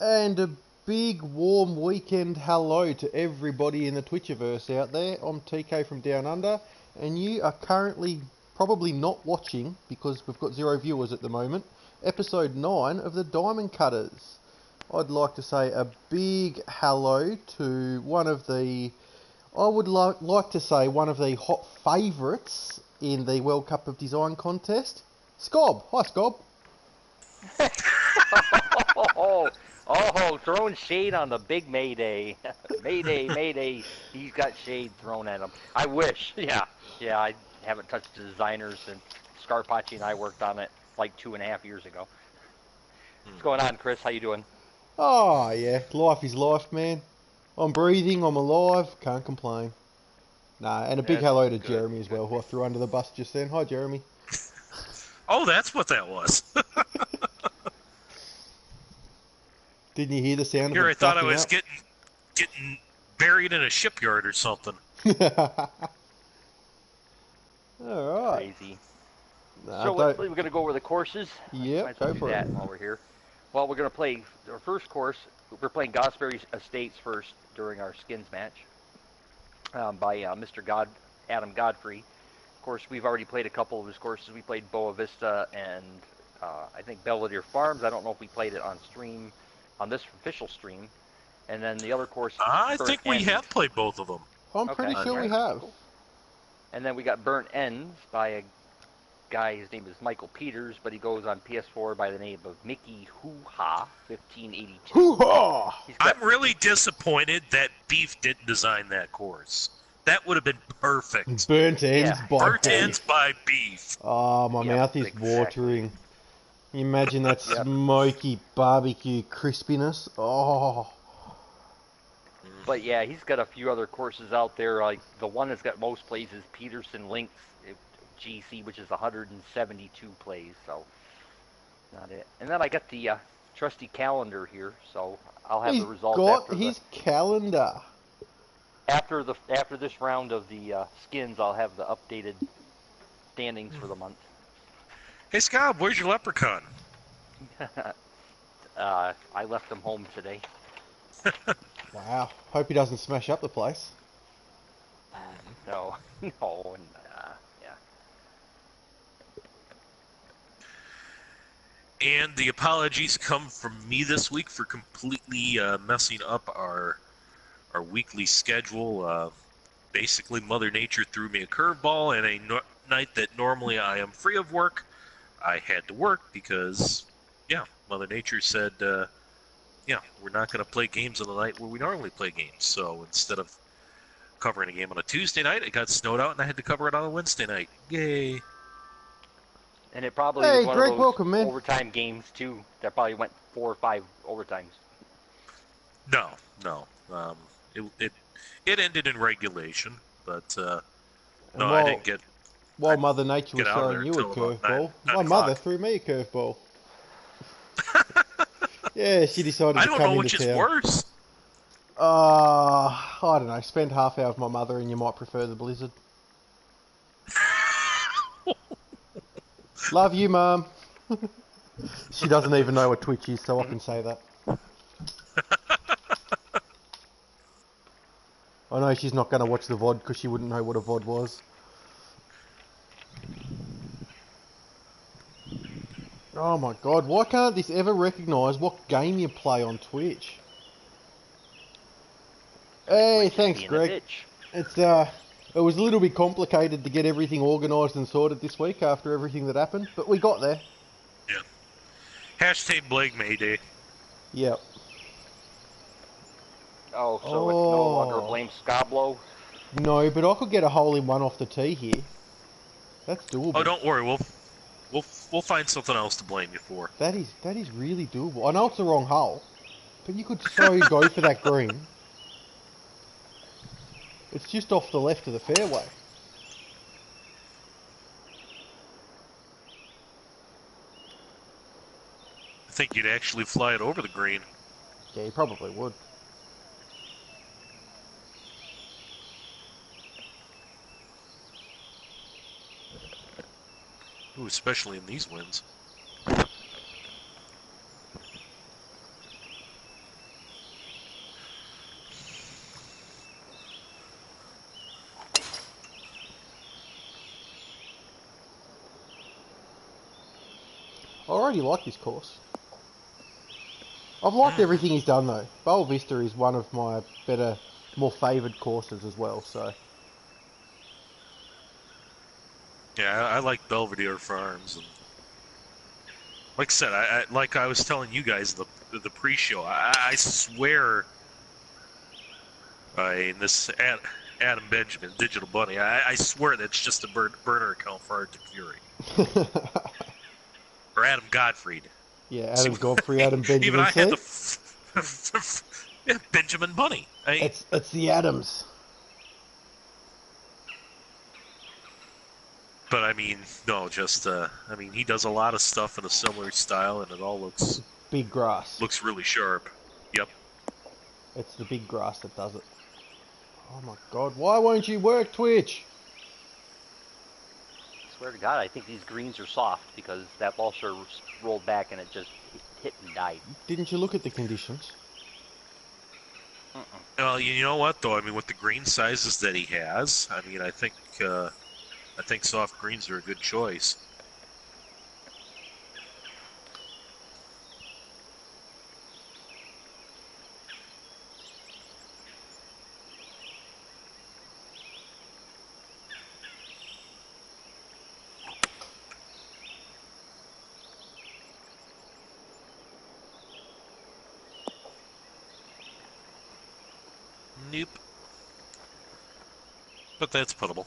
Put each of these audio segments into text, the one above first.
And a big warm weekend hello to everybody in the Twitchiverse out there. I'm TK from Down Under, and you are currently probably not watching because we've got 0 viewers at the moment. Episode 9 of the Diamond Cutters. I'd like to say a big hello to one of the, I would like to say one of the hot favourites in the World Cup of Design contest, Scob. Hi, Scob. Throwing shade on the big Mayday. Mayday. He's got shade thrown at him. I wish. Yeah, I haven't touched the designers, and Scarpacci and I worked on it like 2.5 years ago. What's going on, Chris? How you doing? Oh, yeah. Life is life, man. I'm breathing, I'm alive, can't complain. Nah, and a big hello to Jeremy as well, who I threw under the bus just then. Hi, Jeremy. Oh, that's what that was. Didn't you hear the sound Here, of I it? thought I was getting buried in a shipyard or something. Alright. Crazy. Nah, So we're going to go over the courses. Yep, go for it. While we're here. Well, we're going to play our first course. We're playing Gosbury Estates first during our skins match by Mr. Adam Godfrey. Of course, we've already played a couple of his courses. We played Boa Vista and I think Belvedere Farms. I don't know if we played it on stream, on this official stream. And then the other course. I think we have played both of them. I'm pretty sure we have. Cool. And then we got Burnt Ends by a guy. His name is Michael Peters, but he goes on PS4 by the name of Mickey Hoo-Ha 1582. Hoo-Ha! I'm really disappointed that Beef didn't design that course. That would have been perfect. Burnt Ends by Burnt Ends by Beef. Oh, my mouth is watering. Can you imagine that smoky barbecue crispiness? Oh. But yeah, he's got a few other courses out there. Like the one that's got most plays is Peterson Links GC, which is 172 plays. So not it. And then I got the trusty calendar here, so I'll have the results. Calendar. After this round of the skins, I'll have the updated standings for the month. Hey, Scott, where's your leprechaun? I left him home today. Wow. Hope he doesn't smash up the place. No. Yeah. And the apologies come from me this week for completely messing up our weekly schedule. Basically, Mother Nature threw me a curveball, and a night that normally I am free of work, I had to work because, Mother Nature said, we're not going to play games on the night where we normally play games. So instead of covering a game on a Tuesday night, it got snowed out, and I had to cover it on a Wednesday night. Yay! And it probably was one of those man. overtime games, too. That probably went 4 or 5 overtimes. No. It ended in regulation, but I didn't get... While Mother Nature was throwing you a curveball, my mother threw me a curveball. Yeah, she decided to come into town. I don't know which is worse. I don't know. Spend half hour with my mother and you might prefer the blizzard. Love you, Mum. She doesn't even know what Twitch is, so I can say that. I know she's not going to watch the VOD because she wouldn't know what a VOD was. Oh my god, why can't this ever recognise what game you play on Twitch? Hey, thanks Greg. It was a little bit complicated to get everything organised and sorted this week after everything that happened, but we got there. Yeah. Hashtag Blake Mayday. Yep. Oh, so it's no longer blame Scablo? No, but I could get a hole-in-one off the tee here. That's doable. Oh, don't worry, we'll find something else to blame you for. That is really doable. I know it's the wrong hole, but you could so go for that green. It's just off the left of the fairway. I think you'd actually fly it over the green. Yeah, you probably would. Ooh, especially in these winds. I already like this course. I've liked everything he's done though. Boa Vista is one of my better, more favoured courses as well, so... Yeah, I like Belvedere Farms. And like I said, like I was telling you guys the pre-show, I swear, in this Adam Benjamin, Digital Bunny, I swear that's just a burner account for Arctic Fury. Or Adam Godfried. Yeah, Adam Godfrey, Adam Benjamin. Even I had the yeah, Benjamin Bunny. It's the Adams. But I mean, no, just I mean, he does a lot of stuff in a similar style, and it all looks big grass. Looks really sharp. Yep. It's the big grass that does it. Oh my God! Why won't you work, Twitch? I swear to God, I think these greens are soft because that ball sure rolled back and it just hit and died. Didn't you look at the conditions? Well, you know what though? I mean, with the green sizes that he has, I mean, I think soft greens are a good choice. Nope. But that's puttable.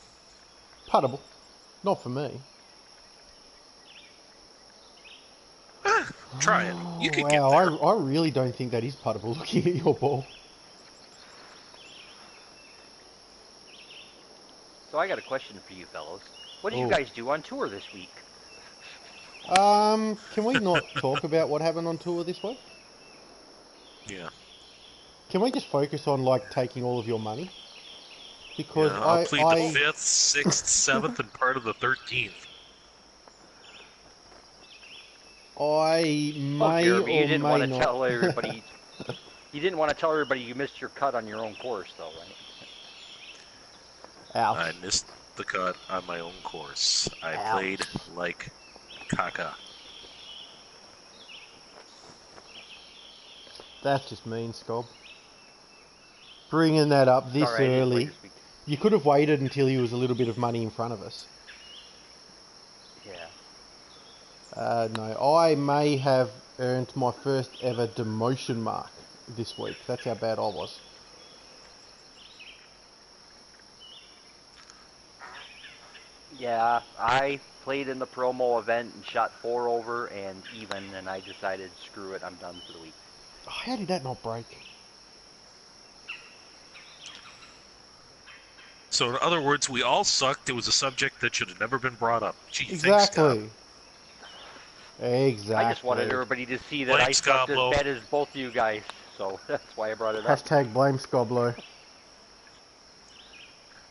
Puttable. Not for me. Try it. You can wow, get there. I really don't think that is puttable looking at your ball. So I got a question for you fellows. What did you guys do on tour this week? Can we not talk about what happened on tour this week? Yeah. Can we just focus on, like, taking all of your money? Because yeah, I'll plead the 5th, 6th, 7th, and part of the 13th. I may Jeremy, or you didn't may want to not. tell everybody. You didn't want to tell everybody you missed your cut on your own course, though, right? Ouch. I missed the cut on my own course. I Ouch. played like caca. That's just mean, Scob. Bringing that up this Sorry, early. You could have waited until he was a little bit of money in front of us. Yeah. No, I may have earned my first ever demotion mark this week. That's how bad I was. Yeah, I played in the promo event and shot 4 over and even, and I decided, screw it, I'm done for the week. Oh, how did that not break? So, in other words, we all sucked. It was a subject that should have never been brought up. Gee, exactly. Thanks, exactly. I just wanted everybody to see that I sucked as bad as both of you guys, so that's why I brought it up. Hashtag blame Scoblo.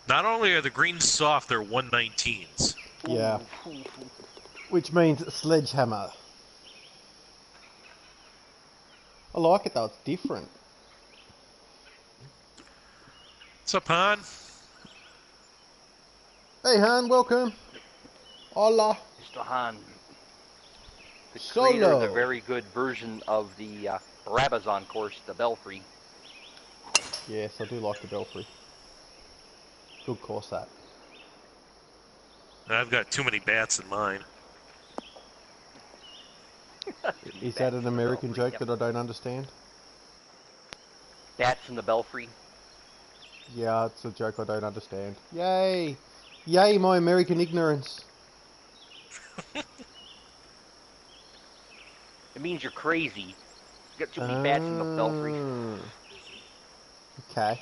Not only are the greens soft, they're 119s. Yeah. Which means sledgehammer. I like it though, it's different. What's up, Han? Hey Han, welcome. Hola. Mr. Han, the creator of the Solo. very good version of the Brabazon course, the Belfry. Yes, I do like the Belfry. Good course that. I've got too many bats in mine. Is that an American joke that I don't understand? Bats in the Belfry. Yeah, it's a joke I don't understand. Yay! Yay, my American ignorance. It means you're crazy. You got too many bats in the Belfry. Okay.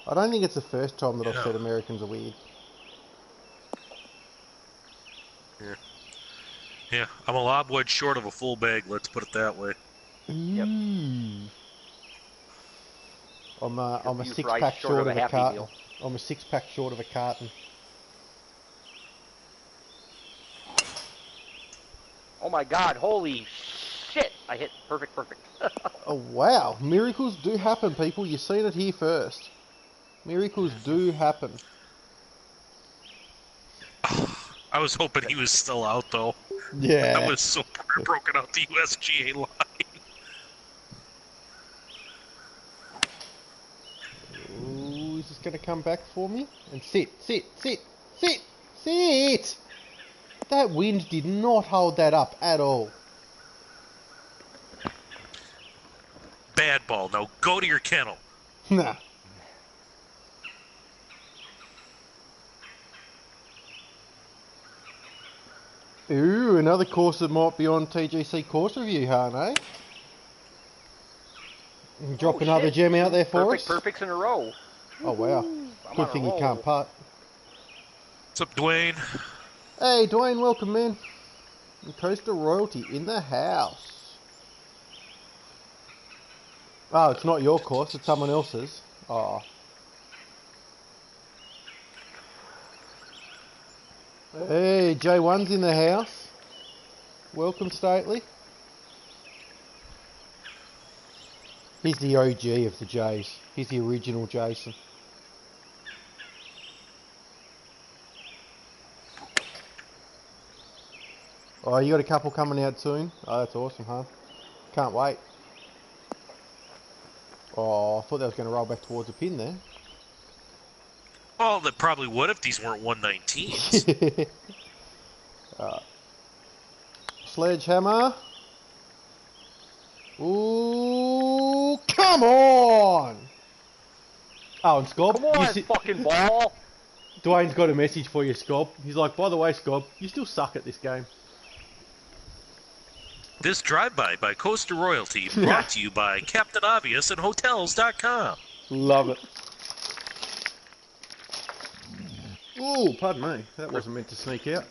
I don't think it's the first time that I've said Americans are weird. Yeah, I'm a lob wedge short of a full bag, let's put it that way. Yep. I'm a 6-pack short of a carton. Meal. I'm a 6-pack short of a carton. Oh my God! Holy shit! I hit perfect. Oh, wow. Miracles do happen, people. You've seen it here first. Miracles do happen. I was hoping he was still out, though. Yeah. I was so broken out the USGA line. Ooh, is this going to come back for me? And sit! That wind did not hold that up at all. Bad ball. Now go to your kennel. Nah. Ooh, another course that might be on TGC course review, Han, eh? Drop another shit. gem out there for us. Perfects in a row. Oh, wow. I'm Good on thing a you roll. can't putt. What's up, Dwayne? Hey, Dwayne, welcome, man. And Coaster Royalty in the house. Oh, it's not your course, it's someone else's. Oh. Hey, J1's in the house. Welcome, Stately. He's the OG of the Jays. He's the original Jason. Oh, you got a couple coming out soon? Oh, that's awesome, huh? Can't wait. Oh, I thought that was going to roll back towards a pin there. Oh, that probably would if these weren't 119s. Sledgehammer. Ooh, come on! Oh, and Scob. Come on, fucking ball! Dwayne's got a message for you, Scob. He's like, by the way, Scob, you still suck at this game. This drive-by by Coaster Royalty brought to you by Captain Obvious and Hotels.com. Love it. Ooh, pardon me. That wasn't meant to sneak out.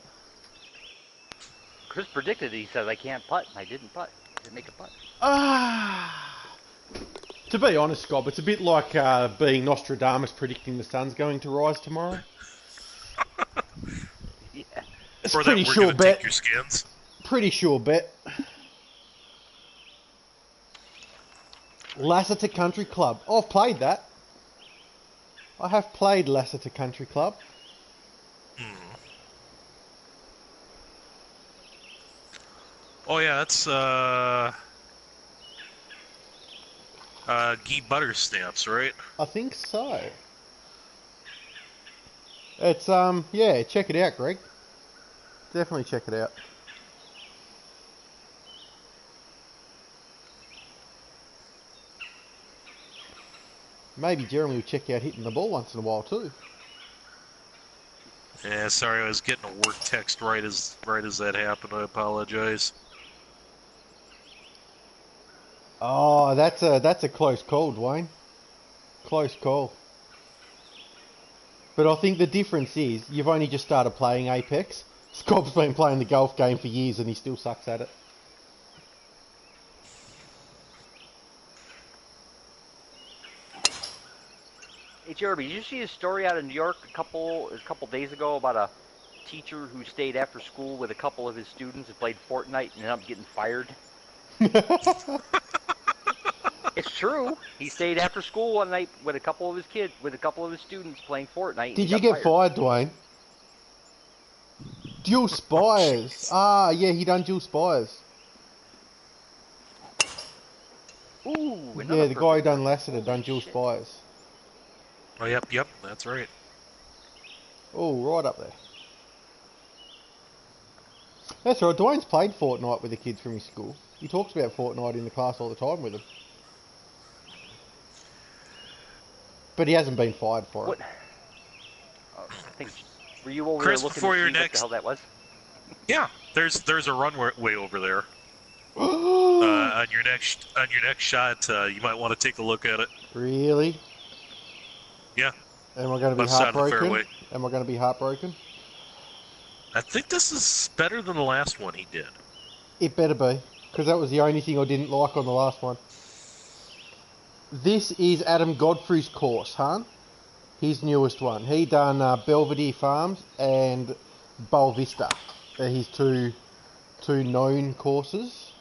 Chris predicted it. He said, I can't putt, and I didn't putt. I didn't make a putt. To be honest, Scob, it's a bit like being Nostradamus predicting the sun's going to rise tomorrow. Yeah. It's For pretty that, we're sure gonna bet. take your skins. Pretty sure bet. Lassiter Country Club. Oh, I've played that. I have played Lassiter Country Club. Oh yeah, that's Guy Butter stamps, right? I think so. It's yeah, check it out, Greg. Definitely check it out. Maybe Jeremy will check out hitting the ball once in a while too. Yeah, sorry, I was getting a work text right as that happened. I apologize. Oh, that's a close call, Dwayne. Close call. But I think the difference is you've only just started playing Apex. Scott's been playing the golf game for years and he still sucks at it. Hey, Jeremy, did you see a story out of New York a couple days ago about a teacher who stayed after school with a couple of his students and played Fortnite and ended up getting fired? It's true. He stayed after school one night with a couple of his students playing Fortnite. Did you get fired, Dwayne? Dual Spires. Ah, yeah, he done Dual Spires. Ooh, Yeah, the guy who done Lassiter done Dual Spires. Oh, yep, that's right. Oh, right up there. That's right, Dwayne's played Fortnite with the kids from his school. He talks about Fortnite in the class all the time with them. But he hasn't been fired for it. I think, were you over Chris, there looking before to your see what next- the hell that was? Yeah, there's a runway over there. On your next shot, you might want to take a look at it. Really? Yeah. Am I going to be Left side of the heartbroken? fairway. Am I going to be heartbroken? I think this is better than the last one he did. It better be, because that was the only thing I didn't like on the last one. This is Adam Godfrey's course, huh? His newest one. He done Belvedere Farms and Boa Vista. They're his two known courses.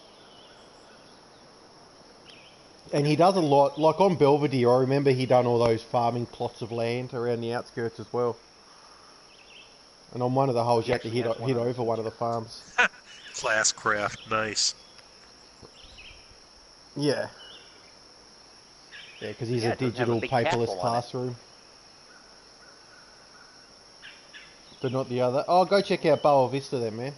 And he does a lot, like on Belvedere, I remember he done all those farming plots of land around the outskirts as well. And on one of the holes, He you had to actually hit has one on over his one of the farms. Classcraft, nice. Yeah. Yeah, because he's Yeah, a it doesn't have a digital big paperless castle on it. classroom. But not the other. Oh, go check out Boa Vista then, man.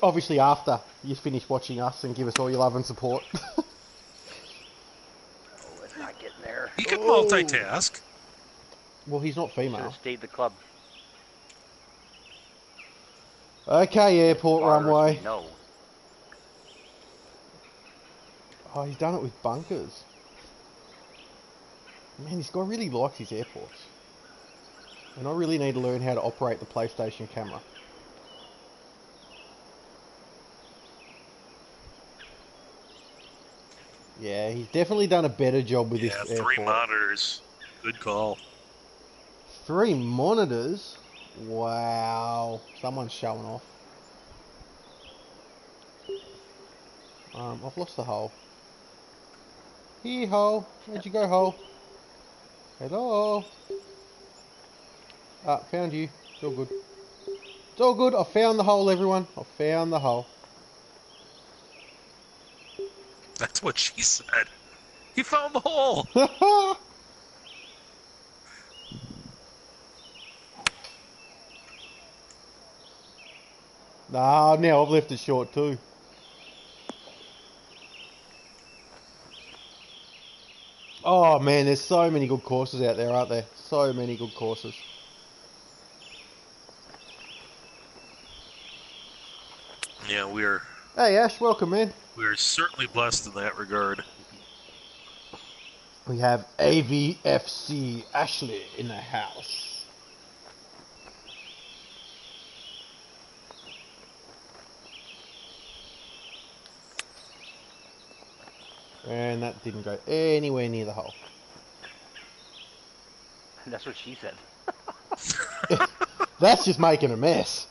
Obviously after you finish watching us and give us all your love and support. Oh, it's not getting there. You can Oh. multitask. Well, he's not Should female. have stayed the club. Okay, airport Far as runway. we know. Oh, he's done it with bunkers. Man, this guy really likes his airports. And I really need to learn how to operate the PlayStation camera. Yeah, he's definitely done a better job with Yeah, this 3 airport. monitors. Good call. 3 monitors? Wow. Someone's showing off. I've lost the hole. Here, hole. Where'd you go, hole? Hello? Ah, found you. It's all good. It's all good. I found the hole, everyone. I found the hole. That's what she said. He found the hole. Nah, now I've left it short too. Oh man, there's so many good courses out there, aren't there? So many good courses. Yeah, we're Hey Ash, welcome man. certainly blessed in that regard. We have AVFC Ashley in the house. And that didn't go anywhere near the hole. That's what she said. That's just making a mess.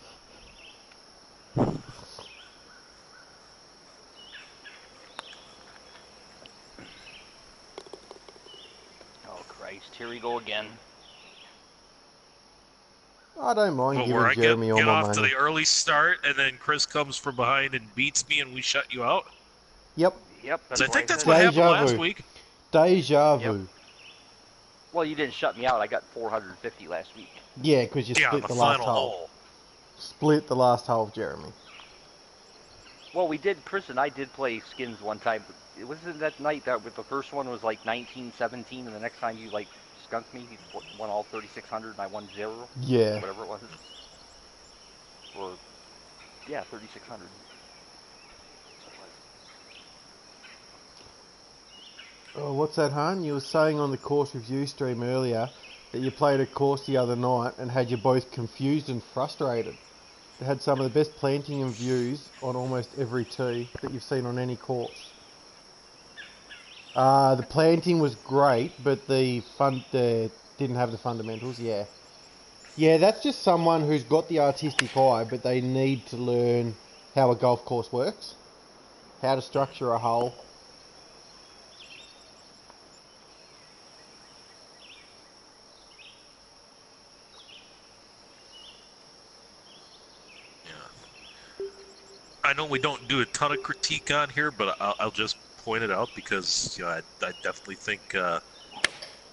Oh Christ, here we go again. I don't mind But giving where I Jeremy all get my off money. to the early start, and then Chris comes from behind and beats me, and we shut you out. Yep. Yep, that's So I what think I that's said. what happened Deja last vu. week. Deja vu. Yep. Well, you didn't shut me out. I got 450 last week. Yeah, because you Yeah, split the the last final hole. hole. Split the last hole of Jeremy. Well, we did. Chris and I did play skins one time. It wasn't that night that with the first one was like 1917, and the next time you like skunked me, you won all 3,600, and I won 0. Yeah. Whatever it was. Or yeah, 3,600. Oh, what's that, hon? You were saying on the course review stream earlier that you played a course the other night and had you both confused and frustrated. It had some of the best planting and views on almost every tee that you've seen on any course. The planting was great, but the didn't have the fundamentals. Yeah, yeah, that's just someone who's got the artistic eye, but they need to learn how a golf course works, how to structure a hole. I know we don't do a ton of critique on here, but I'll just point it out because I definitely think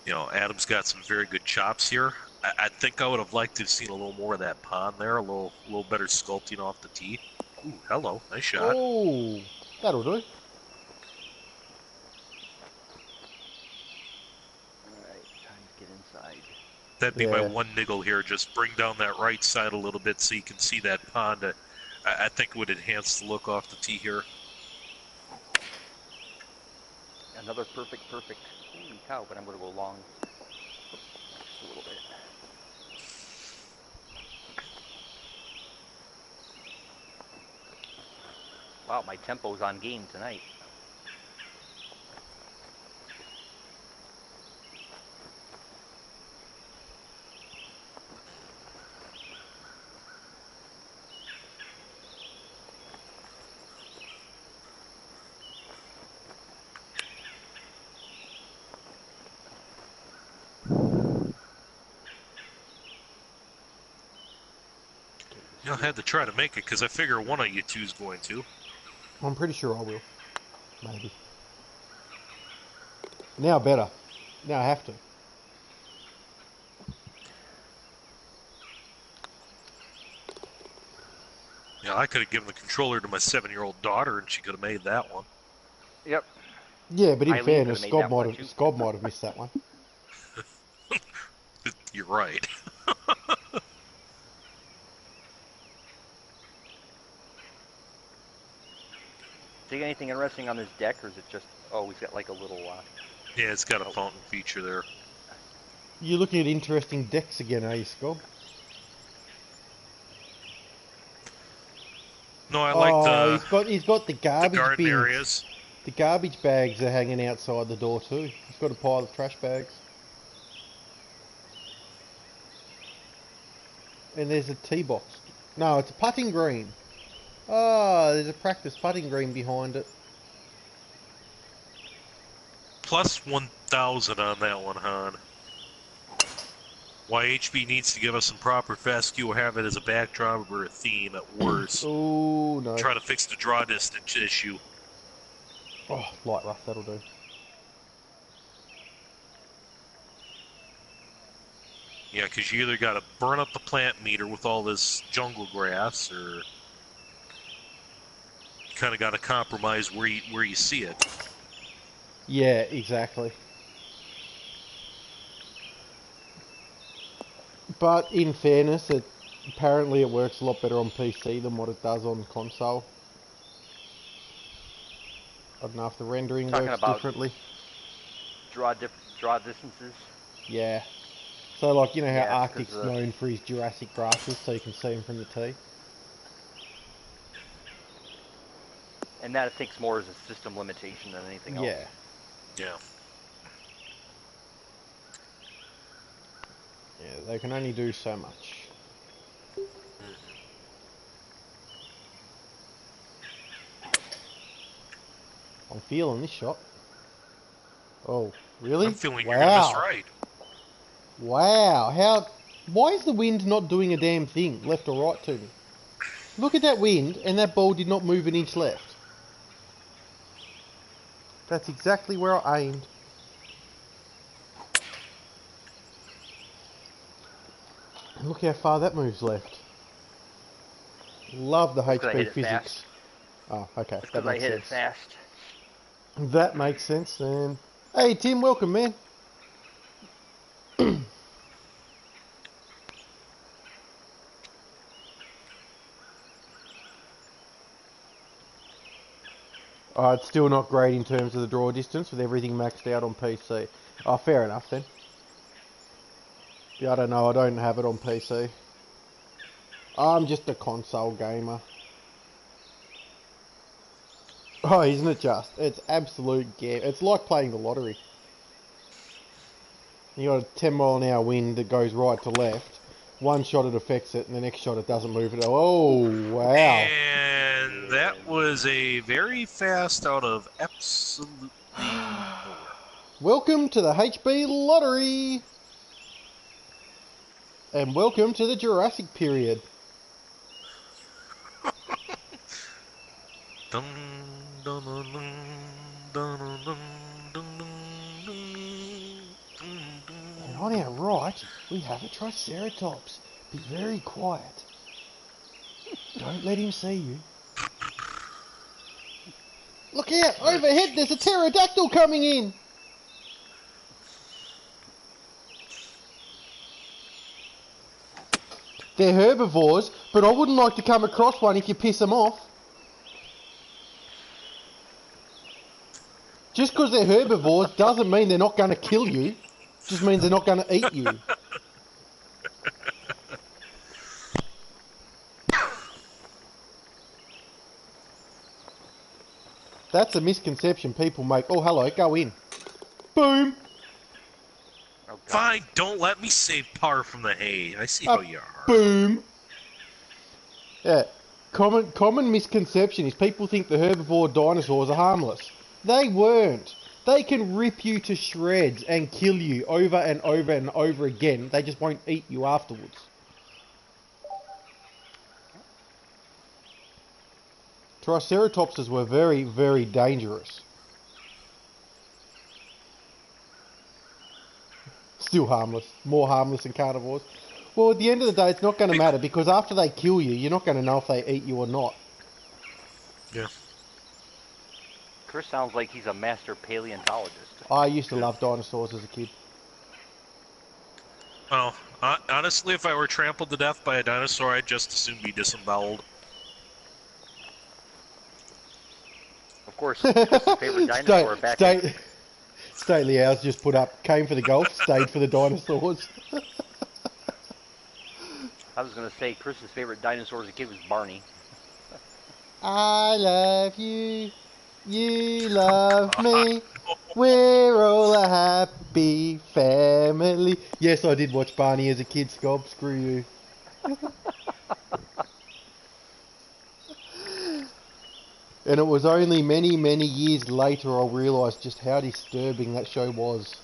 Adam's got some very good chops here. I think I would have liked to have seen a little more of that pond there, a little better sculpting off the tee. Ooh, hello, nice shot. Oh, that'll do. All right, time to get inside. That'd be Yeah. my one niggle here. Just bring down that right side a little bit so you can see that pond. I think it would enhance the look off the tee here. Another perfect. Holy cow! But I'm going to go long. Just a little bit. Wow, my tempo's on game tonight. I had to try to make it because I figure one of you two's going to. I'm pretty sure I will. Maybe. Now better. Now I have to. Yeah, I could have given the controller to my 7-year-old daughter and she could have made that one. Yep. Yeah, but in Eileen fairness, could've made that one Scott might have missed that one. You're right. See anything interesting on this deck, or is it just, oh, we've got like a little, Yeah, it's got a fountain feature there. You're looking at interesting decks again, are you, Scott? No, I like he's got the the garbage garden bins. areas. The garbage bags are hanging outside the door too. He's got a pile of trash bags. And there's a tee box. No, it's a putting green. Oh, there's a practice putting green behind it. Plus 1,000 on that one, Han. Why HB needs to give us some proper fescue or have it as a backdrop or a theme at worst. Oh, no. Try to fix the draw distance issue. Oh, light rough, that'll do. Yeah, because you either got to burn up the plant meter with all this jungle grass, or you kind of got to compromise where you see it. Yeah, exactly. But in fairness, apparently it works a lot better on PC than what it does on console. I don't know if the rendering works differently. draw distances. Yeah. So, like, you know how Yeah, Arctic's known for his Jurassic grasses, so you can see him from the tee? And that I think's more as a system limitation than anything else. Yeah. Yeah. Yeah, they can only do so much. I'm feeling this shot. Oh, really? I'm feeling you're gonna miss right. Wow, why is the wind not doing a damn thing, left or right to me? Look at that wind, and that ball did not move an inch left. That's exactly where I aimed. And look how far that moves left. Love the HP physics. Oh, okay. That's because I hit it fast. That makes sense then. Hey Tim, welcome man. It's still not great in terms of the draw distance with everything maxed out on PC. Oh, fair enough then. Yeah, I don't know, I don't have it on PC. I'm just a console gamer. Oh, isn't it just? It's absolute it's like playing the lottery. You got a 10-mile-an-hour wind that goes right to left. One shot it affects it, and the next shot it doesn't move it. Oh, wow. And that was a very fast out of absolutely nowhere. Welcome to the HB Lottery! And welcome to the Jurassic period. Dun, dun, dun, dun, dun, dun, dun, dun, dun, And on our right, we have a Triceratops. Be very quiet. Don't let him see you. Look out! Overhead, there's a pterodactyl coming in! They're herbivores, but I wouldn't like to come across one if you piss them off. Just because they're herbivores doesn't mean they're not going to kill you. Just means they're not going to eat you. That's a misconception people make. Oh, hello, go in. Boom! Oh, Fine, don't let me save power from the hay. I see how you are. Boom! Yeah, common misconception is people think the herbivore dinosaurs are harmless. They weren't. They can rip you to shreds and kill you over and over and over again. They just won't eat you afterwards. Triceratopses were very, very dangerous. Still harmless. More harmless than carnivores. Well, at the end of the day, it's not going to matter because after they kill you, you're not going to know if they eat you or not. Yeah. Chris sounds like he's a master paleontologist. I used to love dinosaurs as a kid. Well, honestly, if I were trampled to death by a dinosaur, I'd just as soon be disemboweled. Of course, Chris's favorite dinosaur Stately Hours just put up, came for the golf, stayed for the dinosaurs. I was going to say Chris's favorite dinosaur as a kid was Barney. I love you, you love me, we're all a happy family. Yes, I did watch Barney as a kid, Scob, screw you. And it was only many, many years later I realised just how disturbing that show was.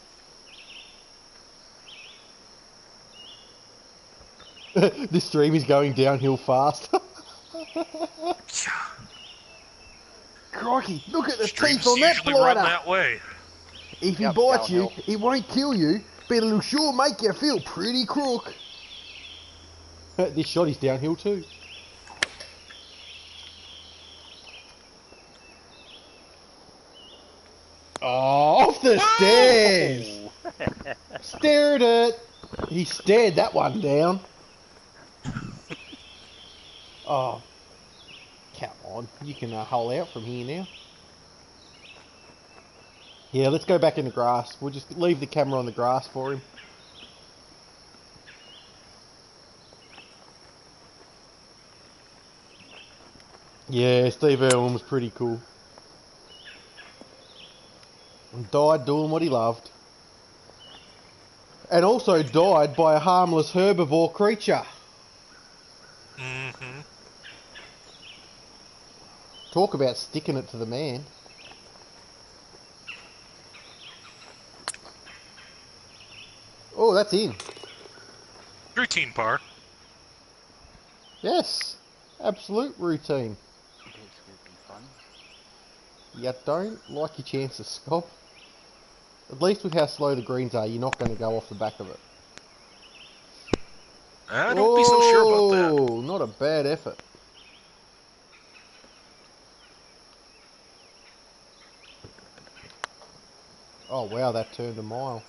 This stream is going downhill fast. Crikey, look at the teeth on that usually run blighter. that way. If he bites you, it won't kill you, but it'll sure make you feel pretty crook. This shot is downhill too. Oh, off the stairs! Stared it! He stared that one down. Oh, come on. You can hole out from here now. Yeah, let's go back in the grass. We'll just leave the camera on the grass for him. Yeah, Steve Irwin was pretty cool. And died doing what he loved. And also died by a harmless herbivore creature. Mm-hmm. Talk about sticking it to the man. Oh, that's in. Routine par. Yes. Absolute routine. This would be fun. You don't like your chances, Scott. At least with how slow the greens are, you're not going to go off the back of it. Don't be so sure about that. Oh, not a bad effort. Oh wow, that turned a mile.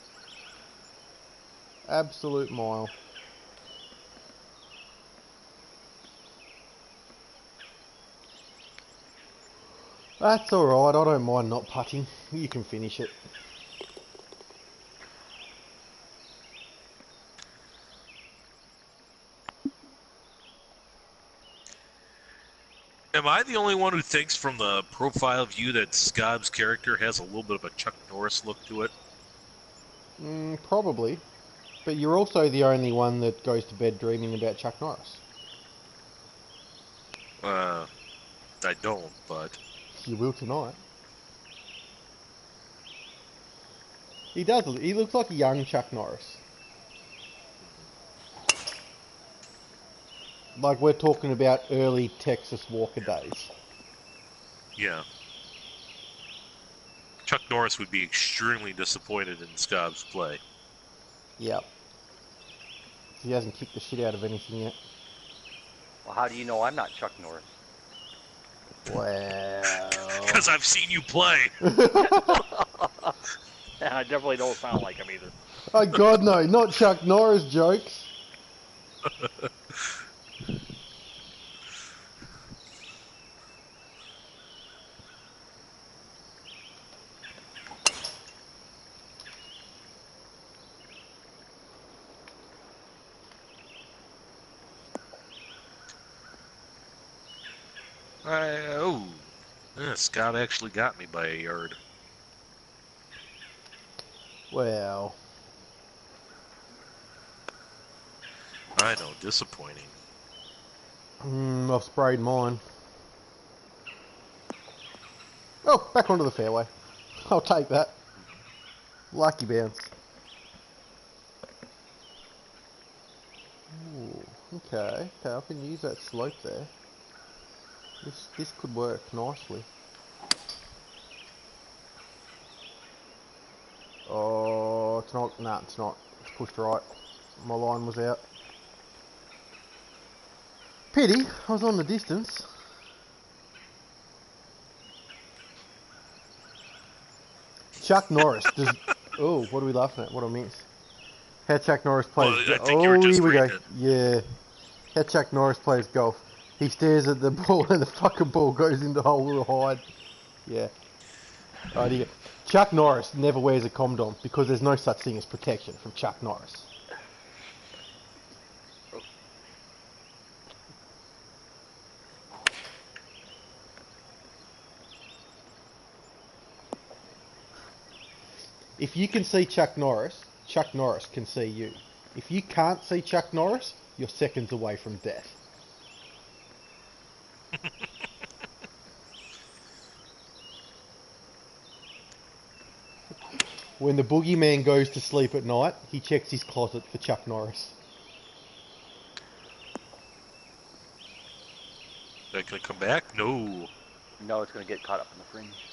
Absolute mile. That's alright, I don't mind not putting. You can finish it. Am I the only one who thinks from the profile view that Scobb's character has a little bit of a Chuck Norris look to it? Probably. But you're also the only one that goes to bed dreaming about Chuck Norris. I don't, but... You will tonight. He does. He looks like a young Chuck Norris. Like we're talking about early Texas Walker days. Yeah. Chuck Norris would be extremely disappointed in Scobb's play. Yep. He hasn't kicked the shit out of anything yet. Well, how do you know I'm not Chuck Norris? Well... Because I've seen you play. And I definitely don't sound like him either. Oh God, no! Not Chuck Norris jokes. Scott actually got me by a yard. Well... I know, disappointing. I've sprayed mine. Oh, back onto the fairway. I'll take that. Lucky bounce. Ooh, okay, I can use that slope there. This could work nicely. Oh, it's not. Nah, it's not. It's pushed right. My line was out. Pity. I was on the distance. Chuck Norris does. Oh, what are we laughing at? What I miss? How Chuck Norris plays. Well, I think you were just Here we go. reading it. Yeah. How Chuck Norris plays golf. He stares at the ball and the fucking ball goes into the hole with a hide. Yeah. Right, here. Chuck Norris never wears a condom because there's no such thing as protection from Chuck Norris. If you can see Chuck Norris can see you. If you can't see Chuck Norris, you're seconds away from death. When the boogeyman goes to sleep at night, he checks his closet for Chuck Norris. Is that gonna come back? No. No, it's going to get caught up in the fringe.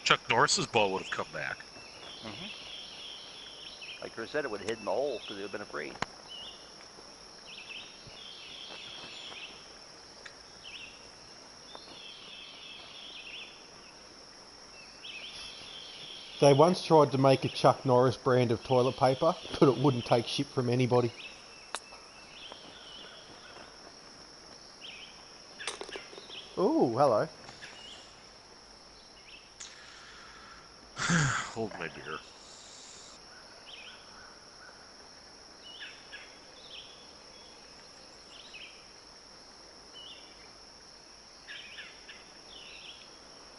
Chuck Norris's ball would have come back. Like Chris said, it would have hit in the hole because they would have been afraid. They once tried to make a Chuck Norris brand of toilet paper, but it wouldn't take shit from anybody. Oh, hello. Hold my beer.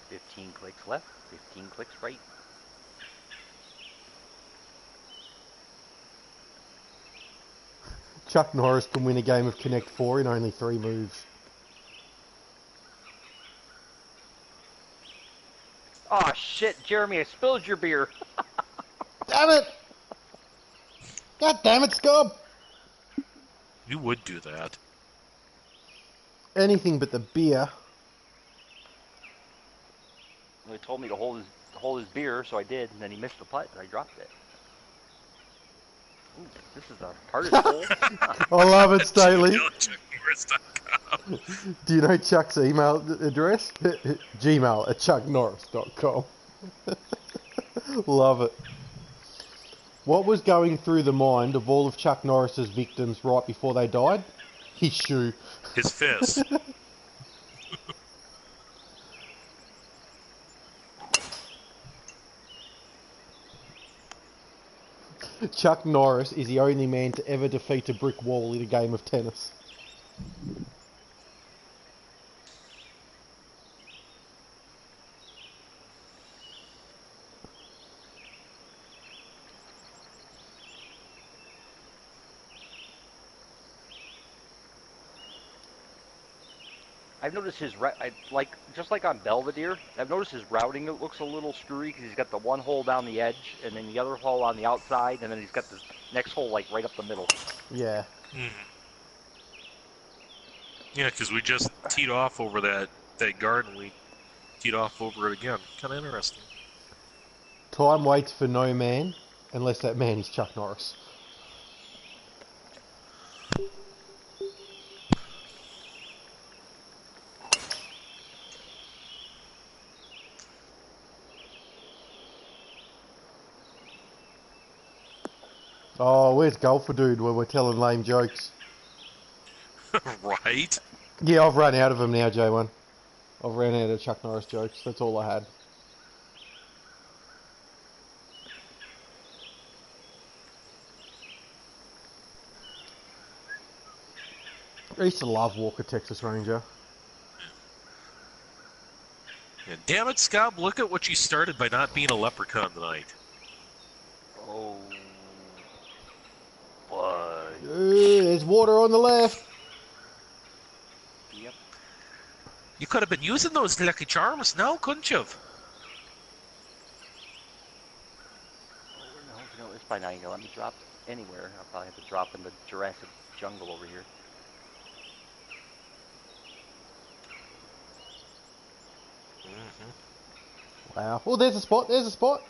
"15 clicks left, 15 clicks right." Chuck Norris can win a game of Connect 4 in only 3 moves. Oh shit, Jeremy, I spilled your beer. Damn it! God damn it, Scob! You would do that. Anything but the beer. He told me to hold his beer, so I did, and then he missed the putt, and I dropped it. Ooh, this is the hardest hole. I love it, Staley. ChuckNorris.com. Do you know Chuck's email address? Gmail at chucknorris.com. Love it. What was going through the mind of all of Chuck Norris's victims right before they died? His shoe. His fist. Chuck Norris is the only man to ever defeat a brick wall in a game of tennis. I've noticed just like on Belvedere, I've noticed his routing looks a little screwy because he's got the one hole down the edge and then the other hole on the outside, and then he's got the next hole like right up the middle. Yeah. Yeah, because we just teed off over that garden. We teed off over it again. Kind of interesting. Time waits for no man, unless that man is Chuck Norris. Oh, where's Golfer Dude when we're telling lame jokes? Right? Yeah, I've run out of them now, J1. I've ran out of Chuck Norris jokes. That's all I had. I used to love Walker, Texas Ranger. Yeah, damn it, Scott, look at what you started by not being a leprechaun tonight. Oh, boy. There's water on the left. Yep. You could have been using those lucky charms now, couldn't you have? No, it's probably not gonna let me drop anywhere. I'll probably have to drop in the Jurassic jungle over here. Wow. Oh, there's a spot. There's a spot.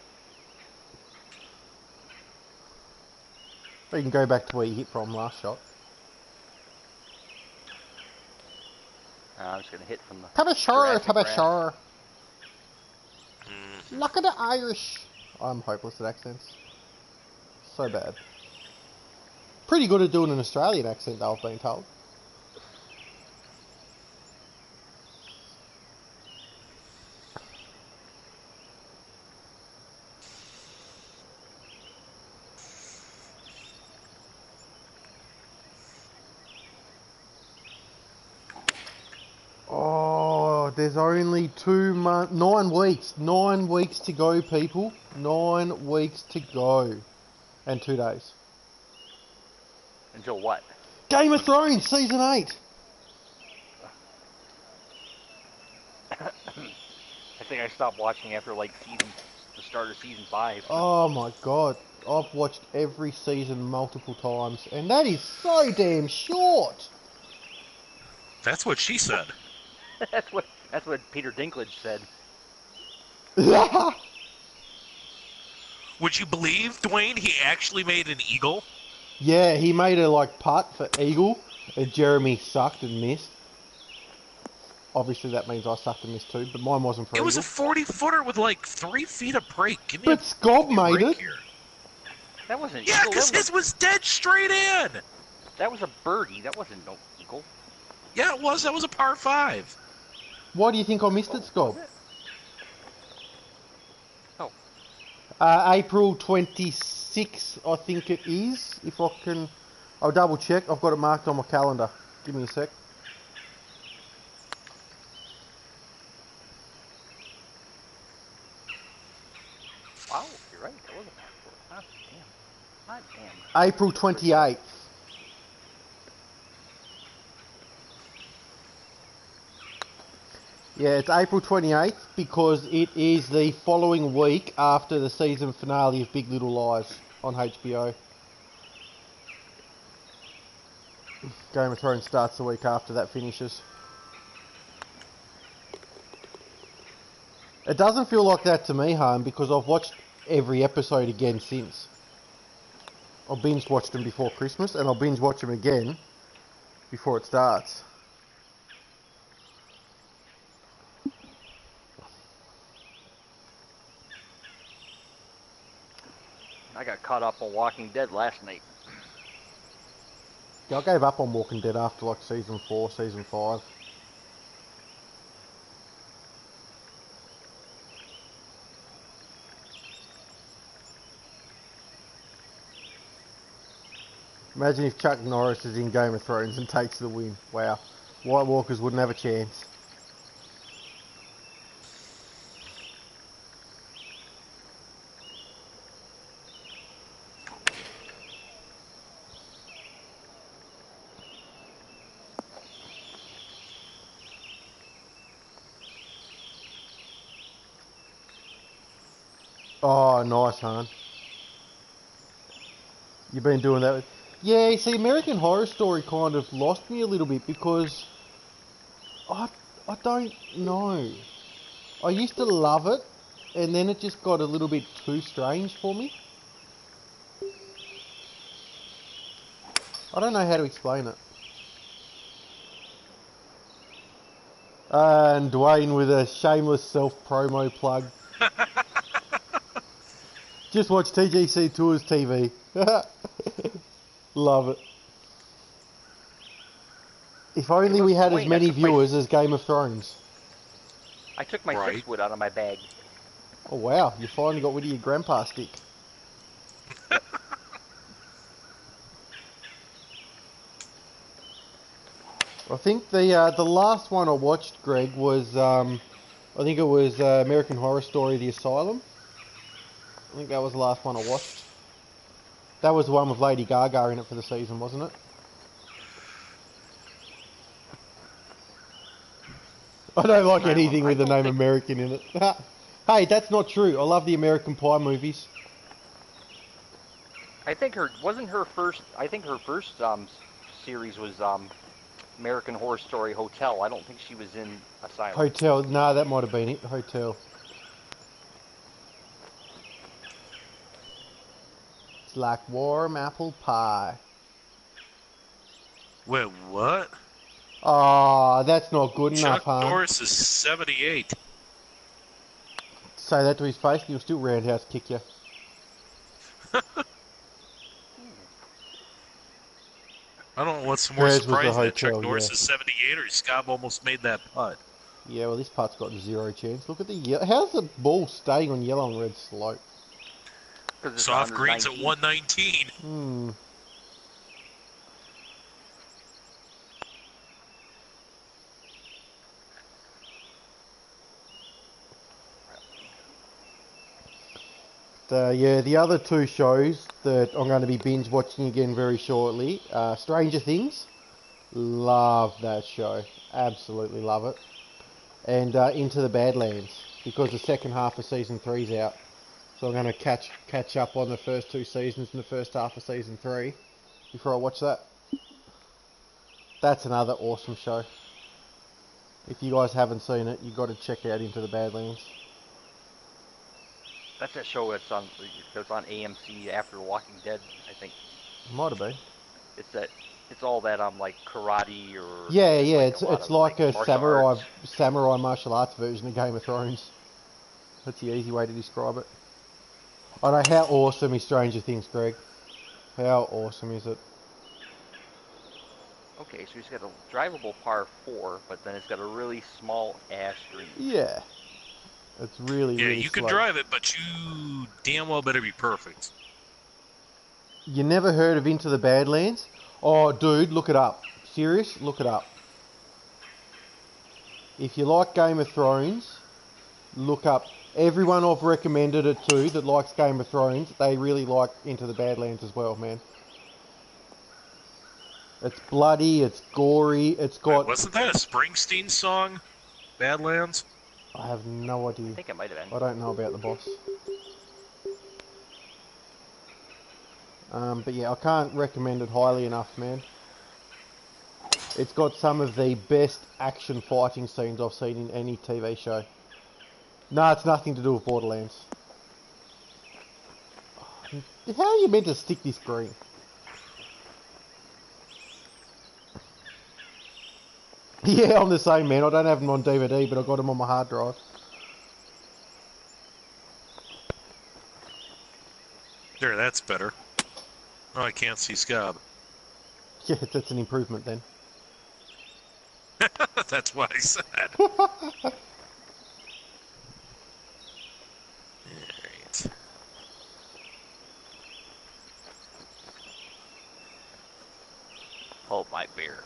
You can go back to where you hit from last shot. I'm just going to hit from the... Tabashar, Jurassic grass. Tabashar. Look at the Irish. I'm hopeless at accents. So bad. Pretty good at doing an Australian accent, though, I've been told. Oh, there's only 9 weeks. 9 weeks to go, people. 9 weeks to go. And 2 days. Until what? Game of Thrones, Season 8. I think I stopped watching after like the start of season 5. Oh my god. I've watched every season multiple times. And that is so damn short. That's what she said. That's what Peter Dinklage said. Would you believe, Dwayne, he actually made an eagle? Yeah, he made a like putt for eagle, and Jeremy sucked and missed. Obviously, that means I sucked and missed too, but mine wasn't for It was a eagle. 40-footer with like 3 feet of break. Give me But Scob made it. here. That wasn't Yeah, eagle. because his was dead straight in. That was a birdie. That wasn't no eagle. Yeah, it was. That was a par 5. Why do you think I missed it, Scob? Oh. April 26th, I think it is. If I can... I'll double check. I've got it marked on my calendar. Give me a sec. Wow, you're right. That was a passport. Hot damn. Hot damn. April 28th. Yeah, it's April 28th because it is the following week after the season finale of Big Little Lies on HBO. Game of Thrones starts the week after that finishes. It doesn't feel like that to me, hon, because I've watched every episode again since. I binge watched them before Christmas and I'll binge watch them again before it starts. I got caught up on Walking Dead last night. Yeah, I gave up on Walking Dead after like season 4, season 5. Imagine if Chuck Norris is in Game of Thrones and takes the win. Wow. White Walkers wouldn't have a chance. Oh, nice, hon. You've been doing that. Yeah, see, American Horror Story kind of lost me a little bit because I don't know. I used to love it, and then it just got a little bit too strange for me. I don't know how to explain it. And Dwayne with a shameless self-promo plug. Just watch TGC Tours TV. Love it. If only we had as many viewers as Game of Thrones. I took my 6-wood out of my bag. Oh wow, you finally got rid of your grandpa stick. I think the last one I watched, Greg, was I think it was American Horror Story: The Asylum. I think that was the last one I watched. That was the one with Lady Gaga in it for the season, wasn't it? I don't like anything with the name American in it. Hey, that's not true. I love the American Pie movies. I think her first series was American Horror Story Hotel. I don't think she was in Asylum. Hotel. No, that might have been it. Hotel. It's like warm apple pie. Wait, what? Oh, that's not good enough, Chuck huh? Norris is 78. Say that to his face and he'll still roundhouse kick you. I don't know what's more Hers was the surprising, that Chuck hotel, Norris yeah. is 78 or Scott almost made that putt. Yeah, well, this putt's got zero chance. Look at the yellow. How's the ball staying on yellow and red slope? 'Cause it's Soft greens at 119. 119. Yeah, the other two shows that I'm going to be binge watching again very shortly. Stranger Things. Love that show. Absolutely love it. And Into the Badlands, because the second half of season 3's out. So I'm going to catch up on the first two seasons and the first half of season 3 before I watch that. That's another awesome show. If you guys haven't seen it, you've got to check out Into the Badlands. That's that show that's on AMC after Walking Dead, I think. Might have been. It's all that like karate or Yeah, like it's like a martial samurai martial arts version of Game of Thrones. That's the easy way to describe it. I know, how awesome is Stranger Things, Greg? How awesome is it? Okay, so it's got a drivable par 4, but then it's got a really small ash green. Yeah. It's really, Yeah, really you can slow. drive it, but you damn well better be perfect. You never heard of Into the Badlands? Oh, dude, look it up. Serious? Look it up. If you like Game of Thrones, look up. Everyone I've recommended it to that likes Game of Thrones, they really like Into the Badlands as well, man. It's bloody, it's gory, it's got... Wait, wasn't that a Springsteen song? Badlands? I have no I idea. think it might have been. I don't know about the boss. But yeah, I can't recommend it highly enough, man. It's got some of the best action fighting scenes I've seen in any TV show. No, it's nothing to do with Borderlands. How are you meant to stick this green? Yeah, I'm the same, man. I don't have them on DVD, but I got them on my hard drive. There, that's better. Oh, I can't see Scab. Yeah, that's an improvement then. That's what I said. Alright. Hold my beer.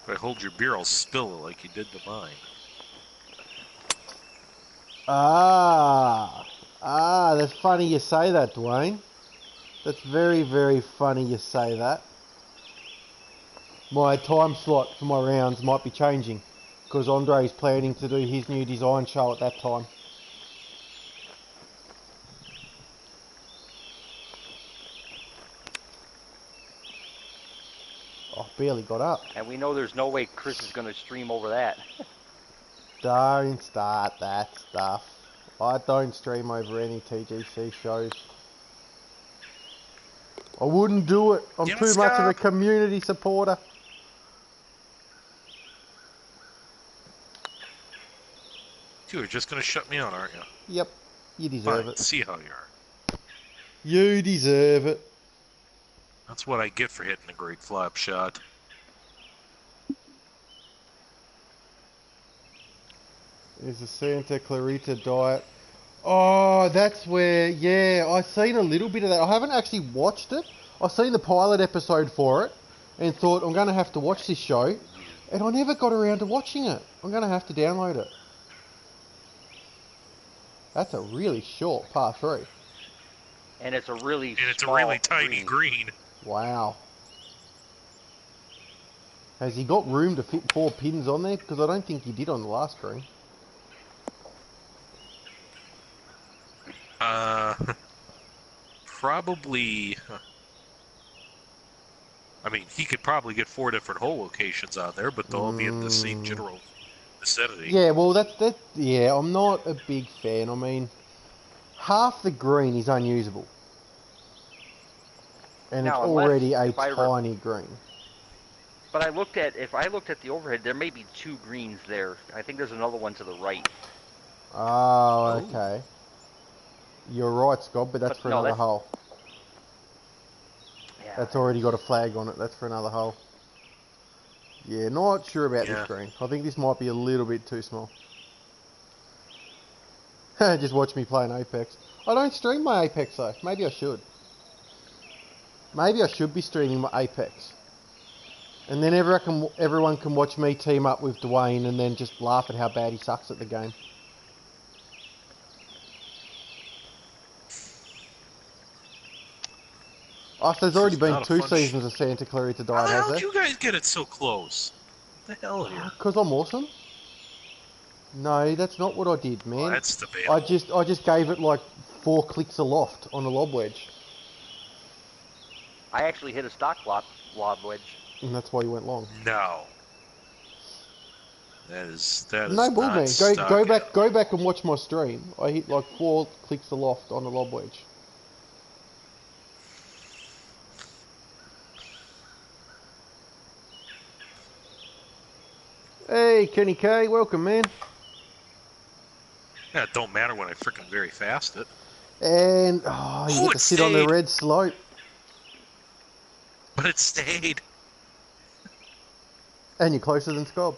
If I hold your beer, I'll spill it like you did to mine. That's funny you say that, Dwayne. That's very, very funny you say that. My time slot for my rounds might be changing, because Andre's planning to do his new design show at that time. Oh, barely got up. And we know there's no way Chris is going to stream over that. Don't start that stuff. I don't stream over any TGC shows. I wouldn't do it. I'm too much of a community supporter. You are just going to shut me out, aren't you? Yep, you deserve Fine, it. see how you are. You deserve it. That's what I get for hitting a great flop shot. There's a Santa Clarita diet. Oh, that's where, yeah, I've seen a little bit of that. I haven't actually watched it. I've seen the pilot episode for it and thought I'm going to have to watch this show. And I never got around to watching it. I'm going to have to download it. That's a really short par 3. And it's a really And it's a small really tiny green. Wow. Has he got room to fit 4 pins on there? Because I don't think he did on the last green. probably... I mean, he could probably get 4 different hole locations out there, but they'll all be in the same general vicinity. Yeah, well, yeah, I'm not a big fan. I mean, half the green is unusable. And Now, it's unless already a if I tiny green. But if I looked at the overhead, there may be 2 greens there. I think there's another one to the right. Oh, okay. You're right, Scott, but that's But for no, another that's- hole. Yeah. That's already got a flag on it. That's for another hole. Yeah, not sure about this green. I think this might be a little bit too small. Just watch me play an Apex. I don't stream my Apex though. Maybe I should. Maybe I should be streaming my Apex. And then everyone can watch me team up with Dwayne and then just laugh at how bad he sucks at the game. Oh, so there's already been 2 seasons of Santa Clarita Diet, has there? How the hell did you guys get it so close? What the hell here? Because I'm awesome. No, that's not what I did, man. Oh, that's debatable. I just gave it like 4 clicks aloft on the lob wedge. I actually hit a stock lob wedge. And that's why you went long. No. That is no bull, man. Go back and watch my stream. I hit like 4 clicks aloft on the lob wedge. Hey, Kenny K, welcome, man. Yeah, it don't matter when I frickin' very fast it. And you get to sit on the red slope. But it stayed. And you're closer than Scob.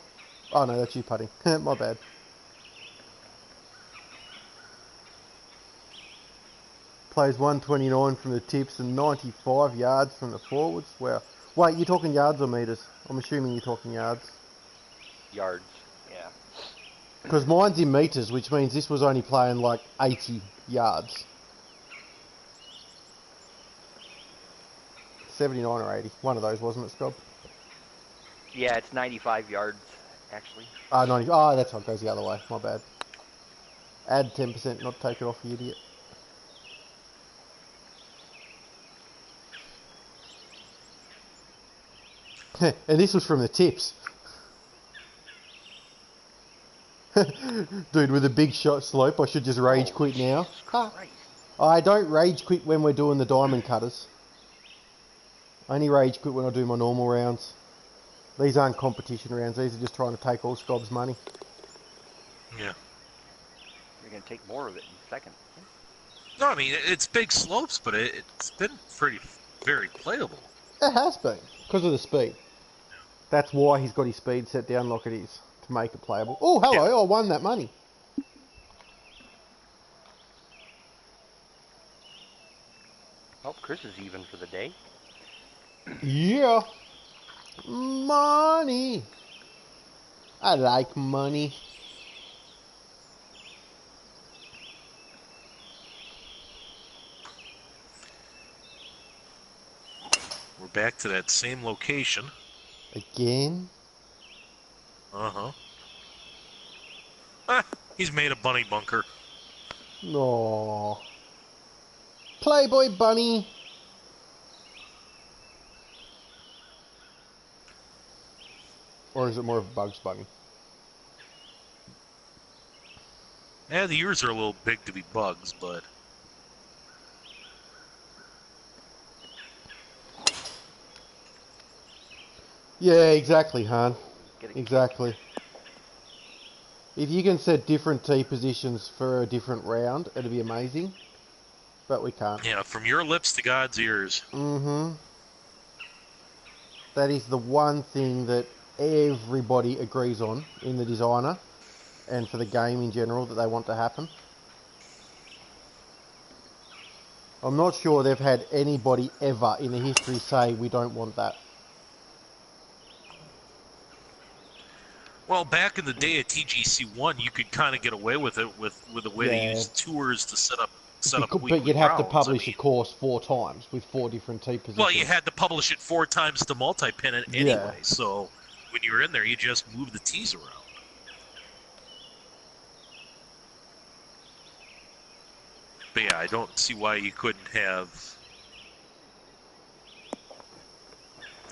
Oh no, that's you putting. My bad. Plays 129 from the tips and 95 yards from the forwards. Wow. Wait, you're talking yards or meters? I'm assuming you're talking yards. Yards, yeah. Because mine's in meters, which means this was only playing like 80 yards. 79 or 80. One of those, wasn't it, Scob? Yeah, it's 95 yards, actually. 90. Oh, that's what goes the other way. My bad. Add 10%, not take it off, you idiot. And this was from the tips. Dude, with a big shot slope, I should just rage quit now. I don't rage quit when we're doing the Diamond Cutters. I only rage quit when I do my normal rounds. These aren't competition rounds, these are just trying to take all Scob's money. Yeah. You're going to take more of it in a second. No, I mean, it's big slopes, but it's been very playable. It has been, because of the speed. That's why he's got his speed set down like it is, to make it playable. Oh, hello, yeah. I won that money. Oh, Chris is even for the day. Yeah. Money. I like money. We're back to that same location. Again? Uh-huh. Ah, he's made a bunny bunker. No. Playboy bunny. Or is it more of a Bugs Bunny? Yeah, the ears are a little big to be bugs, but... Yeah, exactly, Han. Exactly. If you can set different tee positions for a different round, it'd be amazing. But we can't. Yeah, from your lips to God's ears. Mm-hmm. That is the one thing that everybody agrees on in the designer and for the game in general that they want to happen. I'm not sure they've had anybody ever in the history say we don't want that. Well, back in the day at TGC1, you could kind of get away with it with the way they used tours to set up but you'd have to publish a course 4 times with 4 different tee positions. Well, you had to publish it 4 times to multi-pin it anyway, so when you were in there, you just moved the tees around. But yeah, I don't see why you couldn't have.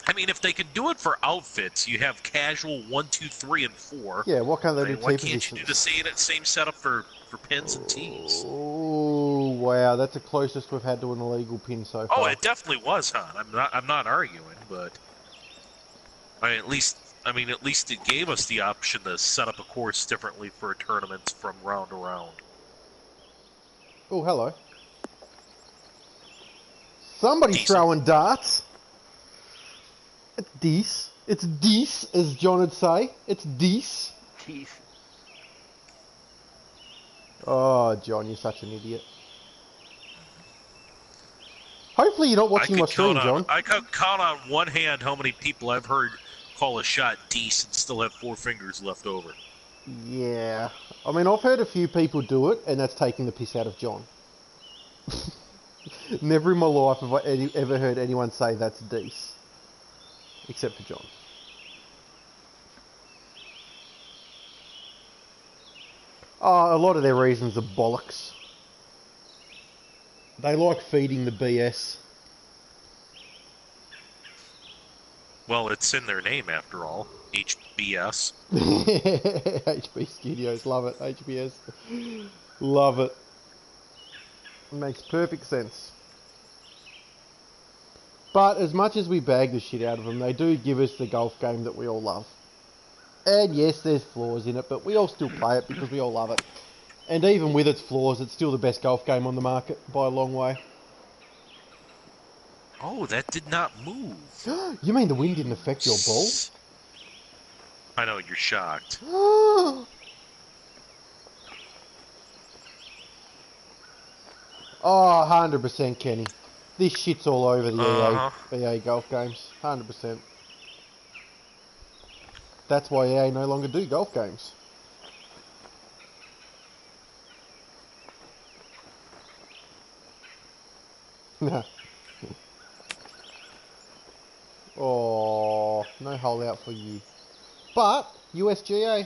I mean, if they could do it for outfits, you have casual 1, 2, 3, and 4. Yeah, what can't they I do mean, why T can't you do the positions? same setup for pins and tees? Oh, wow, that's the closest we've had to an illegal pin so Oh, far. it definitely was, hon. I'm not arguing, but I mean, at least it gave us the option to set up a course differently for tournaments from round to round. Oh, hello. Somebody's Decent. throwing darts. It's Dees. It's Dees, as John would say. It's Dees. Jeez. Oh, John, you're such an idiot. Hopefully you're not watching my stream, John. I could count on one hand how many people I've heard call a shot decent and still have 4 fingers left over. Yeah. I mean, I've heard a few people do it, and that's taking the piss out of John. Never in my life have I ever heard anyone say that's Dees. Except for John. Oh, a lot of their reasons are bollocks. They like feeding the BS. Well, it's in their name after all. HBS. HB Studios, love it. HBS, love it. Makes perfect sense. But as much as we bag the shit out of them, they do give us the golf game that we all love. And yes, there's flaws in it, but we all still play it because we all love it. And even with its flaws, it's still the best golf game on the market by a long way. Oh, that did not move. You mean the wind didn't affect your ball? I know, you're shocked. Oh, 100% Kenny. This shit's all over the EA golf games. 100%. That's why EA no longer do golf games. Oh, no hole out for you. But, USGA.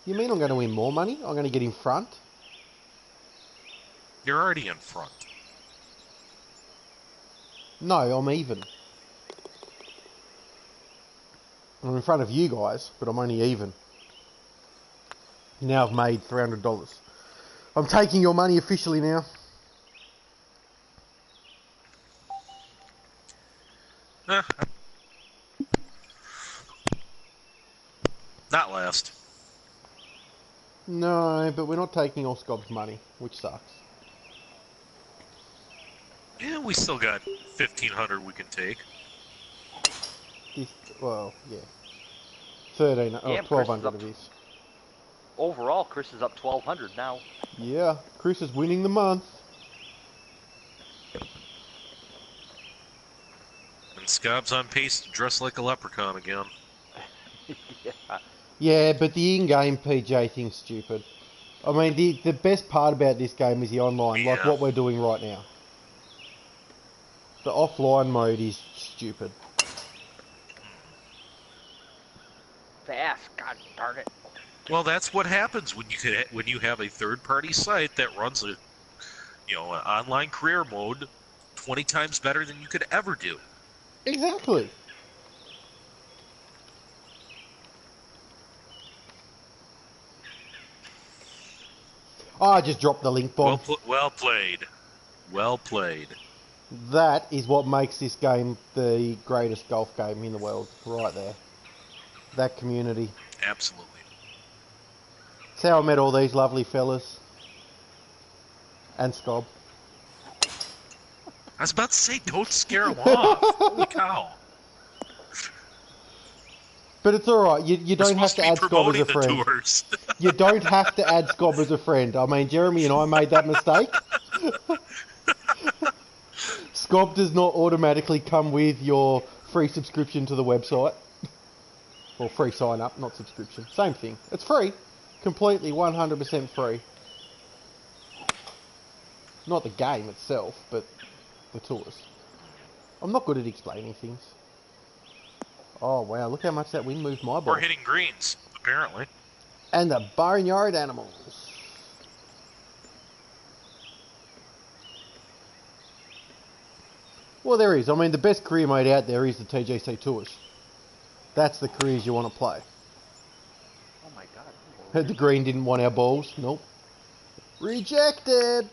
You mean I'm going to win more money? I'm going to get in front? You're already in front. No, I'm even. I'm in front of you guys, but I'm only even. Now I've made $300. I'm taking your money officially now. Not last. No, but we're not taking all Scob's money, which sucks. Yeah, we still got 1,500 we can take. Well, yeah. 1,200 of these. Overall, Chris is up 1,200 now. Yeah, Chris is winning the month. And Scob's on pace to dress like a leprechaun again. Yeah. Yeah, but the in-game PJ thing's stupid. I mean, the best part about this game is the online, like what we're doing right now. The offline mode is stupid. Fast, god darn it. Well, that's what happens when you have a third-party site that runs an online career mode 20 times better than you could ever do. Exactly. Oh, I just dropped the link bomb. Well played. Well played. That is what makes this game the greatest golf game in the world, right there. That community. Absolutely. It's how I met all these lovely fellas. And Scob. I was about to say, don't scare them off. Holy cow. But it's alright, you don't have to add Scob as a friend. Tours. You don't have to add Scob as a friend. I mean, Jeremy and I made that mistake. Scob does not automatically come with your free subscription to the website. Or free sign up, not subscription. Same thing. It's free. Completely 100% free. Not the game itself, but the tours. I'm not good at explaining things. Oh wow, look how much that wind moved my ball. We're hitting greens. Apparently. And the barnyard animals. Well, there is. I mean, the best career mode out there is the TGC Tours. That's the careers you want to play. Oh my god. The green didn't want our balls. Nope. Rejected!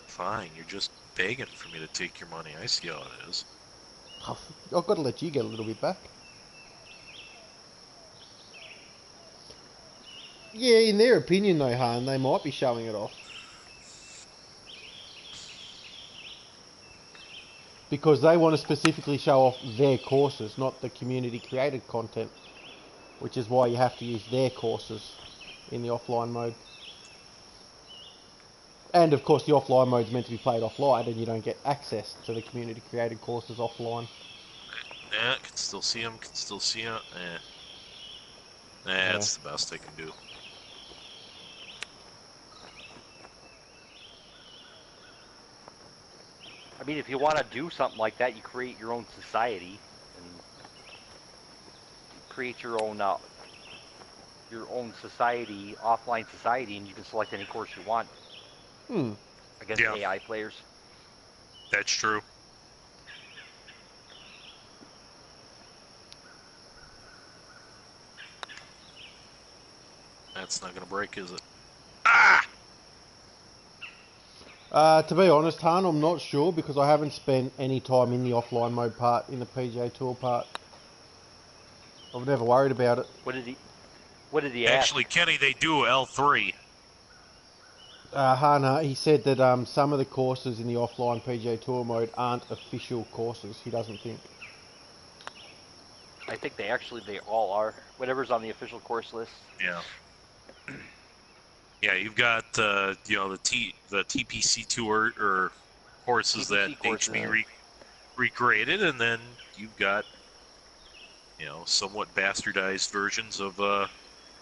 Fine, you're just begging for me to take your money. I see how it is. I've got to let you get a little bit back. Yeah, in their opinion though, Han, they might be showing it off. Because they want to specifically show off their courses, not the community created content. Which is why you have to use their courses in the offline mode. And of course the offline mode is meant to be played offline and you don't get access to the community created courses offline. Yeah, can still see him, can still see him. That's the best I can do. I mean, if you want to do something like that, you create your own society and create your own society, offline society, and you can select any course you want against AI players. That's true. That's not going to break, is it? Ah! To be honest, Han, I'm not sure because I haven't spent any time in the offline mode part, in the PGA Tour part. I've never worried about it. What did he Actually, Kenny, they do L3. Han, he said that some of the courses in the offline PGA Tour mode aren't official courses, he doesn't think. I think they all are. Whatever's on the official course list. Yeah. Yeah, you've got the TPC Tour or courses that HB recreated, and then you've got somewhat bastardized versions of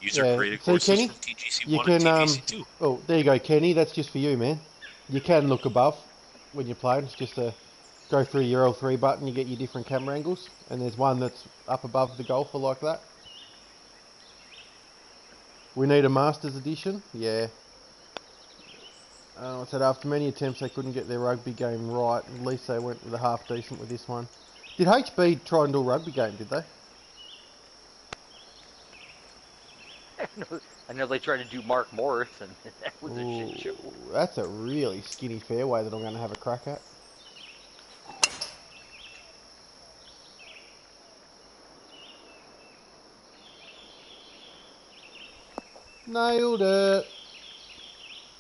user-created courses Kenny, from TGC1 and TGC2. Oh, there you go, Kenny. That's just for you, man. You can look above when you're playing. It's just go through your L3 button, you get your different camera angles, and there's one that's up above the golfer like that. We need a Masters edition? Yeah. I said after many attempts they couldn't get their rugby game right. At least they went with a half decent with this one. Did HB try and do a rugby game, did they? I know they tried to do Mark Morris, and that was a shit show. That's a really skinny fairway that I'm going to have a crack at. Nailed it.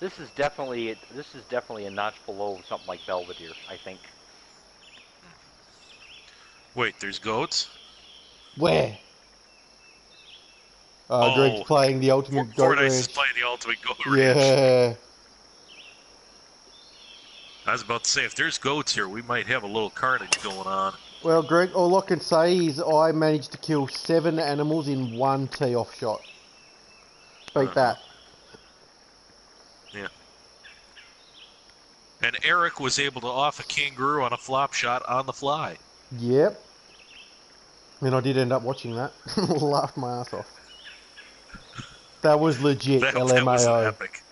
This is definitely a notch below something like Belvedere, I think. Wait, there's goats? Where? Greg's playing the ultimate goat Fordyce ranch. is playing the ultimate goat ranch. Yeah. I was about to say, if there's goats here, we might have a little carnage going on. Well, Greg, all I can say is I managed to kill 7 animals in 1 tee-off shot. Beat that. Yeah. And Eric was able to off a kangaroo on a flop shot on the fly. Yep. And I did end up watching that. Laughed my ass off. That was legit LMAO. That was epic.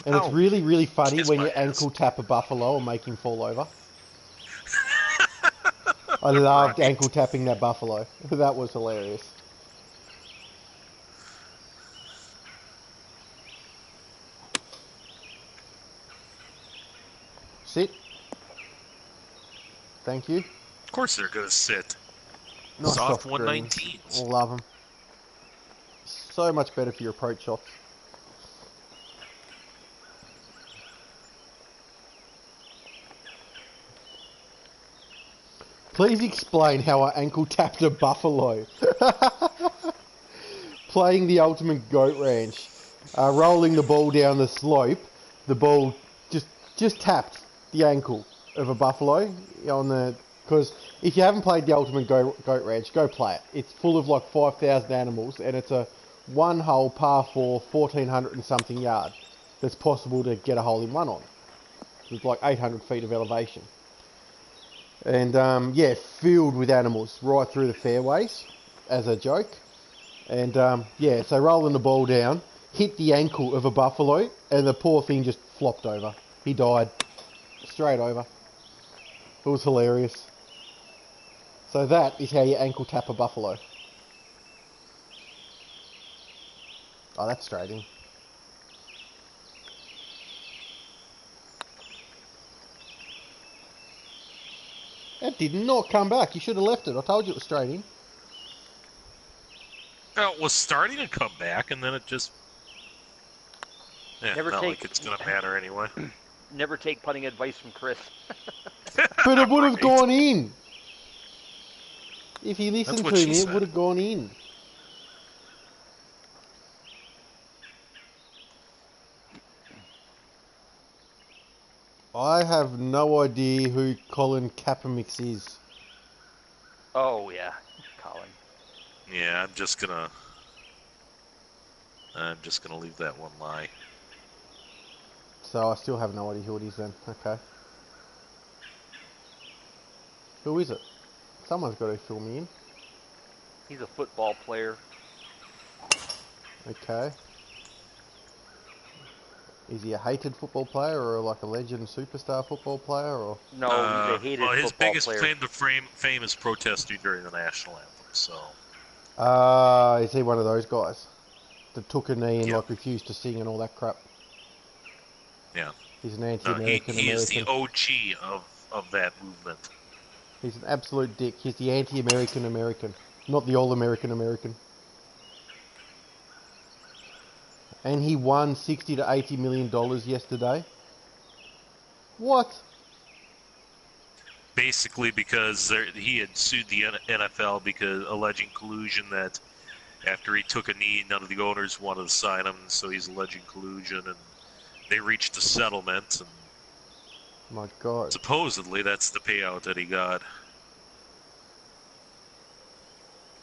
And it's really, really funny when you ankle tap a buffalo and make him fall over. I loved ankle tapping that buffalo. That was hilarious. Sit. Thank you. Of course they're going to sit. Nice soft greens. 119s. Love them. So much better for your approach shots. Please explain how I ankle tapped a buffalo. Playing the ultimate goat ranch. Rolling the ball down the slope. The ball just tapped the ankle of a buffalo on the because if you haven't played the Ultimate Goat Ranch, go play it. It's full of like 5,000 animals, and it's a one-hole par 4, 1,400 and something yard that's possible to get a hole in one on. With like 800 feet of elevation. And yeah, filled with animals right through the fairways as a joke. And yeah, so rolling the ball down, hit the ankle of a buffalo, and the poor thing just flopped over. He died. Straight over. It was hilarious. So that is how you ankle tap a buffalo. Oh, that's straight in. That did not come back. You should have left it. I told you it was straight in. Well, it was starting to come back, and then it just... Yeah, Never not take- like it's going to matter anyway. Never take putting advice from Chris. But it would have Right. gone in. If he listened That's what to she me, it said. would have gone in. I have no idea who Colin Kaepernick is. Oh yeah, Colin. Yeah, I'm just gonna leave that one lie. So I still have no idea who it is then. Okay. Who is it? Someone's got to fill me in. He's a football player. Okay. Is he a hated football player or like a legend superstar football player or? No, he's a hated well, his football biggest player. claim to fame is protesting during the national anthem. So Is he one of those guys that took a knee and Yeah. like refused to sing and all that crap? yeah, He's an no, anti-American he is the American. OG of that movement. He's an absolute dick. He's the anti-American American, not the all-American American. And he won $60 to $80 million yesterday. What? Basically, because he had sued the NFL because alleging collusion that after he took a knee, none of the owners wanted to sign him, so he's alleging collusion, and they reached a settlement, and My God. supposedly that's the payout that he got.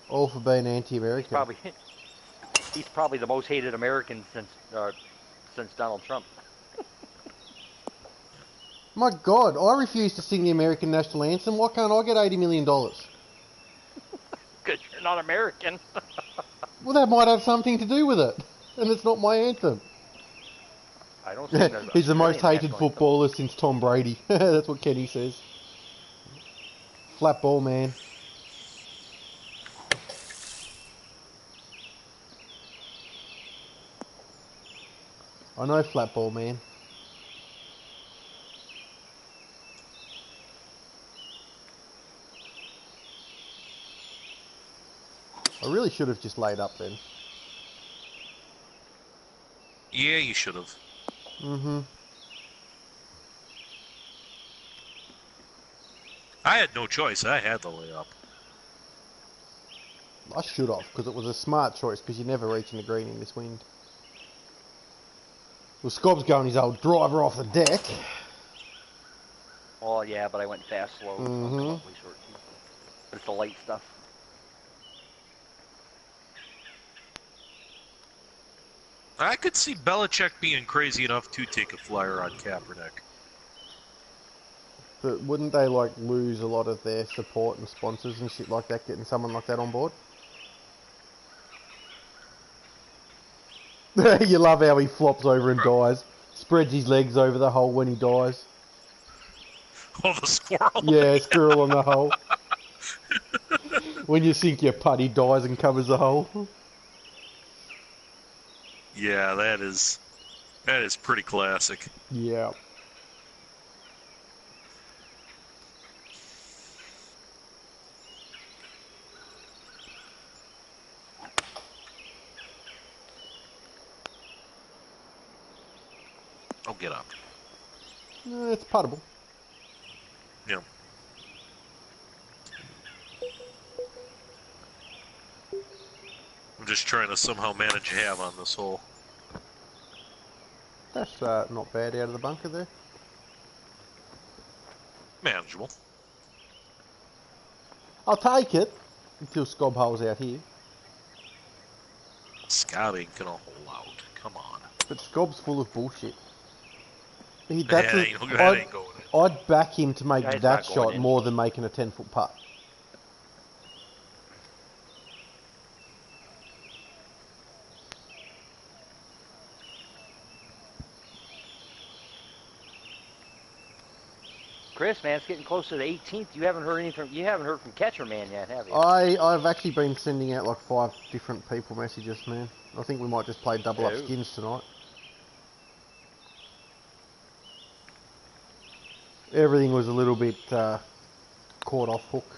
All for being anti-American. He's probably the most hated American since Donald Trump. My God, I refuse to sing the American national anthem. Why can't I get $80 million? Well, Because you're not American. that might have something to do with it. And it's not my anthem. I don't think there's He's the most Australian hated national footballer since Tom Brady. That's what Kenny says. Flat ball, man. I know flat ball, man. I really should have just laid up then. Yeah, you should have. Mm-hmm. I had no choice. I had to lay up. I should have, because it was a smart choice, because you're never reaching the green in this wind. Well, Scobb's going his old driver off the deck. Well, yeah, but I went fast, slow. So I'm Mhm. probably short too. But it's the light stuff. I could see Belichick being crazy enough to take a flyer on Kaepernick. But wouldn't they, like, lose a lot of their support and sponsors and shit like that, getting someone like that on board? You love how he flops over and dies. Spreads his legs over the hole when he dies. Oh, the squirrel. Yeah, squirrel on the hole. When you sink your putt, he dies and covers the hole. Yeah, that is pretty classic. Yeah. I'll get up. It's puttable. Yeah. I'm just trying to somehow manage a have on this hole. That's not bad out of the bunker there. Manageable. I'll take it until Scob holes out here. Scob ain't gonna hold out. Come on. But Scob's full of bullshit. That ain't going in. I'd back him to make Guy's that not going shot in. more than making a 10-foot putt. Chris, man, it's getting close to the 18th. You haven't heard from Catcher Man yet, have you? I've actually been sending out like 5 different people messages, man. I think we might just play double up Oh. skins tonight. Everything was a little bit caught off hook.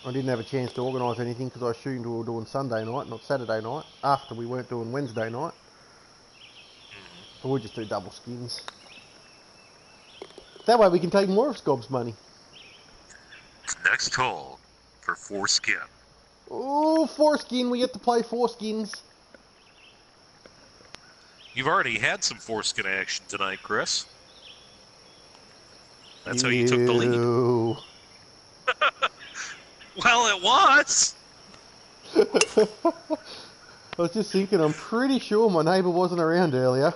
I didn't have a chance to organise anything because I assumed we were doing Sunday night, not Saturday night, after we weren't doing Wednesday night. So we'll just do double skins. That way we can take more of Scob's money. Next hole for 4 skin. Oh, 4 skin, we get to play 4 skins. You've already had some 4 skin action tonight, Chris. That's how you took the lead. Ew. Well, it was. I was just thinking, I'm pretty sure my neighbour wasn't around earlier.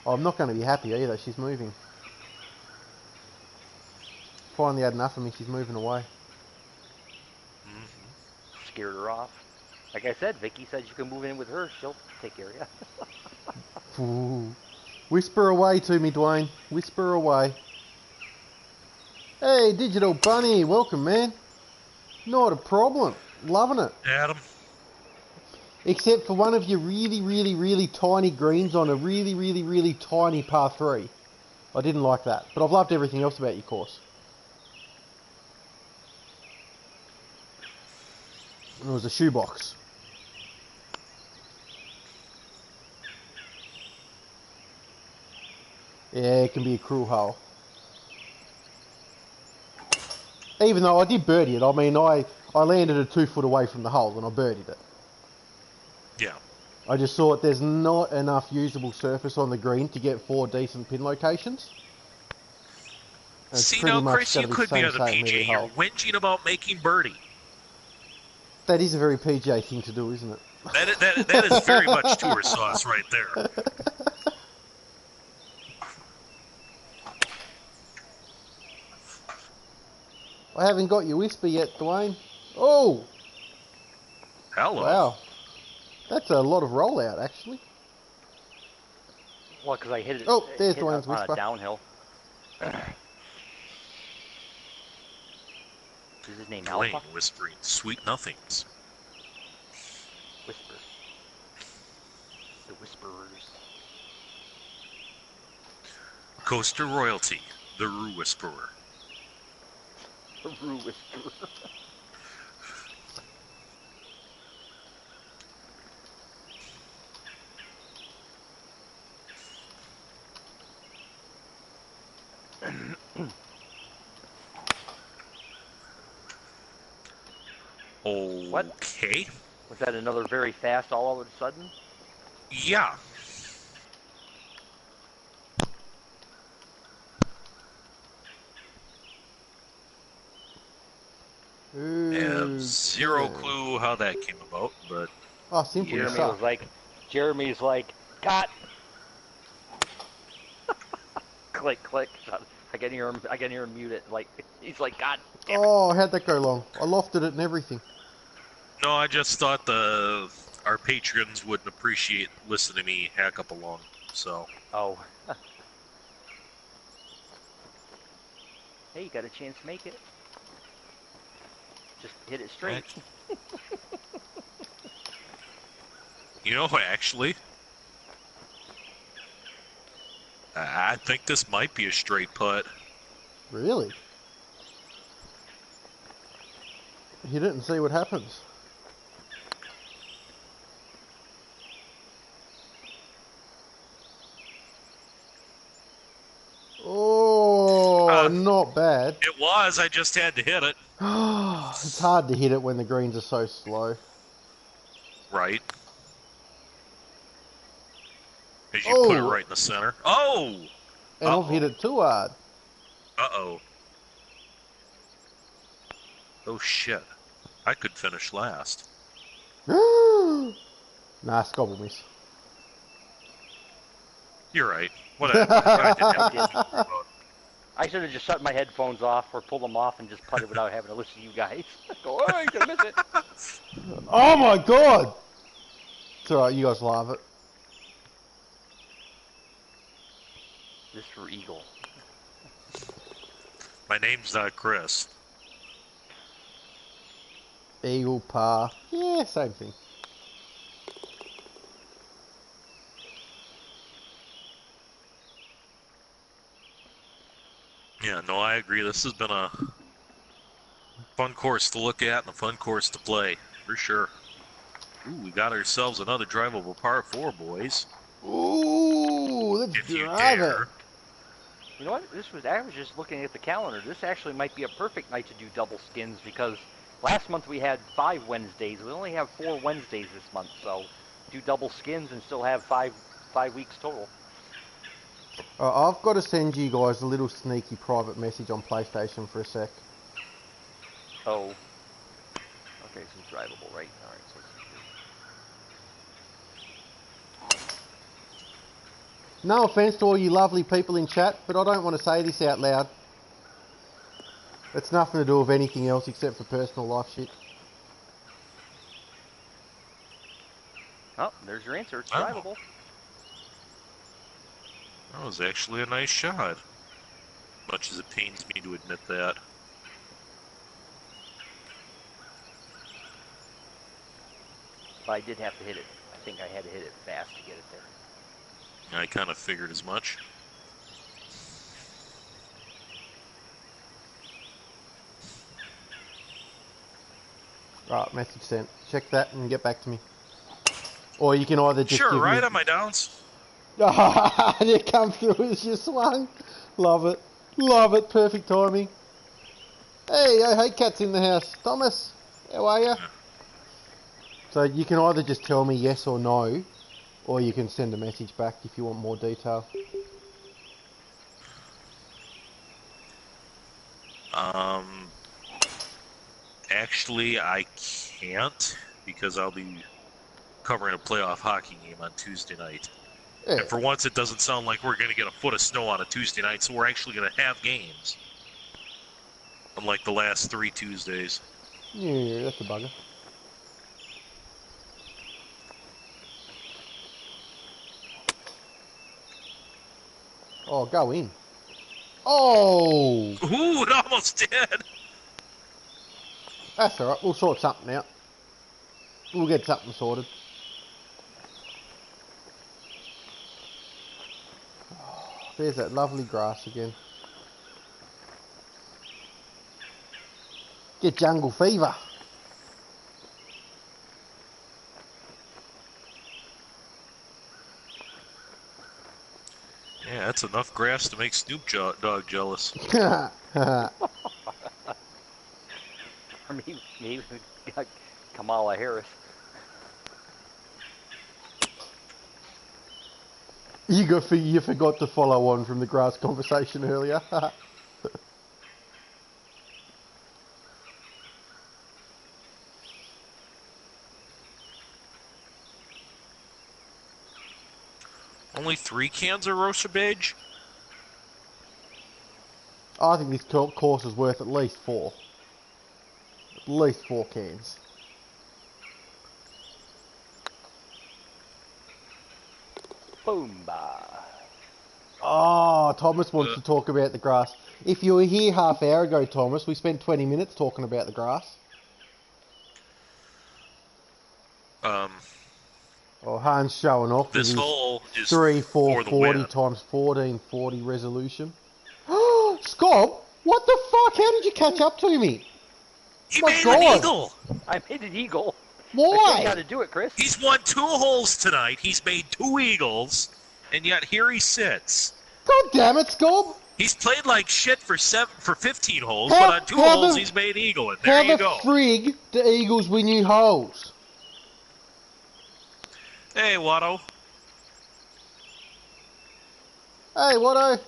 I'm not going to be happy either, she's moving. Finally had enough of me, she's moving away. Scared her off. Like I said, Vicky said you can move in with her. She'll take care of you. Ooh. Whisper away to me, Dwayne. Whisper away. Hey, Digital Bunny, welcome, man. Not a problem. Loving it. Adam. Except for one of your really, really, really tiny greens on a really, really, really tiny par 3. I didn't like that. But I've loved everything else about your course. And it was a shoebox. Yeah, it can be a cruel hole. Even though I did birdie it. I mean, I landed it 2 foot away from the hole and I birdied it. Yeah. I just thought there's not enough usable surface on the green to get 4 decent pin locations. And it's See pretty now, much Chris, you gonna could be same on the every PGA. You're hole. whinging about making birdie. That is a very PGA thing to do, isn't it? That is very much tour sauce right there. I haven't got your whisper yet, Dwayne. Oh! Hello. Wow. That's a lot of rollout, actually. Well, because I hit it. Oh, there's hit Dwayne's on whisper. a downhill. Is his name Dwayne Alpha? whispering sweet nothings. Whisper. The Whisperers. Coaster royalty, the Rue Whisperer. The Rue Whisperer. What? Okay. Was that another very fast all of a sudden? Yeah. I have zero clue how that came about, but Oh, simple. You suck. Jeremy's like, got. Click, click. I can hear him mute it. Like, he's like, God damn it. Oh, how'd that go wrong? I lofted it and everything. no, I just thought our patrons wouldn't appreciate listening to me hack up along. So Oh. Hey, you got a chance to make it. Just hit it straight. you know, actually, I think this might be a straight putt. Really? Hit it and see what happens. Oh, not bad. It was. I just had to hit it. It's hard to hit it when the greens are so slow. Right. As you put it right in the center. Oh! And I've hit it too hard. Uh-oh. Oh, shit. I could finish last. Nah, Scott will miss. You're right. Whatever. I didn't have did. to I should have just shut my headphones off or pulled them off and just putted without having to listen to you guys. Go, oh, you're going to miss it. Oh my god! It's alright, you guys love it. This for Eagle. My name's not Chris. Eagle, par. Yeah, same thing. Yeah, no, I agree. This has been a fun course to look at and a fun course to play, for sure. Ooh, we got ourselves another drivable par 4, boys. Ooh, let's If you drive it. dare. You know what? I was just looking at the calendar. This actually might be a perfect night to do double skins because last month we had 5 Wednesdays. We only have 4 Wednesdays this month, so do double skins and still have 5 weeks total. I've got to send you guys a little sneaky private message on PlayStation for a sec. Oh. Okay, so it's drivable, right? Alright, so No offence to all you lovely people in chat, but I don't want to say this out loud. It's nothing to do with anything else except for personal life shit. oh, there's your answer. It's Oh. drivable. That was actually a nice shot. Much as it pains me to admit that. But I did have to hit it. I think I had to hit it fast to get it there. I kind of figured as much. Right, message sent. Check that and get back to me. Or you can either just Sure, give right me... on my downs. And you come through as you swung. Love it. Love it. Perfect timing. Hey, hey, Cat's in the house. Thomas, how are you? So you can either just tell me yes or no, or you can send a message back if you want more detail. Actually, I can't because I'll be covering a playoff hockey game on Tuesday night. Yeah, And for once, it doesn't sound like we're going to get a foot of snow on a Tuesday night, so we're actually going to have games. Unlike the last 3 Tuesdays. yeah, that's a bugger. Oh, go in. Oh! Ooh, it almost did! That's alright, we'll sort something out. We'll get something sorted. Oh, there's that lovely grass again. Get jungle fever. Yeah, that's enough grass to make Snoop Dogg jealous. Or maybe Kamala Harris. You forgot to follow on from the grass conversation earlier. Only 3 cans of roast beige? I think this course is worth at least 4. At least 4 cans. Boomba. Oh, Thomas wants to talk about the grass. If you were here half hour ago, Thomas, we spent 20 minutes talking about the grass. Oh, Hans showing off with This his hole is 3, 4, for the 40 win. times 1440 resolution. Scob, what the fuck? How did you catch up to me? He My made God. an eagle! I made an eagle. Why? I got to do it, Chris. He's won 2 holes tonight, he's made 2 eagles, and yet here he sits. God damn it, Scob! He's played like shit for 15 holes, How- but on 2 how holes the- he's made eagle, and there How you the go. frig do Eagles win you holes? Hey, Watto. Hey, Watto.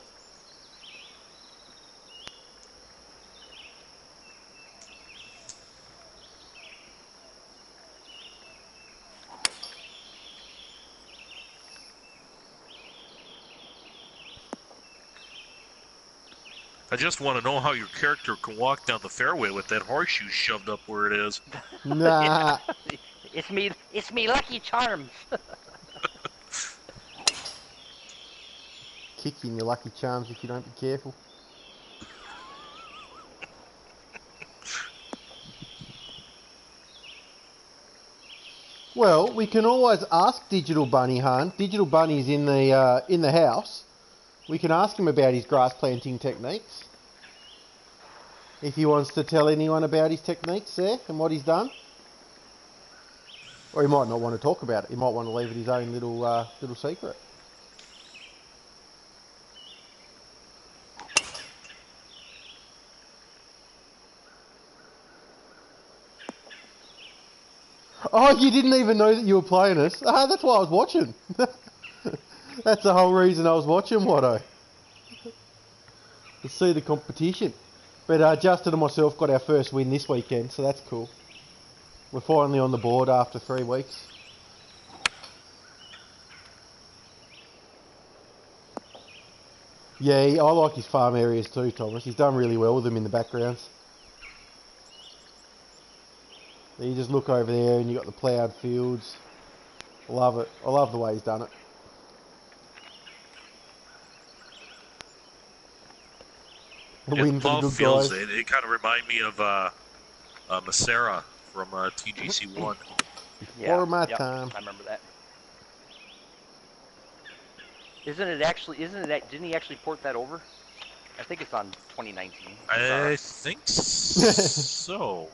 I just want to know how your character can walk down the fairway with that horseshoe shoved up where it is. Nah. It's me, Lucky Charms. Kick you in your Lucky Charms if you don't be careful. Well, we can always ask Digital Bunny, Han. Digital Bunny's in the house. We can ask him about his grass planting techniques. If he wants to tell anyone about his techniques there and what he's done. Or he might not want to talk about it. He might want to leave it his own little secret. Oh, you didn't even know that you were playing us? Ah, that's why I was watching. That's the whole reason I was watching, Watto. To see the competition. But Justin and myself got our first win this weekend, so that's cool. We're finally on the board after 3 weeks. Yeah, I like his farm areas too, Thomas. He's done really well with them in the backgrounds. You just look over there and you got the ploughed fields. I love it. I love the way he's done it. A win for the good fields, guys. it kind of remind me of Macera from TGC1. Before my time. I remember that. Didn't he actually port that over? I think it's on 2019. I think so.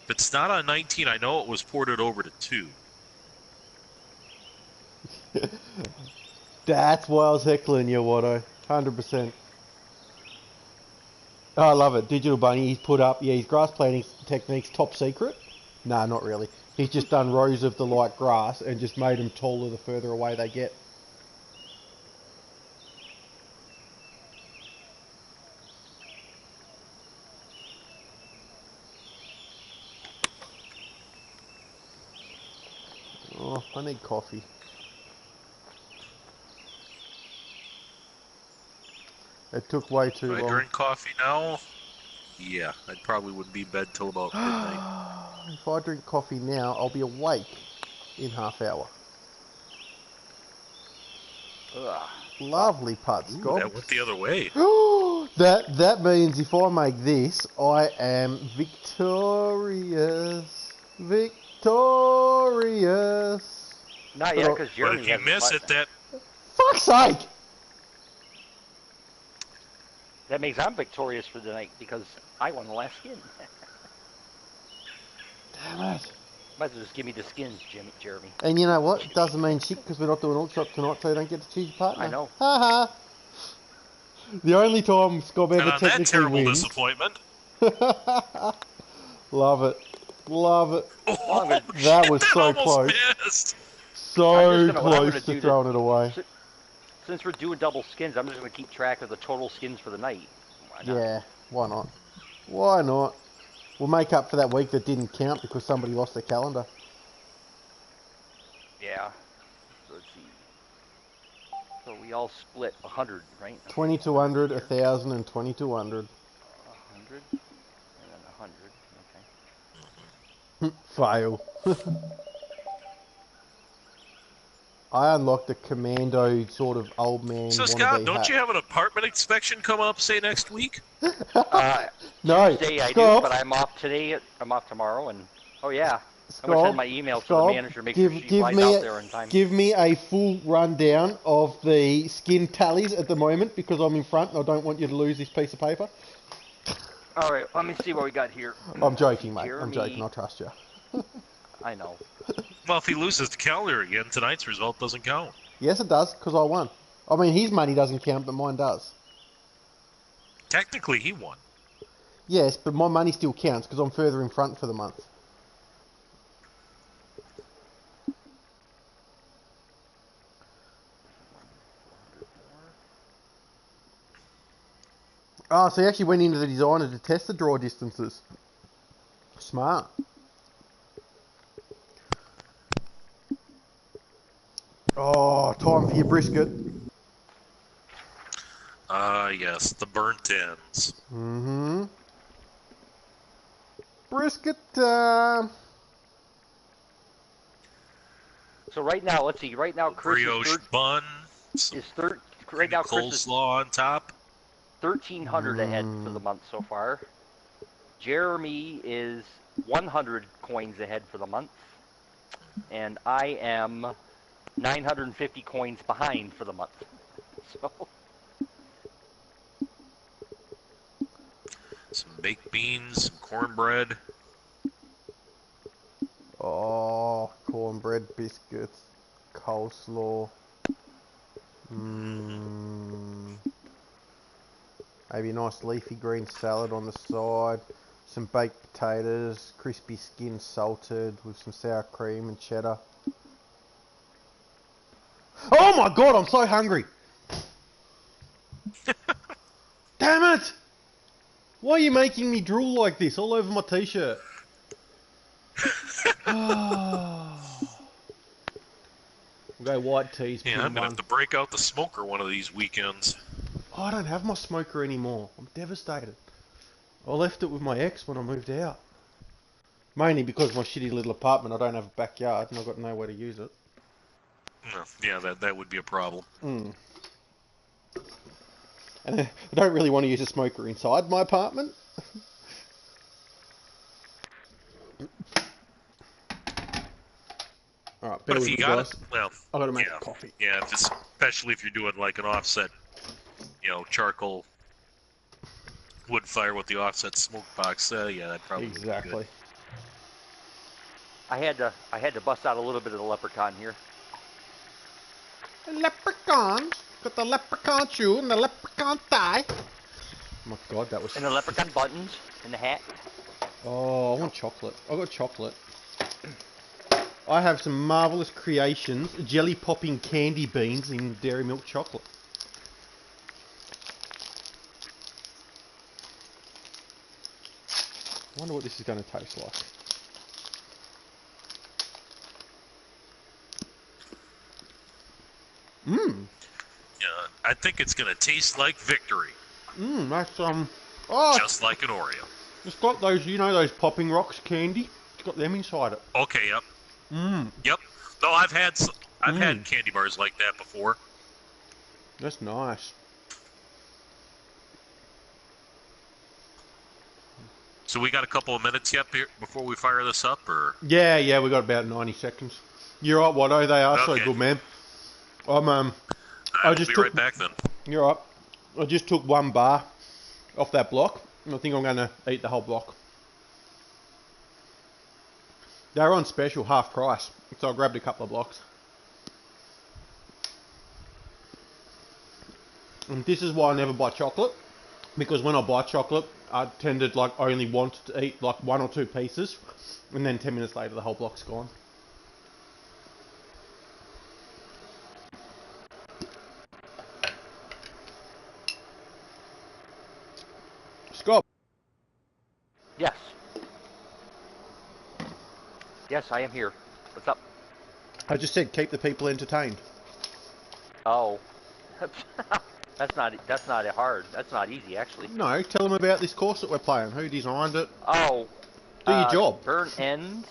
If it's not on 19, I know it was ported over to 2. That's why I was heckling you, Watto. 100%. Oh, I love it. Digital Bunny, he's put up, his grass planting technique's top secret. Nah, not really. He's just done rows of the light grass and just made them taller the further away they get. Oh, I need coffee. It took way too long. If I drink coffee now, yeah, I probably wouldn't be in bed till about midnight. If I drink coffee now, I'll be awake in half hour. Ugh. Lovely putt, Scott. That went the other way. That means if I make this, I am victorious. Victorious. Not yet, because But Jeremy if you miss it, Fuck's sake! that means I'm victorious for the night because I won the last skin. Damn it. Might as well just give me the skins, Jeremy. And you know what? It doesn't mean shit because we're not doing alt shop tonight, so you don't get to choose your partner. I know. Ha ha. The only time Scott ever and on that technically terrible wins. disappointment. Love it. Love it. Oh, That shit, was so almost close. missed. So close to throwing it away. Since we're doing double skins, I'm just going to keep track of the total skins for the night. Why not? Yeah, why not? Why not? We'll make up for that week that didn't count because somebody lost their calendar. Yeah. So let's see. So we all split 100, right? 2200, 1000, and 2200. 100 and then 100. Okay. Fail. I unlocked a commando sort of old man. So Scott, don't you have an apartment inspection coming up, say next week? No, Tuesday I Scott, do, but I'm off today. I'm off tomorrow, and oh yeah, I'm gonna Scott, send my email to Scott, the manager, make sure she flies out there in time. Give me a full rundown of the skin tallies at the moment because I'm in front and I don't want you to lose this piece of paper. All right, let me see what we got here. I'm joking, mate. Jeremy. I'm joking. I trust you. I know. Well, if he loses the calendar again, tonight's result doesn't count. Yes, it does because I won. I mean, his money doesn't count, but mine does. Technically, he won. Yes, but my money still counts because I'm further in front for the month. Oh, so he actually went into the designer to test the draw distances. Smart. Oh, time for your brisket. Ah, yes, the burnt ends. Mm-hmm. Brisket time. So right now, let's see. Right now, Chris is Brioche bun, some right creamy now Chris is coleslaw on top. 1,300 ahead for the month so far. Jeremy is 100 coins ahead for the month, and I am 950 coins behind for the month. So Some baked beans, some cornbread. Oh, cornbread biscuits, coleslaw. Maybe a nice leafy green salad on the side. Some baked potatoes, crispy skin salted with some sour cream and cheddar. Oh my god, I'm so hungry! Damn it! Why are you making me drool like this all over my t-shirt? We'll go white teas, Yeah, pin I'm gonna one. have to break out the smoker one of these weekends. Oh, I don't have my smoker anymore. I'm devastated. I left it with my ex when I moved out. Mainly because my shitty little apartment, I don't have a backyard and I've got nowhere to use it. Yeah, that would be a problem. And I don't really want to use a smoker inside my apartment. Alright, bear But if with you me got it, guys. well, I've got to make yeah, a coffee. yeah, especially if you're doing like an offset, charcoal wood fire with the offset smoke box. Yeah, that probably would be Exactly. good. I had to bust out a little bit of the leprechaun here. The leprechauns. Got the leprechaun shoe and the leprechaun tie. Oh my god, that was... And the leprechaun buttons and the hat. Oh, I want chocolate. I got chocolate. I have some marvellous creations, jelly popping candy beans in dairy milk chocolate. I wonder what this is going to taste like. Mmm. Yeah, I think it's gonna taste like victory, Mmm, that's, oh, just like an Oreo. it's got those, those popping rocks candy? It's got them inside it. Okay, yep. Mmm. Yep. No, I've had Mm. candy bars like that before. That's nice. So we got a couple of minutes yet here before we fire this up, or? Yeah, we got about 90 seconds. You're right, Watto, they are so Okay. good, man. I I'll just be took... right back then. You're right. I just took one bar off that block, and I think I'm going to eat the whole block. They're on special, half price, so I grabbed a couple of blocks. And this is why I never buy chocolate, because when I buy chocolate, I tend to only want to eat like 1 or 2 pieces, and then 10 minutes later the whole block's gone. Scott. Yes. Yes, I am here. What's up? I just said keep the people entertained. Oh. That's not hard. That's not easy, actually. No, tell them about this course that we're playing. Who designed it? Oh. Do your job. Burn Ends.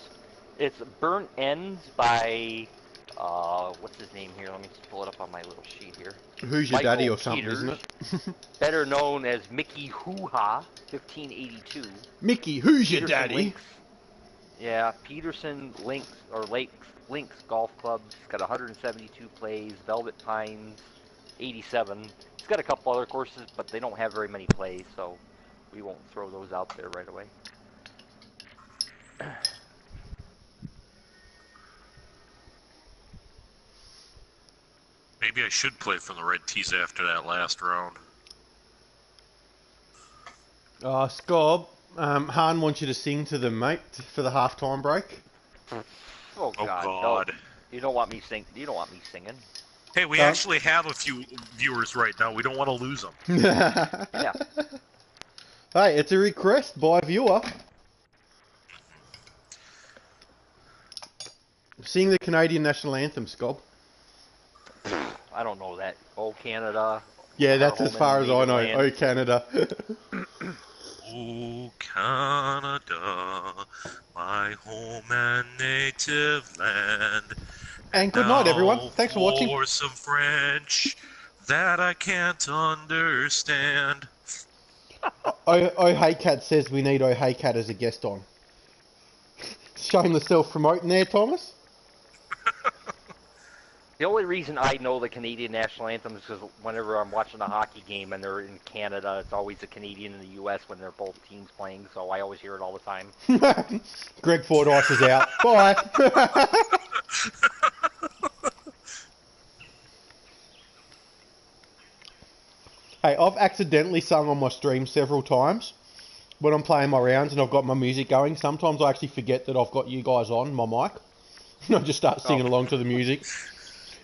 It's Burn Ends by, what's his name here? Let me just pull it up on my little sheet here. Who's your daddy Michael or something, Peters, isn't it? better known as Mickey Hoo-Ha, 1582. Mickey, who's your Peterson daddy? Links. Yeah, Peterson Links Golf Club's got 172 plays. Velvet Pines, 87. It's got a couple other courses, but they don't have very many plays, so we won't throw those out there right away. Maybe I should play from the red tees after that last round. Scob, Han wants you to sing to them, mate, for the halftime break. Oh God! No. You don't want me singing. Hey, we actually have a few viewers right now. We don't want to lose them. Yeah. Hey, it's a request by a viewer. Sing the Canadian national anthem, Scob. I don't know that. Oh, Canada. Yeah, our that's as home far and as I native know. land. Oh, Canada. Oh, Canada, my home and native land. And good night, everyone. Now Thanks for watching. for some French that I can't understand. Oh Hey Cat says we need Oh Hey Cat as a guest on. Shameless self-promoting there, Thomas. The only reason I know the Canadian national anthem is because whenever I'm watching a hockey game and they're in Canada, it's always a Canadian and the U.S. when they're both teams playing, so I always hear it all the time. Greg Fordyce is out. Bye. Hey, I've accidentally sung on my stream several times when I'm playing my rounds and I've got my music going. Sometimes I actually forget that I've got you guys on my mic. And I just start singing along to the music.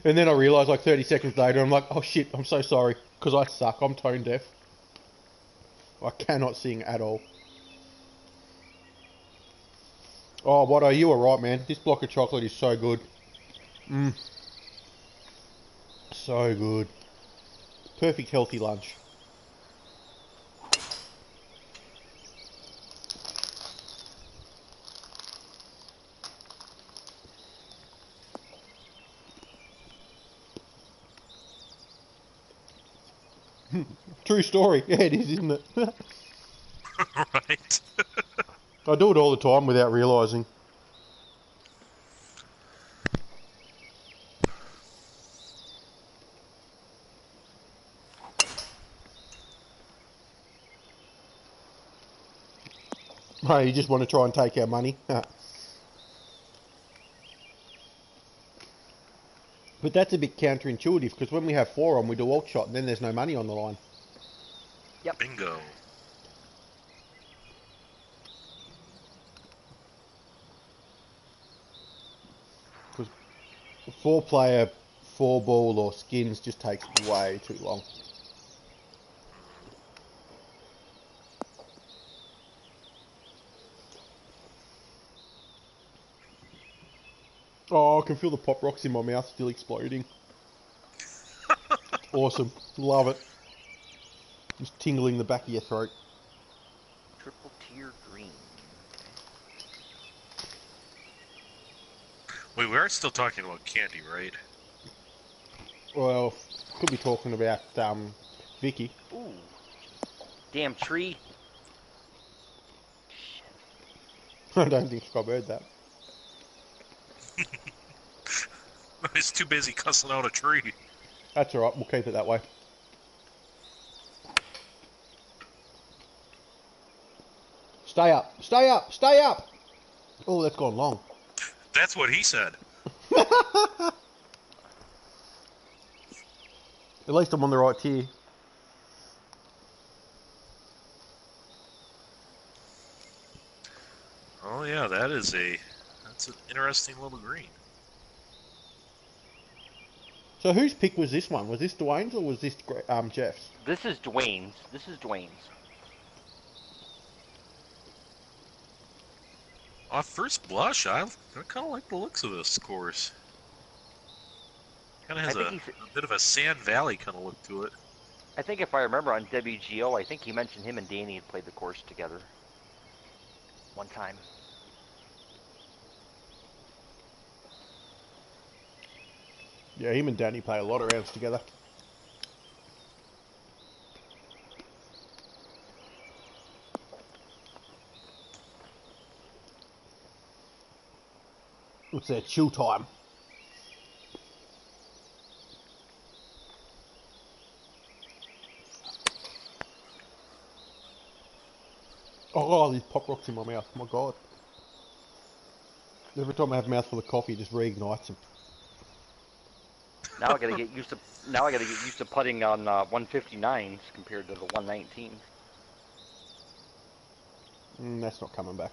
And then I realise like 30 seconds later, I'm like, oh shit, I'm so sorry. Because I suck. I'm tone deaf. I cannot sing at all. Oh, Watto, you were right, man. This block of chocolate is so good. So good. Perfect healthy lunch. True story. Yeah, it is, isn't it? Right. I do it all the time without realising. Hey, you just want to try and take our money? But that's a bit counterintuitive, because when we have 4 on, we do alt shot, and then there's no money on the line. Yep. Bingo. Because 4-player, 4-ball, or skins just takes way too long. Oh, I can feel the pop rocks in my mouth still exploding. Awesome. Love it. Just tingling the back of your throat. Triple tier green. Wait, we are still talking about candy, right? Well, could be talking about Vicky. Ooh. Damn tree. I don't think Scott heard that. He's too busy cussing out a tree. That's alright, we'll keep it that way. Stay up, stay up, stay up! Oh, that's gone long. That's what he said. At least I'm on the right tier. Oh yeah, that's an interesting little green. So whose pick was this one? Was this Dwayne's or was this Jeff's? This is Dwayne's. This is Dwayne's. Off first blush, I kind of like the looks of this course. Kind of has a bit of a Sand Valley kind of look to it. I think if I remember on WGO, I think he mentioned him and Danny had played the course together one time. Yeah, him and Danny play a lot of rounds together. It's their chill time. Oh, these pop rocks in my mouth. My God. Every time I have a mouthful of coffee, it just reignites them. Now I gotta get used to putting on 159s compared to the 119s. That's not coming back.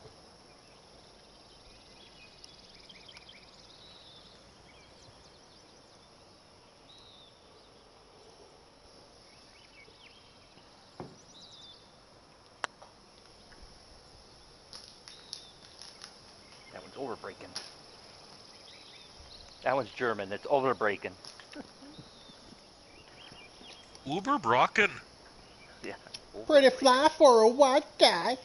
That one's overbreaking. That one's German. It's overbreaking. Uber Brocken. Yeah. Pretty fly for a white guy.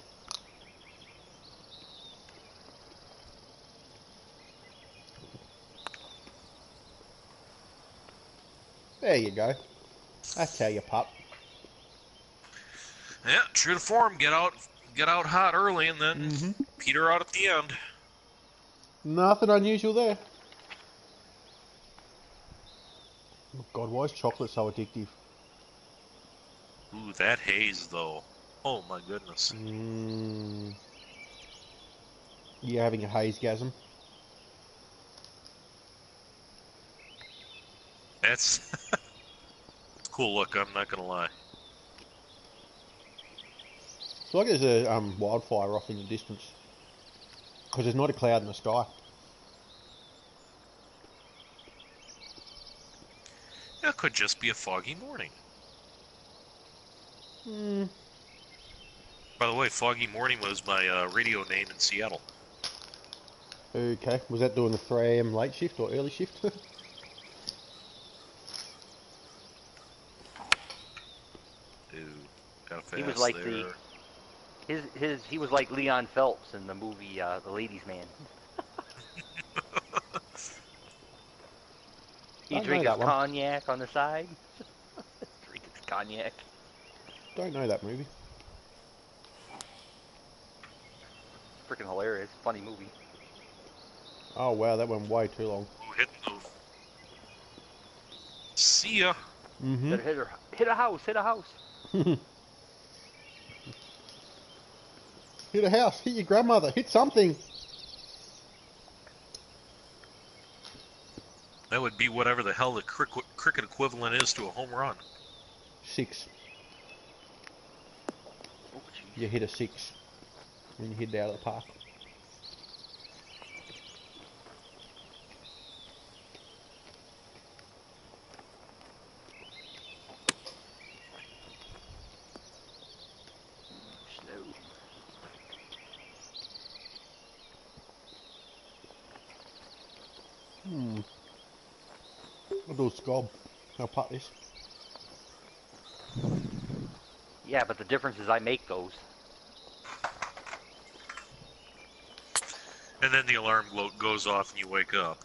There you go. That's how you pup. Yeah, true to form. Get out hot early, and then peter out at the end. Nothing unusual there. Oh God, why is chocolate so addictive? Ooh, that haze though. Oh my goodness. You're having a hazegasm. That's cool look. I'm not gonna lie. It's like there's a wildfire off in the distance. Because there's not a cloud in the sky. That could just be a foggy morning. By the way, Foggy Morning was my radio name in Seattle. Okay, was that doing the 3 AM late shift or early shift? Ooh, got fast He was like there. he was like Leon Phelps in the movie The Ladies' Man. He Don't drink know his that one. cognac on the side. Drink his cognac. Don't know that movie. Freaking hilarious. Funny movie. Oh wow, that went way too long. Ooh, hit the... See ya. Better hit a house. Hit a house. Hit a house, hit your grandmother, hit something. That would be whatever the hell the cricket equivalent is to a home run. 6. Oh, jeez. You hit a 6 when you hit it out of the park. Snow. I'll do a scob. I'll putt this. Yeah, but the difference is I make those. And then the alarm goes off and you wake up.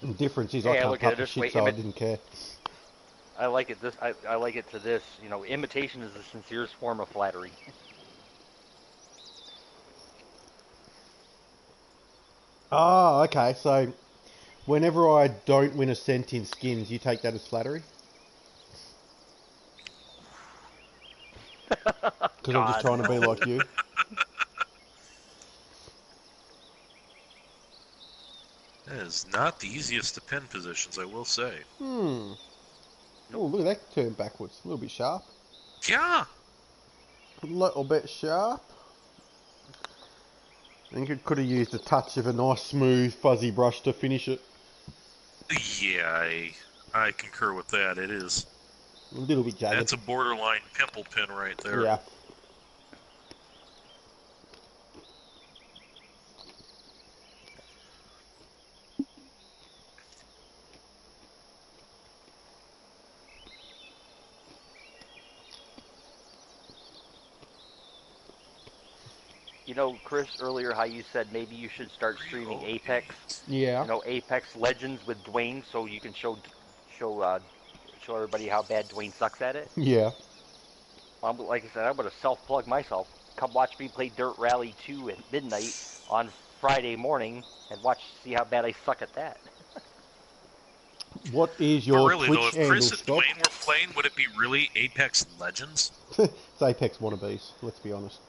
The difference is Hey, I I can't look at putt it the this shit, way, so I didn't care. I like it this. I like it to this. You know, imitation is the sincerest form of flattery. Oh, okay, so whenever I don't win a cent in skins, you take that as flattery? Because I'm just God, trying to be no. like you. That is not the easiest to pin positions, I will say. Oh, look at that turn backwards. A little bit sharp. Yeah. A little bit sharp. I think it could have used a touch of a nice, smooth, fuzzy brush to finish it. Yeah, I concur with that. It is. A little bit jagged. That's a borderline pimple pin right there. Yeah. You know, Chris, earlier how you said maybe you should start streaming Apex. Yeah. You know, Apex Legends with Dwayne, so you can show everybody how bad Dwayne sucks at it. Yeah. Like I said, I'm gonna self-plug myself. Come watch me play Dirt Rally 2 at midnight on Friday morning, and see how bad I suck at that. What is But your really, though, Twitch if Chris handle, and Scott? Dwayne were playing, would it be really Apex Legends? It's Apex wannabes, let's be honest.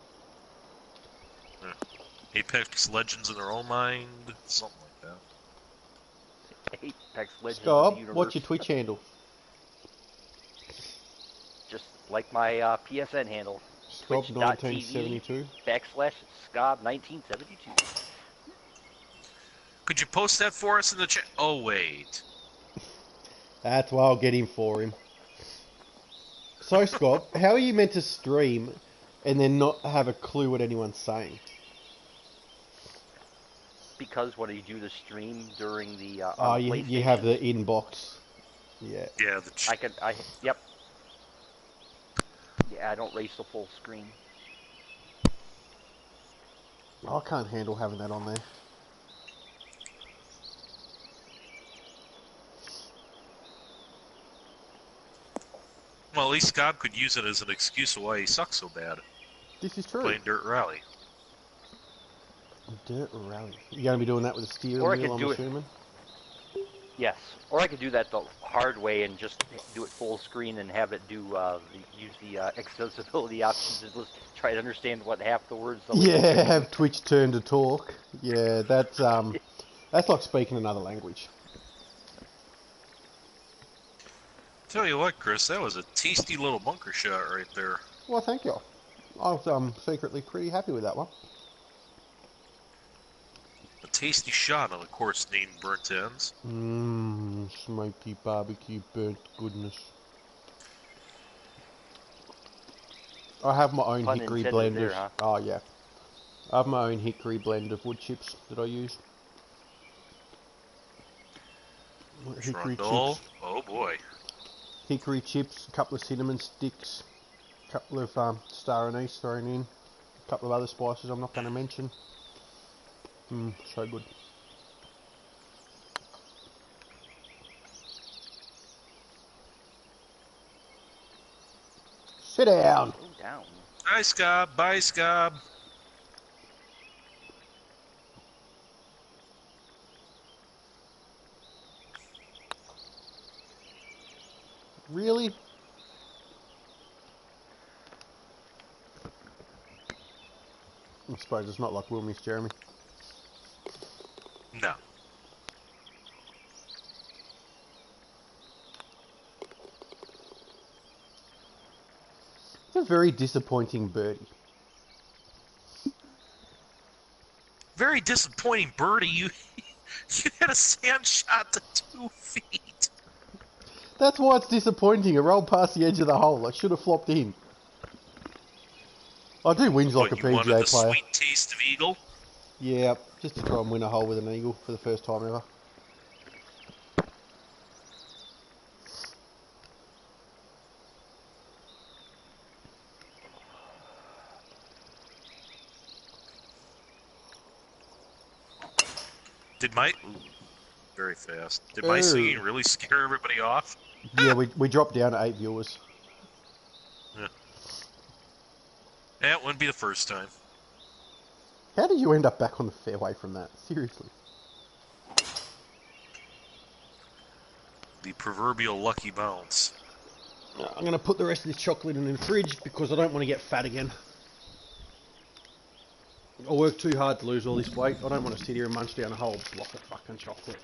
Apex Legends in their own mind? Something like that. Apex Legends of the Scott, universe. what's your Twitch handle? Just like my PSN handle. Scob1972. Twitch.tv/Scob1972. Could you post that for us in the chat? Oh, wait. That's why I'll get him for him. So, Scott, how are you meant to stream and then not have a clue what anyone's saying? Because when you do the stream during the Oh, you have the inbox. Yeah. Yeah, Yep. Yeah, I don't race the full screen. I can't handle having that on there. well, at least Scott could use it as an excuse of why he sucks so bad This is true. playing Dirt Rally. Dirt Rally. You're going to be doing that with a steering Or I wheel, could I'm do it. assuming? Yes. Or I could do that the hard way and just do it full screen and have it use the accessibility options and just try to understand what half the words. Yeah, have Twitch turn to talk. Yeah, that's like speaking another language. Tell you what, Chris, that was a tasty little bunker shot right there. Well, thank you. I was secretly pretty happy with that one. A tasty shot on a course named Burnt Ends. Mmm, smoky barbecue burnt goodness. I have my own Pun hickory intended blend there, of... huh? Oh, yeah. I have my own hickory blend of wood chips that I use. Hickory Trundle. chips. Oh boy. Hickory chips, a couple of cinnamon sticks, a couple of star anise thrown in, a couple of other spices I'm not going to mention. Mmm, so good. Sit down. Go down. Bye, Scob. Bye, Scob. Really? I suppose it's not like we'll miss Jeremy. No. It's a very disappointing birdie. Very disappointing, birdie. You had a sand shot to 2 feet. That's why it's disappointing. It rolled past the edge of the hole. I should have flopped in. I do whinge like a You wanted PGA the player. sweet taste of eagle? Yeah, just to try and win a hole with an eagle for the first time ever. Did my... Ooh, very fast. Did my singing really scare everybody off? Yeah, we dropped down to 8 viewers. Yeah. That wouldn't be the first time. How did you end up back on the fairway from that? Seriously. The proverbial lucky bounce. I'm going to put the rest of this chocolate in the fridge because I don't want to get fat again. I work too hard to lose all this weight. I don't want to sit here and munch down a whole block of fucking chocolate.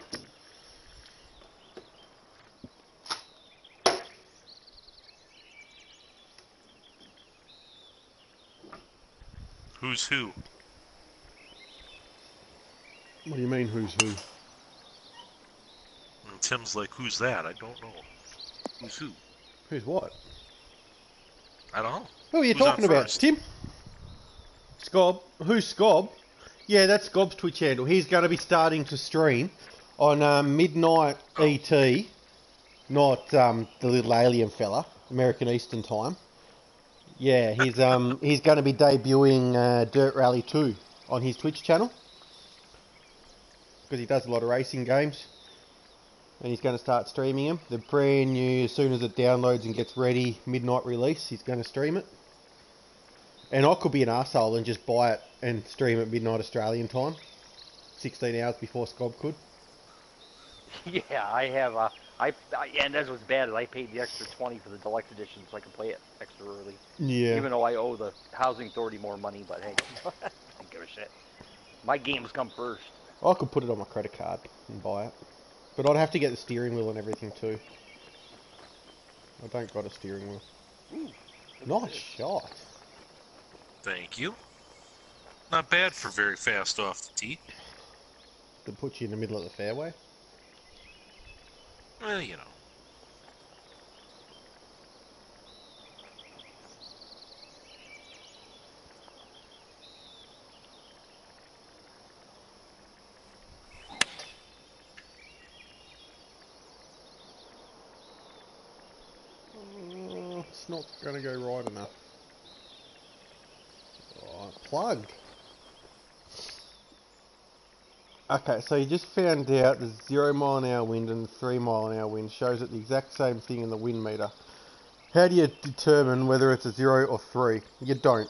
Who's who? What do you mean, who's who? And Tim's like, who's that? I don't know. Who's who? Who's what? I don't know. Who are you Who's on talking about, first? Tim? Scob? Who's Scob? Yeah, that's Scob's Twitch handle. He's going to be starting to stream on midnight ET, not the little alien fella, American Eastern Time. Yeah, he's going to be debuting Dirt Rally 2 on his Twitch channel because he does a lot of racing games, and he's going to start streaming them. They're brand new. As soon as it downloads and gets ready, midnight release, he's going to stream it. And I could be an arsehole and just buy it and stream at midnight Australian time, 16 hours before Scob could. Yeah, I have. And that's what's bad is I paid the extra 20 for the deluxe edition so I can play it extra early. Yeah. Even though I owe the housing authority more money, but hey, I don't give a shit. My games come first. I could put it on my credit card and buy it. But I'd have to get the steering wheel and everything too. I don't got a steering wheel. Ooh, Nice shot. Thank you. Not bad for very fast off the tee. To put you in the middle of the fairway. Well, you know. just not going to go right enough. Oh, plugged. Okay, so you just found out the 0 mile an hour wind and the 3 mile an hour wind shows it the exact same thing in the wind meter. How do you determine whether it's a 0 or 3? You don't.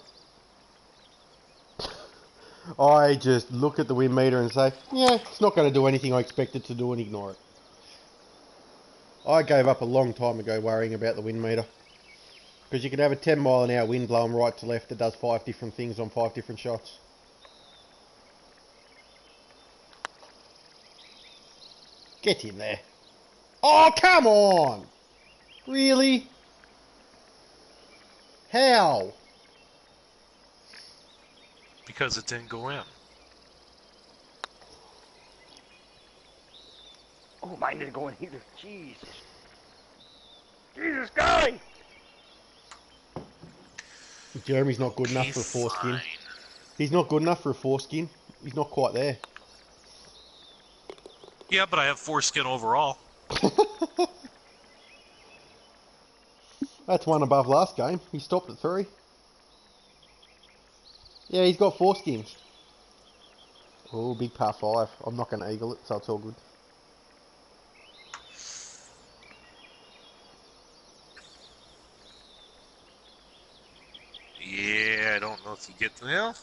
I just look at the wind meter and say, yeah, it's not going to do anything I expect it to do, and ignore it. I gave up a long time ago worrying about the wind meter. Because you can have a 10 mile an hour wind blowing right to left that does 5 different things on 5 different shots. Get in there. Oh, come on! Really? How? Because it didn't go in. Oh, mine didn't go in either. Jesus. Jesus, guy! Jeremy's not good enough Okay, for a foreskin. fine. He's not good enough for a foreskin. He's not quite there. Yeah, but I have foreskin overall. That's one above last game. He stopped at 3. Yeah, he's got foreskins. Oh, big par 5. I'm not going to eagle it, so it's all good. Yeah, I don't know if you get well,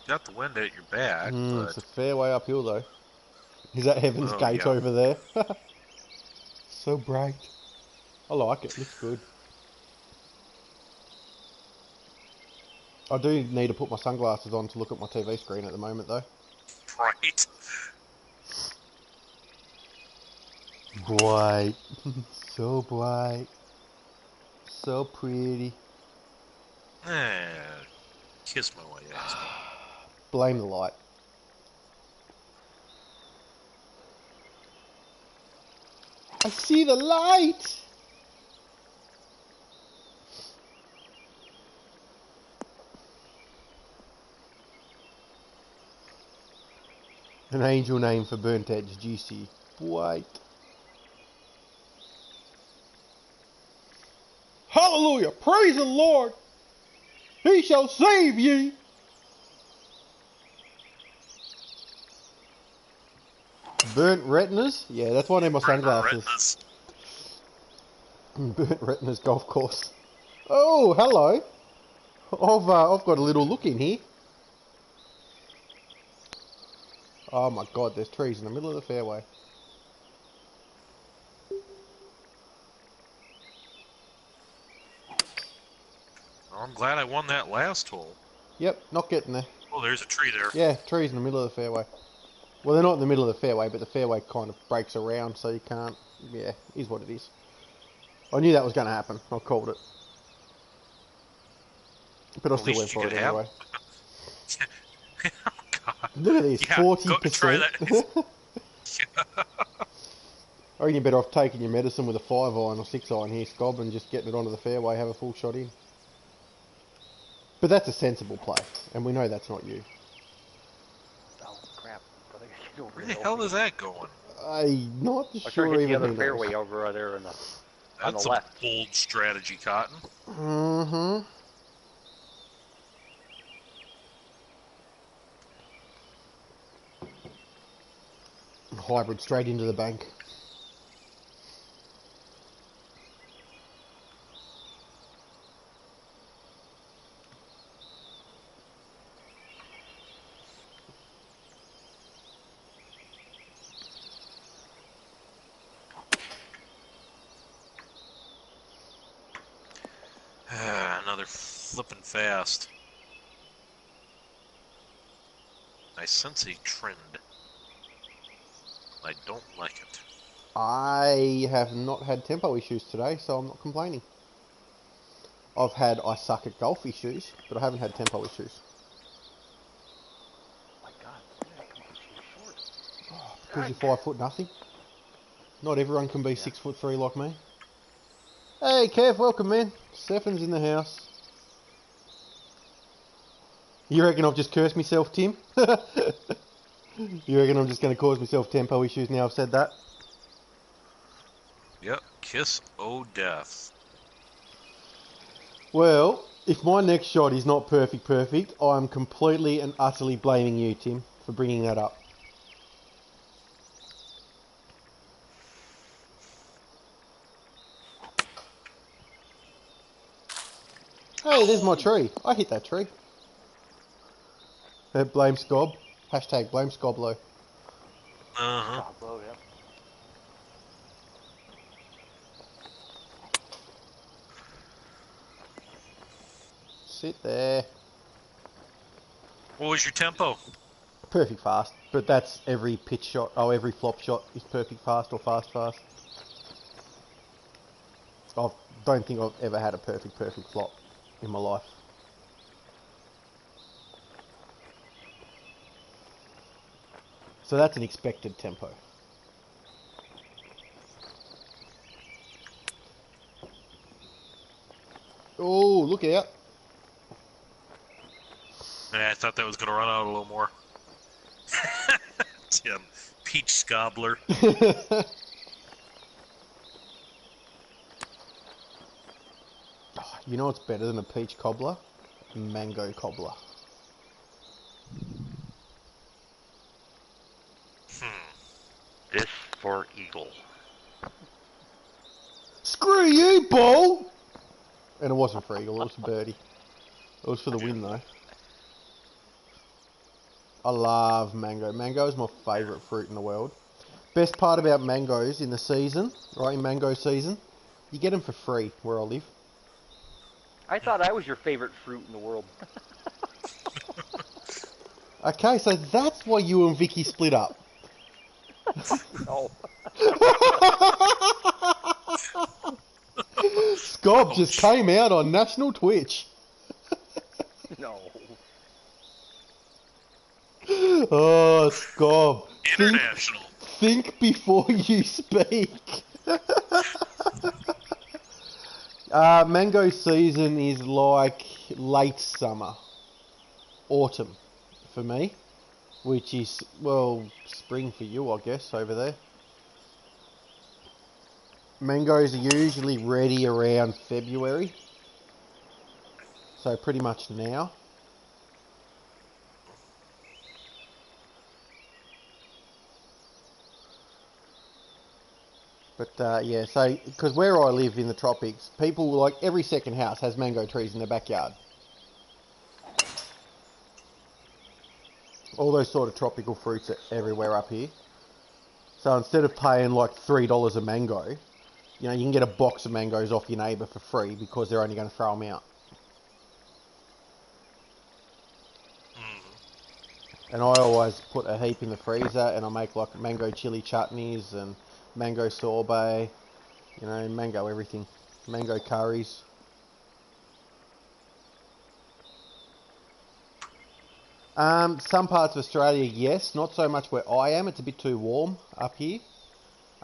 got the wind at your back, but It's a fair way uphill though. Is that Heaven's Gate yeah. over there? So bright. I like it. Looks good. I do need to put my sunglasses on to look at my TV screen at the moment though. Right. Bright. So bright. So pretty. Kiss my white ass. Blame the light. I see the light! An angel name for burnt edge, juicy. White. Hallelujah! Praise the Lord! He shall save ye! Burnt retinas? Yeah, that's why I need my sunglasses. Burnt retinas golf course. Oh, hello. I've got a little look in here. Oh my god, there's trees in the middle of the fairway. Well, I'm glad I won that last hole. Yep, not getting there. Oh, there's a tree there. Yeah, trees in the middle of the fairway. Well, they're not in the middle of the fairway, but the fairway kind of breaks around, so you can't... Yeah, is what it is. I knew that was going to happen. I called it. But I still went for it anyway. Oh, God. Look at this, Yeah, 40%. try that. I reckon you're better off taking your medicine with a 5-iron or 6-iron here, Scob, and just getting it onto the fairway, have a full shot in. But that's a sensible play, and we know that's not you. Oh, crap. Where the hell is that going? I'm not I'm sure sure hit even the other who knows. fairway over there on the That's left. a bold strategy, Cotton. Mm-hmm. Hybrid straight into the bank. Another flipping fast. I sense a trend. I don't like it. I have not had tempo issues today, so I'm not complaining. I've had I suck at golf issues, but I haven't had tempo issues. Oh my God, why did I come up so short? Oh, because you're 5 foot nothing. Not everyone can be 6'3" like me. Hey, Kev, welcome, man. Stephan's in the house. You reckon I've just cursed myself, Tim? You reckon I'm just going to cause myself tempo issues now I've said that? Yep, kiss o' death. Well, if my next shot is not perfect, I'm completely and utterly blaming you, Tim, for bringing that up. Hey, there's my tree. I hit that tree. Blame Scob. Hashtag blame Scoblo. Uh-huh. Scoblo, yeah. Sit there. What was your tempo? Perfect fast, but that's every pitch shot. Oh, every flop shot is perfect fast or fast. I don't think I've ever had a perfect flop in my life. So that's an expected tempo. Oh, look out. Yeah, I thought that was going to run out a little more. Tim, peach scobbler. Oh, you know what's better than a peach cobbler? Mango cobbler. This for Eagle. Screw you, ball! And it wasn't for eagle, it was for birdie. It was for the win though. I love mango. Mango is my favourite fruit in the world. Best part about mangoes in the season, right, in mango season, you get them for free where I live. I thought I was your favorite fruit in the world. Okay, so that's why you and Vicky split up. No. Scob just came out on national Twitch. No. Oh, Scob. International. Think before you speak. Mango season is like late summer, autumn for me, which is, well, spring for you, I guess, over there. Mangoes are usually ready around February, so pretty much now. But yeah, so because where I live in the tropics, people, like, every second house has mango trees in their backyard. All those sort of tropical fruits are everywhere up here. So instead of paying like $3 a mango, you know, you can get a box of mangoes off your neighbour for free because they're only going to throw them out. And I always put a heap in the freezer, and I make like mango chili chutneys and mango sorbet, you know, mango everything, mango curries. Some parts of Australia, yes, not so much where I am. It's a bit too warm up here.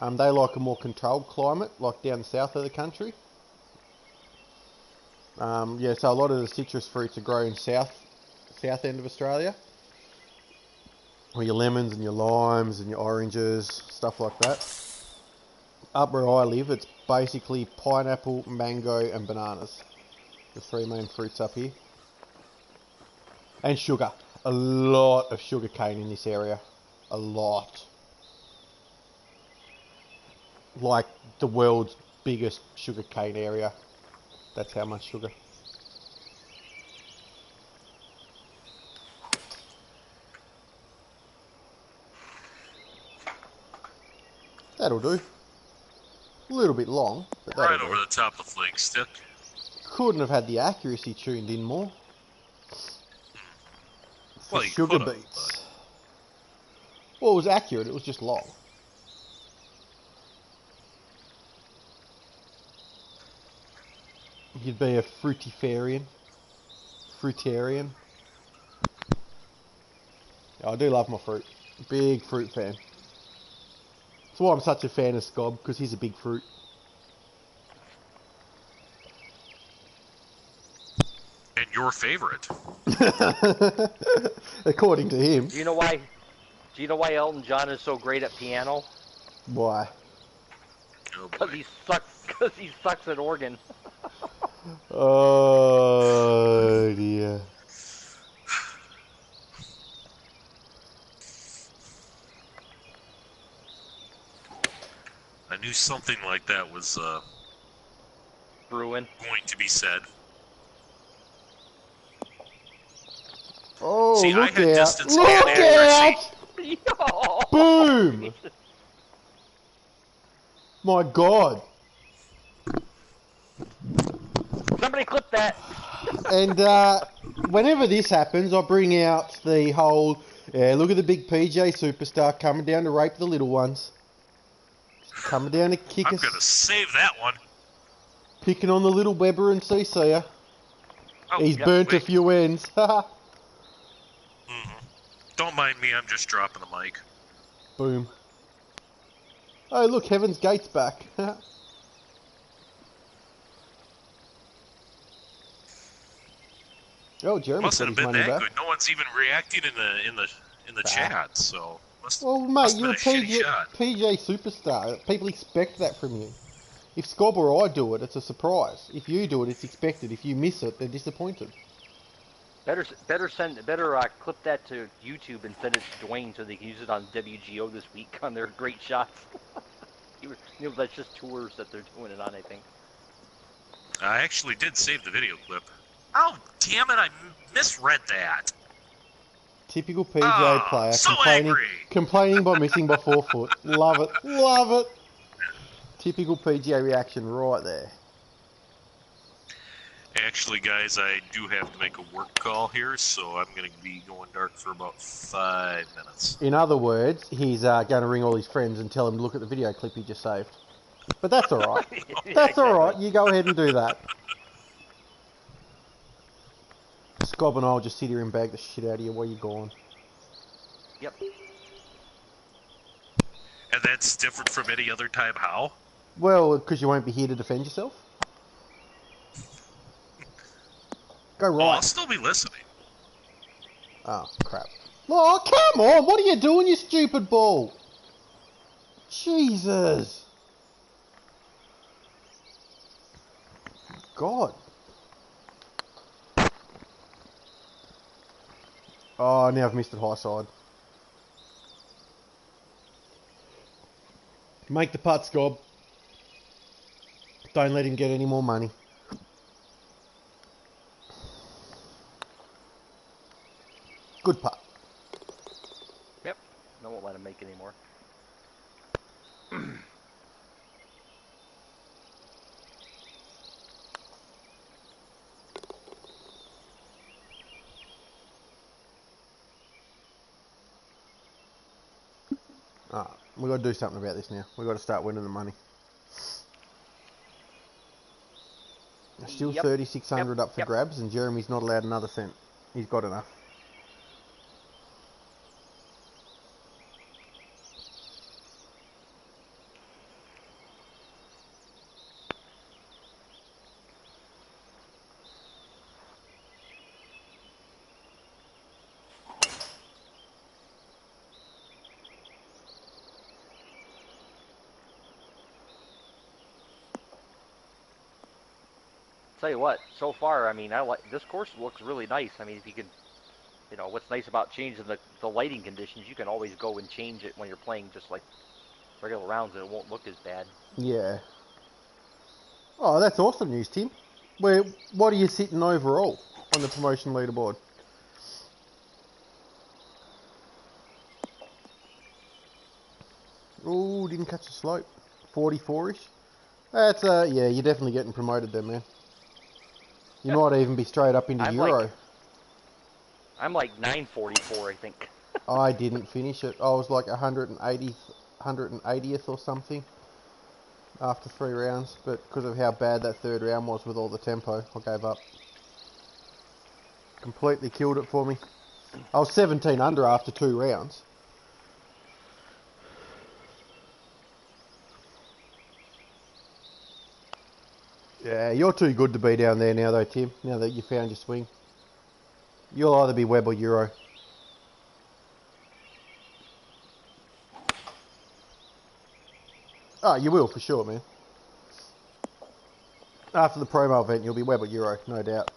They like a more controlled climate, like down the south of the country. Yeah, so a lot of the citrus fruits are grown south end of Australia. Or your lemons and your limes and your oranges, stuff like that. Up where I live, it's basically pineapple, mango and bananas. The three main fruits up here. And sugar. A lot of sugar cane in this area. A lot. Like the world's biggest sugar cane area. That's how much sugar. That'll do. A little bit long, but that'll Right over do. the top of the flake stick. Couldn't have had the accuracy tuned in more. For Well, you sugar could've, beets. Well, it was accurate, it was just long. You'd be a fruitarian. Fruitarian. I do love my fruit. Big fruit fan. That's why I'm such a fan of Scob, because he's a big fruit. And your favorite. According to him. Do you know why? Do you know why Elton John is so great at piano? Why? Oh Because boy. he sucks. Because he sucks at organ. Oh dear. I knew something like that was Bruin. going to be said. Oh, See, I look had out. distance and Look accuracy. out! Boom! My God. Somebody clip that. And whenever this happens, I bring out the whole, yeah, look at the big PJ superstar coming down to rape the little ones. Coming down to kick I'm us, gonna save that one. picking on the little Weber and Ceesaya. Oh, He's yep, burnt a wait. few ends. Don't mind me, I'm just dropping the mic. Boom. Oh, look, Heaven's Gate's back. Oh, Jeremy's got Mustn't his have been money that back. good. No one's even reacting in the Bah. chat, so Well, mate, must have you're been a a shitty PJ, shot. PJ superstar. People expect that from you. If Scob or I do it, it's a surprise. If you do it, it's expected. If you miss it, they're disappointed. Better clip that to YouTube and send it to Dwayne so they can use it on WGO this week on their great shots. That's just tours that they're doing it on, I think. I actually did save the video clip. Oh, damn it, I misread that. Typical PJ player So angry. complaining by missing by 4 foot. Love it, love it. Typical PJ reaction right there. Actually, guys, I do have to make a work call here, so I'm going to be going dark for about 5 minutes. In other words, he's going to ring all his friends and tell them to look at the video clip he just saved. But that's all right. Yeah, That's exactly. all right. You go ahead and do that. Scob and I'll just sit here and bag the shit out of you while you're gone. Yep. And that's different from any other time. How? Well, because you won't be here to defend yourself. Go Oh, I'll right. still be listening. Oh, crap. Oh, come on! What are you doing, you stupid ball? Jesus. God. Oh, now I've missed it high side. Make the putt, Scob. Don't let him get any more money. Good putt. Yep. I won't let him make any more. Alright, we've got to do something about this now. We've got to start winning the money. Still Yep. 3,600 up for Yep. grabs, and Jeremy's not allowed another cent. He's got enough. Tell you what, so far, I mean, I like this course looks really nice. I mean, if you can, what's nice about changing the lighting conditions, you can always go and change it when you're playing just like regular rounds, and it won't look as bad. Yeah. Oh, that's awesome news, Tim. What are you sitting overall on the promotion leaderboard? Oh, didn't catch the slope. 44-ish. That's, yeah, you're definitely getting promoted there, man. You might even be straight up into Euro. I'm like 944, I think. I didn't finish it. I was like 180th or something after 3 rounds, but because of how bad that third round was with all the tempo, I gave up. Completely killed it for me. I was 17 under after 2 rounds. Yeah, you're too good to be down there now though, Tim, now that you found your swing. You'll either be Web or Euro. Oh, you will for sure, man. After the promo event, you'll be Web or Euro, no doubt.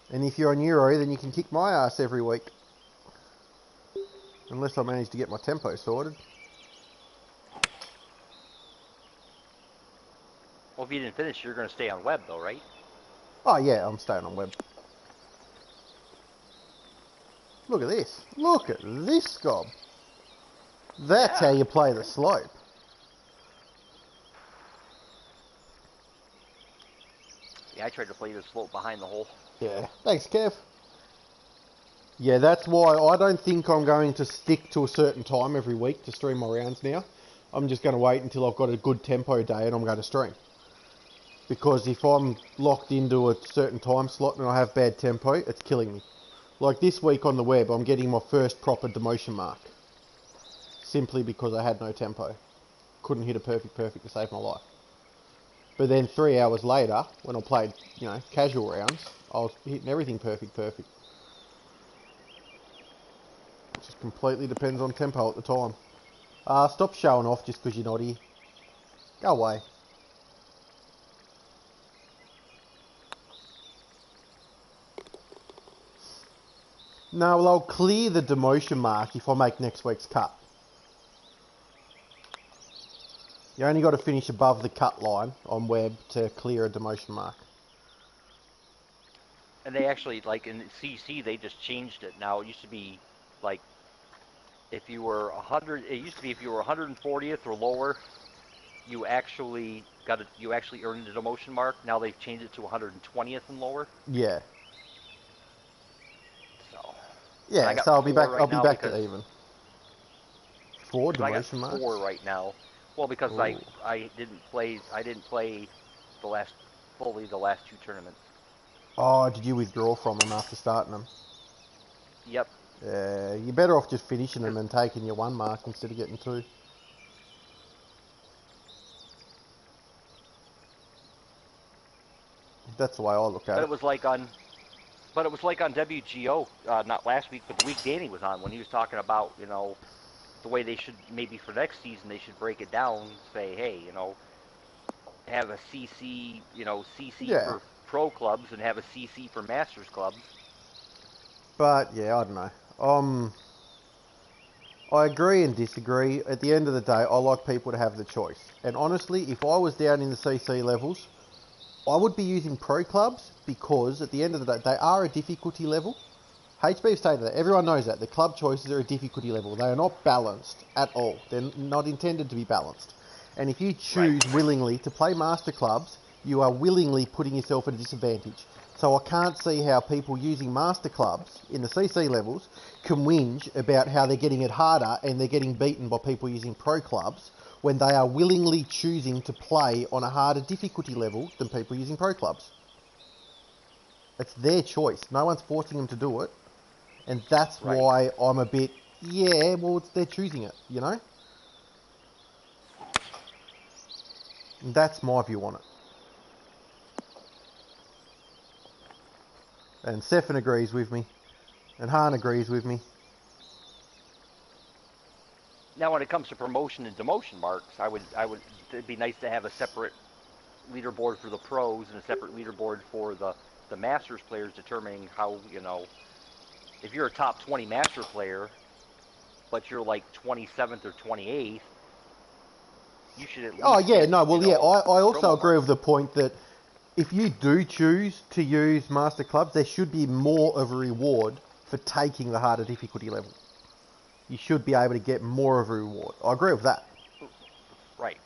And if you're on Euro, then you can kick my ass every week. Unless I manage to get my tempo sorted. Well, if you didn't finish, you're going to stay on web, though, right? Oh yeah, I'm staying on Web. Look at this. Look at this, Scob. That's how you play the slope. Yeah, I tried to play the slope behind the hole. Yeah. Thanks, Kev. Yeah, that's why I don't think I'm going to stick to a certain time every week to stream my rounds now. I'm just going to wait until I've got a good tempo day and I'm going to stream. Because if I'm locked into a certain time slot and I have bad tempo, it's killing me. Like this week on the web, I'm getting my first proper demotion mark. Simply because I had no tempo. Couldn't hit a perfect to save my life. But then 3 hours later, when I played, you know, casual rounds, I was hitting everything perfect. It just completely depends on tempo at the time. Stop showing off just because you're not here. Go away. No, well, I'll clear the demotion mark if I make next week's cut. You only got to finish above the cut line on web to clear a demotion mark. And they actually, like in CC, they just changed it. Now, it used to be, like, if you were 100, it used to be if you were 140th or lower, you actually earned a demotion mark. Now they've changed it to 120th and lower. Yeah. So. Yeah, so I'll be back. I'll be back to even. 4 I got demotion marks. 4 right now. Well, because Ooh. I didn't play the last 2 tournaments. Oh, did you withdraw from them after starting them? Yep. Yeah, you're better off just finishing them and taking your 1 mark instead of getting 2. That's the way I look at But it. it was like on WGO, not last week, but the week Danny was on, when he was talking about, you know, the way they should, maybe for next season, they should break it down, say, hey, you know, have a CC, you know, CC for pro clubs and have a CC for masters clubs. But, yeah, I don't know. I agree and disagree. At the end of the day, I like people to have the choice. And honestly, if I was down in the CC levels, I would be using pro clubs because at the end of the day, they are a difficulty level. HB's stated that. Everyone knows that. The club choices are a difficulty level. They are not balanced at all. They're not intended to be balanced. And if you choose willingly to play master clubs, you are willingly putting yourself at a disadvantage. So I can't see how people using master clubs in the CC levels can whinge about how they're getting it harder and they're getting beaten by people using pro clubs when they are willingly choosing to play on a harder difficulty level than people using pro clubs. It's their choice. No one's forcing them to do it. And that's why I'm a bit, yeah, well, they're choosing it, you know? And that's my view on it. And Stefan agrees with me. And Han agrees with me. Now, when it comes to promotion and demotion marks, it'd be nice to have a separate leaderboard for the pros and a separate leaderboard for the masters players, determining how, you know, if you're a top 20 master player, but you're like 27th or 28th, you should at least I also agree with the point that if you do choose to use master clubs, there should be more of a reward for taking the harder difficulty level. You should be able to get more of a reward. I agree with that. Right.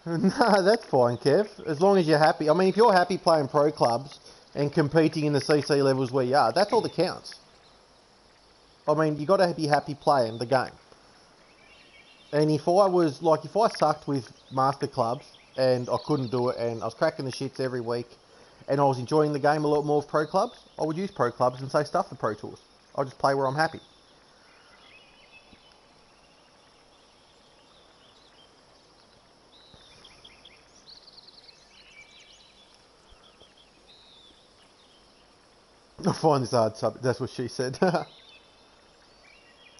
No, that's fine, Kev. As long as you're happy. I mean, if you're happy playing pro clubs and competing in the CC levels where you are, that's all that counts. I mean, you got to be happy playing the game. And if I sucked with master clubs and I couldn't do it and I was cracking the shits every week and I was enjoying the game a lot more with pro clubs, I would use pro clubs and say stuff the pro tours. I'll just play where I'm happy. I find this hard subject. That's what she said.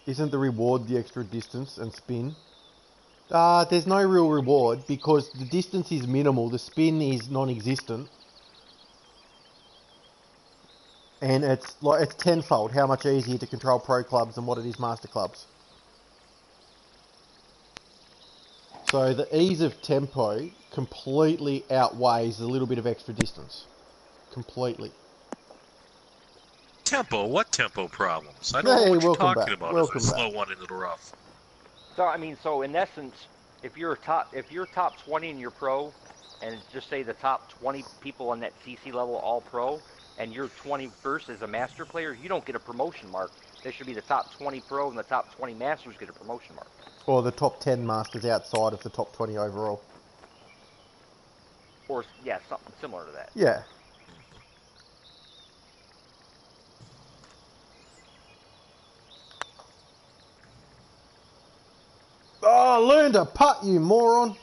Isn't the reward the extra distance and spin? There's no real reward because the distance is minimal, the spin is non-existent. And it's tenfold how much easier to control pro clubs than what it is master clubs. So the ease of tempo completely outweighs a little bit of extra distance. Completely. Tempo? What tempo problems? I don't know Hey, what you're welcome talking back. about Welcome as I back. slow one into the rough. So I mean, so in essence, if you're top 20 in your pro, and just say the top 20 people on that CC level all pro, and you're 21st as a master player, you don't get a promotion mark. There should be the top 20 pro and the top 20 masters get a promotion mark. Or the top 10 masters outside of the top 20 overall. Or yeah, something similar to that. Yeah. Oh, learn to putt, you moron.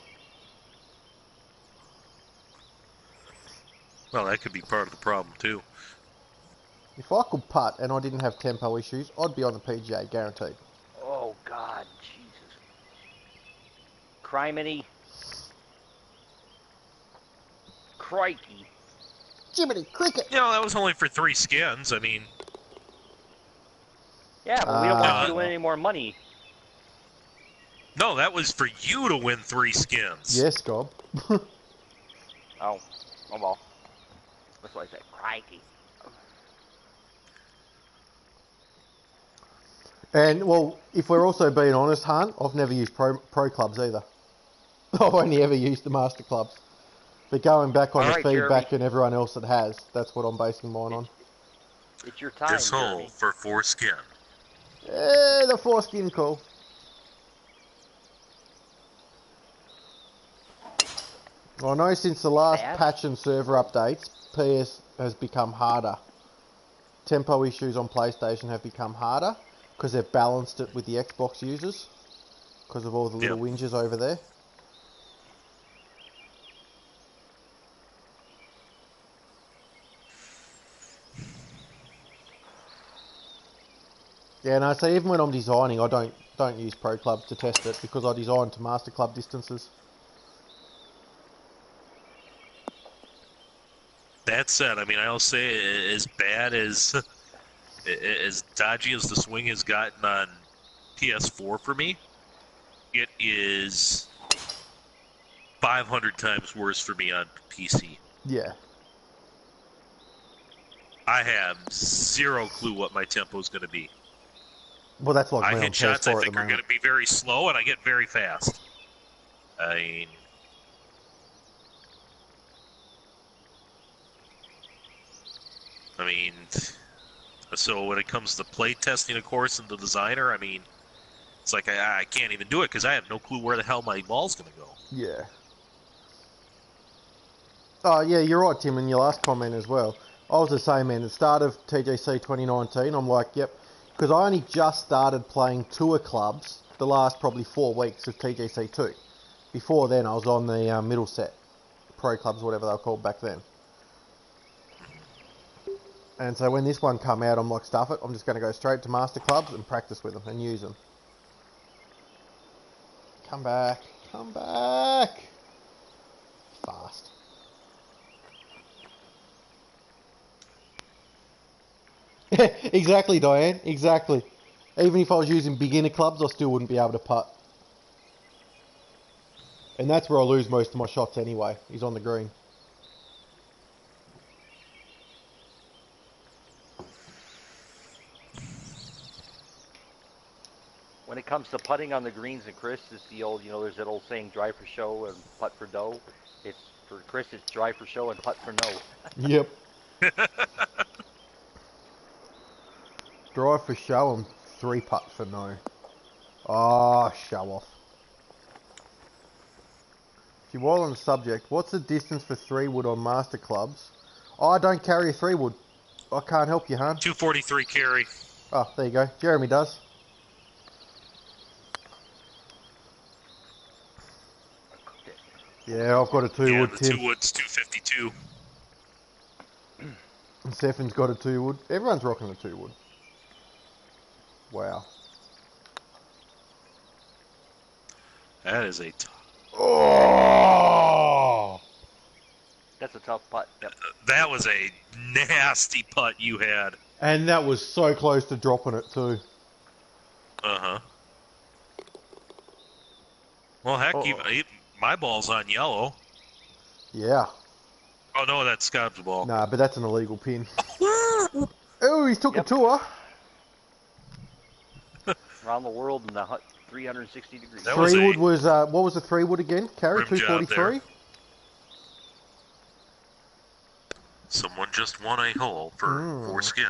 Well, that could be part of the problem, too. If I could putt and I didn't have tempo issues, I'd be on the PGA, guaranteed. Oh God, Jesus. Criminy. Crikey. Jiminy cricket. You know, that was only for 3 skins. I mean, Yeah, but we don't want you to Uh, win any more money. no, that was for you to win 3 skins. Yes, Gob. Oh well. That's what I said. Crikey. And, well, if we're also being honest, Hunt, I've never used pro clubs either. I've only ever used the master clubs. But going back on All the right, feedback Jeremy. and everyone else that has, that's what I'm basing mine on. It's your time, This hole Jeremy. for 4 skin. The foreskin call. I know since the last Bad? patch and server updates, PS has become harder. Tempo issues on PlayStation have become harder because they've balanced it with the Xbox users because of all the little whinges over there. Yeah, no, so even when I'm designing, I don't use Pro Clubs to test it because I design to Master Club distances. That said, I mean, I'll say as bad as dodgy as the swing has gotten on PS4 for me, it is 500 times worse for me on PC. Yeah. I have 0 clue what my tempo is going to be. Well, that's like I me on hit shots I PS4 at the think are moment. going to be very slow, and I get very fast. I mean, so when it comes to play testing a course and the designer, I mean, it's like I can't even do it because I have no clue where the hell my ball's going to go. Yeah. Oh, yeah, you're right, Tim, in your last comment as well. I was the same, man. At the start of TGC 2019, I'm like, yep. Because I only just started playing tour clubs the last probably 4 weeks of TGC 2. Before then, I was on the middle set. Pro clubs, whatever they were called back then. And so when this one come out, I'm like, stuff it. I'm just going to go straight to master clubs and practice with them and use them. Come back. Come back. Fast. Exactly, Diane. Exactly. Even if I was using beginner clubs, I still wouldn't be able to putt. And that's where I lose most of my shots anyway, is on the green. When it comes to putting on the greens and Chris, it's the old, there's that old saying, drive for show and putt for dough. It's for Chris, it's drive for show and putt for no. Yep. Drive for show and 3-putt for no. Oh, show off. If you're while on the subject, what's the distance for 3-wood on master clubs? Oh, I don't carry a 3-wood. I can't help you, hon. 243 carry. Oh, there you go. Jeremy does. Yeah, I've got a 2-wood, the Tim. 2-wood's 252. And Stefan's got a 2-wood. Everyone's rocking a 2-wood. Wow. That is a Oh! That's a tough putt. Yep. that was a nasty putt you had. And that was so close to dropping it too. Uh-huh. Well, heck, my ball's on yellow. Yeah. Oh, no, that's Scott's ball. Nah, but that's an illegal pin. Oh, he's took a tour. Around the world in the 360 degrees. That was Three-wood was, what was the three-wood again? Carry, rim job 243? Someone just won a hole for Skin.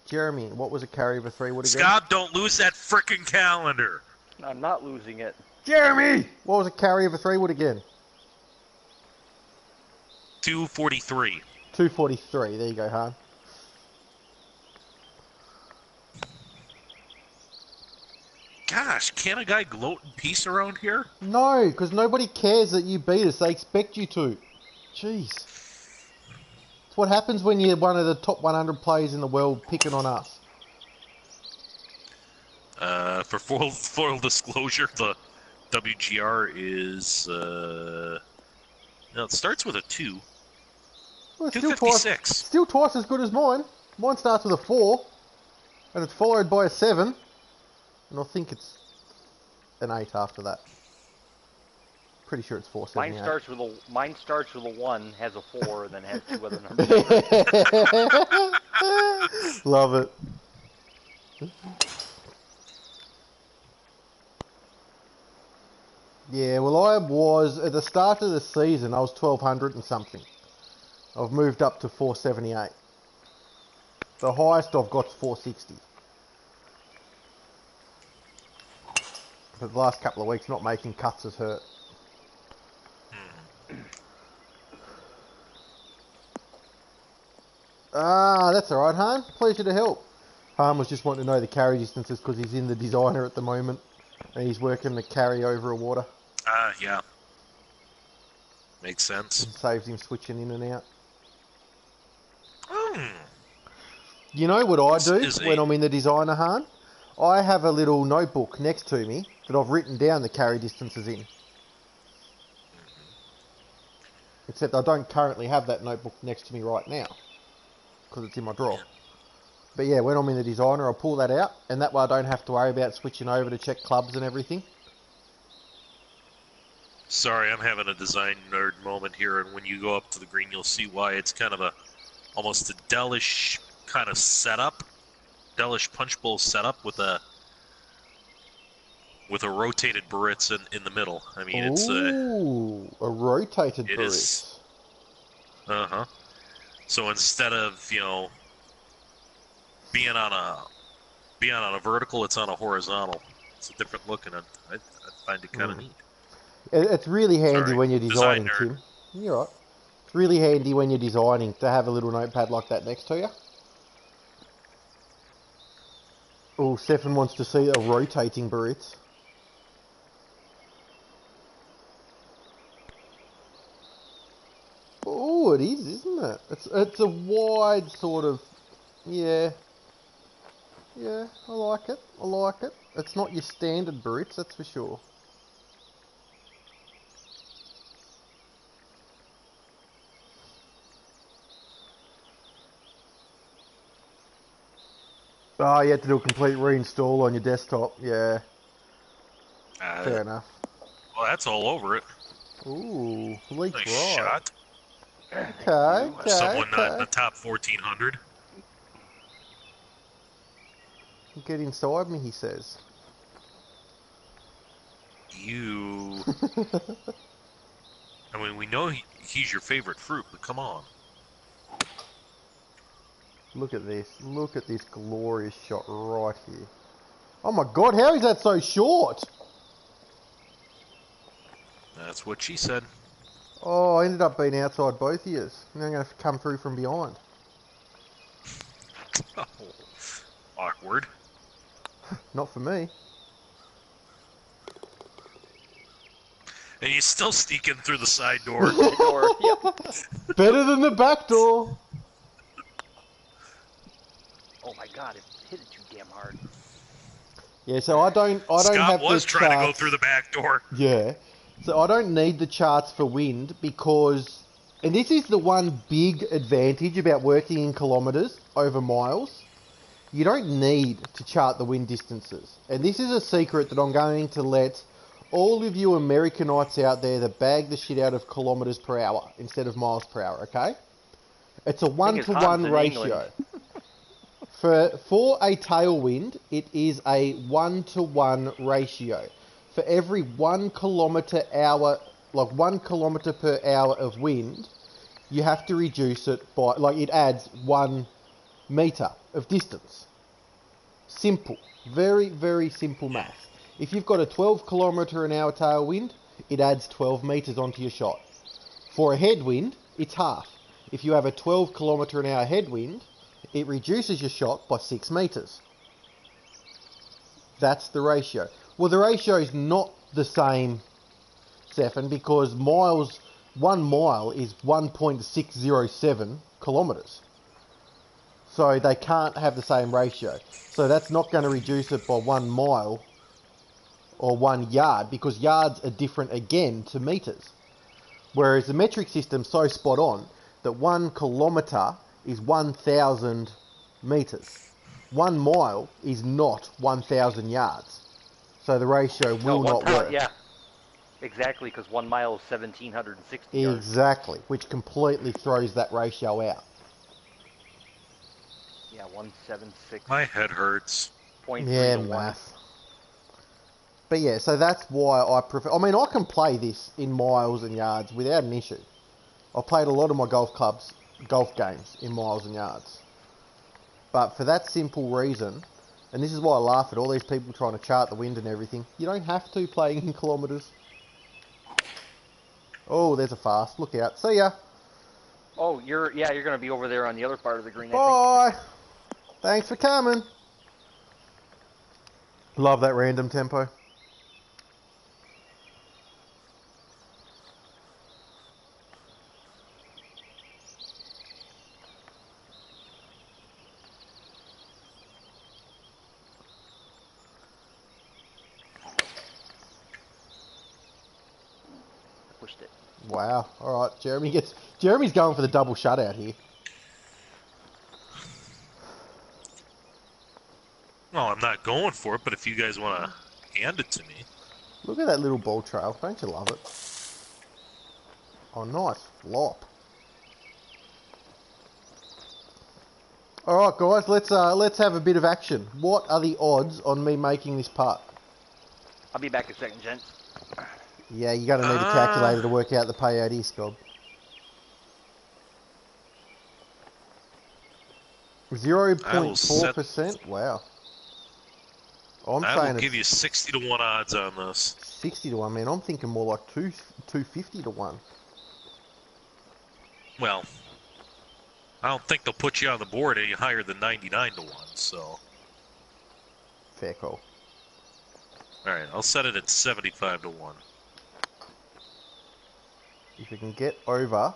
Jeremy, what was a carry of a three-wood again? Scott, don't lose that frickin' calendar. I'm not losing it. Jeremy! What was a carry of a three-wood again? 243. 243, there you go, Han. Gosh, can't a guy gloat in peace around here? No, because nobody cares that you beat us. They expect you to. Jeez. It's what happens when you're one of the top 100 players in the world picking on us. For full disclosure, the WGR is no, it starts with a 2. Well, it's 256. Still twice as good as mine. Mine starts with a 4, and it's followed by a 7, and I think it's an 8 after that. Pretty sure it's 478. Mine starts with a 1, has a 4, and then has 2 other numbers. Love it. Yeah, well, I was at the start of the season. I was 1200 and something. I've moved up to 478. The highest I've got is 460. But the last couple of weeks, not making cuts has hurt. Ah, that's alright, Han. Pleasure to help. Han was just wanting to know the carry distances because he's in the designer at the moment. And he's working the carry over a water. Yeah. Makes sense. It saves him switching in and out. Hmm. You know what I do when I'm in the designer, Han? I have a little notebook next to me that I've written down the carry distances in. Except I don't currently have that notebook next to me right now. Because it's in my drawer. But yeah, when I'm in the designer, I'll pull that out. And that way I don't have to worry about switching over to check clubs and everything. Sorry, I'm having a design nerd moment here, and when you go up to the green, you'll see why. It's kind of almost a Delish kind of setup, Delish punch bowl setup with a rotated Barretts in the middle. I mean, it's a rotated it Barretts. Is. So instead of being on a vertical, it's on a horizontal. It's a different look, and I find it kind of neat. It's really handy when you're designing, Tim. You're right. It's really handy when you're designing to have a little notepad like that next to you. Oh, Stefan wants to see a rotating Barretts. Oh, it is, isn't it? It's a wide sort of, yeah, I like it. I like it. It's not your standard Barretts, that's for sure. Oh, you had to do a complete reinstall on your desktop. Yeah. Fair enough. Well, that's all over it. Ooh, leaked Nice right. shot. Okay. Someone not in the top 1400. Get inside me, he says. You. I mean, we know he's your favorite fruit, but come on. Look at this. Look at this glorious shot right here. Oh my god, how is that so short? That's what she said. Oh, I ended up being outside both of yous. Now I'm going to come through from behind. Oh, awkward. Not for me. And he's still sneaking through the side door. Better than the back door. Oh my god, it hit it too damn hard. Yeah, so I don't Scott have was the trying to go charts. through the back door. Yeah. So I don't need the charts for wind because, and this is the one big advantage about working in kilometres over miles. You don't need to chart the wind distances. And this is a secret that I'm going to let all of you Americanites out there that bag the shit out of kilometres per hour instead of miles per hour, okay? It's a I think it's hot 1-to-1 in ratio. England. For a tailwind, it is a 1-to-1 ratio. For every 1 kilometre hour, like 1 kilometre per hour of wind, you have to reduce it by, like it adds 1 metre of distance. Simple. Very, very simple math. If you've got a 12 kilometre an hour tailwind, it adds 12 metres onto your shot. For a headwind, it's half. If you have a 12 kilometre an hour headwind, it reduces your shot by 6 metres. That's the ratio. Well, the ratio is not the same, Stefan, because 1 mile is 1.607 kilometres. So they can't have the same ratio. So that's not going to reduce it by 1 mile or 1 yard, because yards are different again to metres. Whereas the metric system's so spot on that 1 kilometre is 1,000 metres. 1 mile is not 1,000 yards. So the ratio will not work. Yeah, exactly, because 1 mile is 1,760 yards. Exactly, which completely throws that ratio out. Yeah, 176. My head hurts. 0.3 Yeah, to 1. math. But yeah, so that's why I prefer... I mean, I can play this in miles and yards without an issue. I've played a lot of my golf games in miles and yards. But for that simple reason, and this is why I laugh at all these people trying to chart the wind and everything, you don't have to playing in kilometres. Oh, there's a fast. Look out. See ya. Oh, you're going to be over there on the other part of the green, I Bye. Thanks for coming. Love that random tempo. Pushed it. Wow. All right, Jeremy's going for the double shutout here. Well, I'm not going for it, but if you guys want to hand it to me. Look at that little ball trail. Don't you love it? Oh, nice flop. All right, guys. Let's have a bit of action. What are the odds on me making this putt? I'll be back in a second, gents. Yeah, you're going to need a calculator to work out the payout here, Scott. 0.4%? Wow. I will give you 60 to 1 odds on this. 60 to 1, man. I'm thinking more like 250 to 1. Well, I don't think they'll put you on the board any higher than 99 to 1, so. Fair call. Alright, I'll set it at 75 to 1. If we can get over...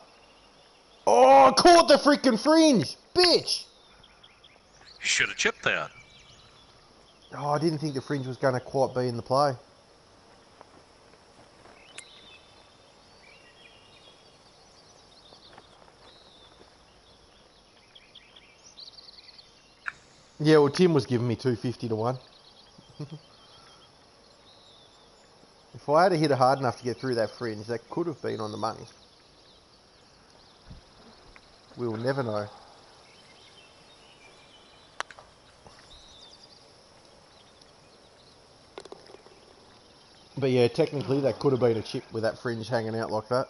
Oh, caught the freaking fringe! Bitch! You should have chipped that. Oh, I didn't think the fringe was going to quite be in the play. Yeah, well, Tim was giving me 250 to 1. If I had to hit it hard enough to get through that fringe, that could have been on the money. We will never know. But yeah, technically that could have been a chip with that fringe hanging out like that.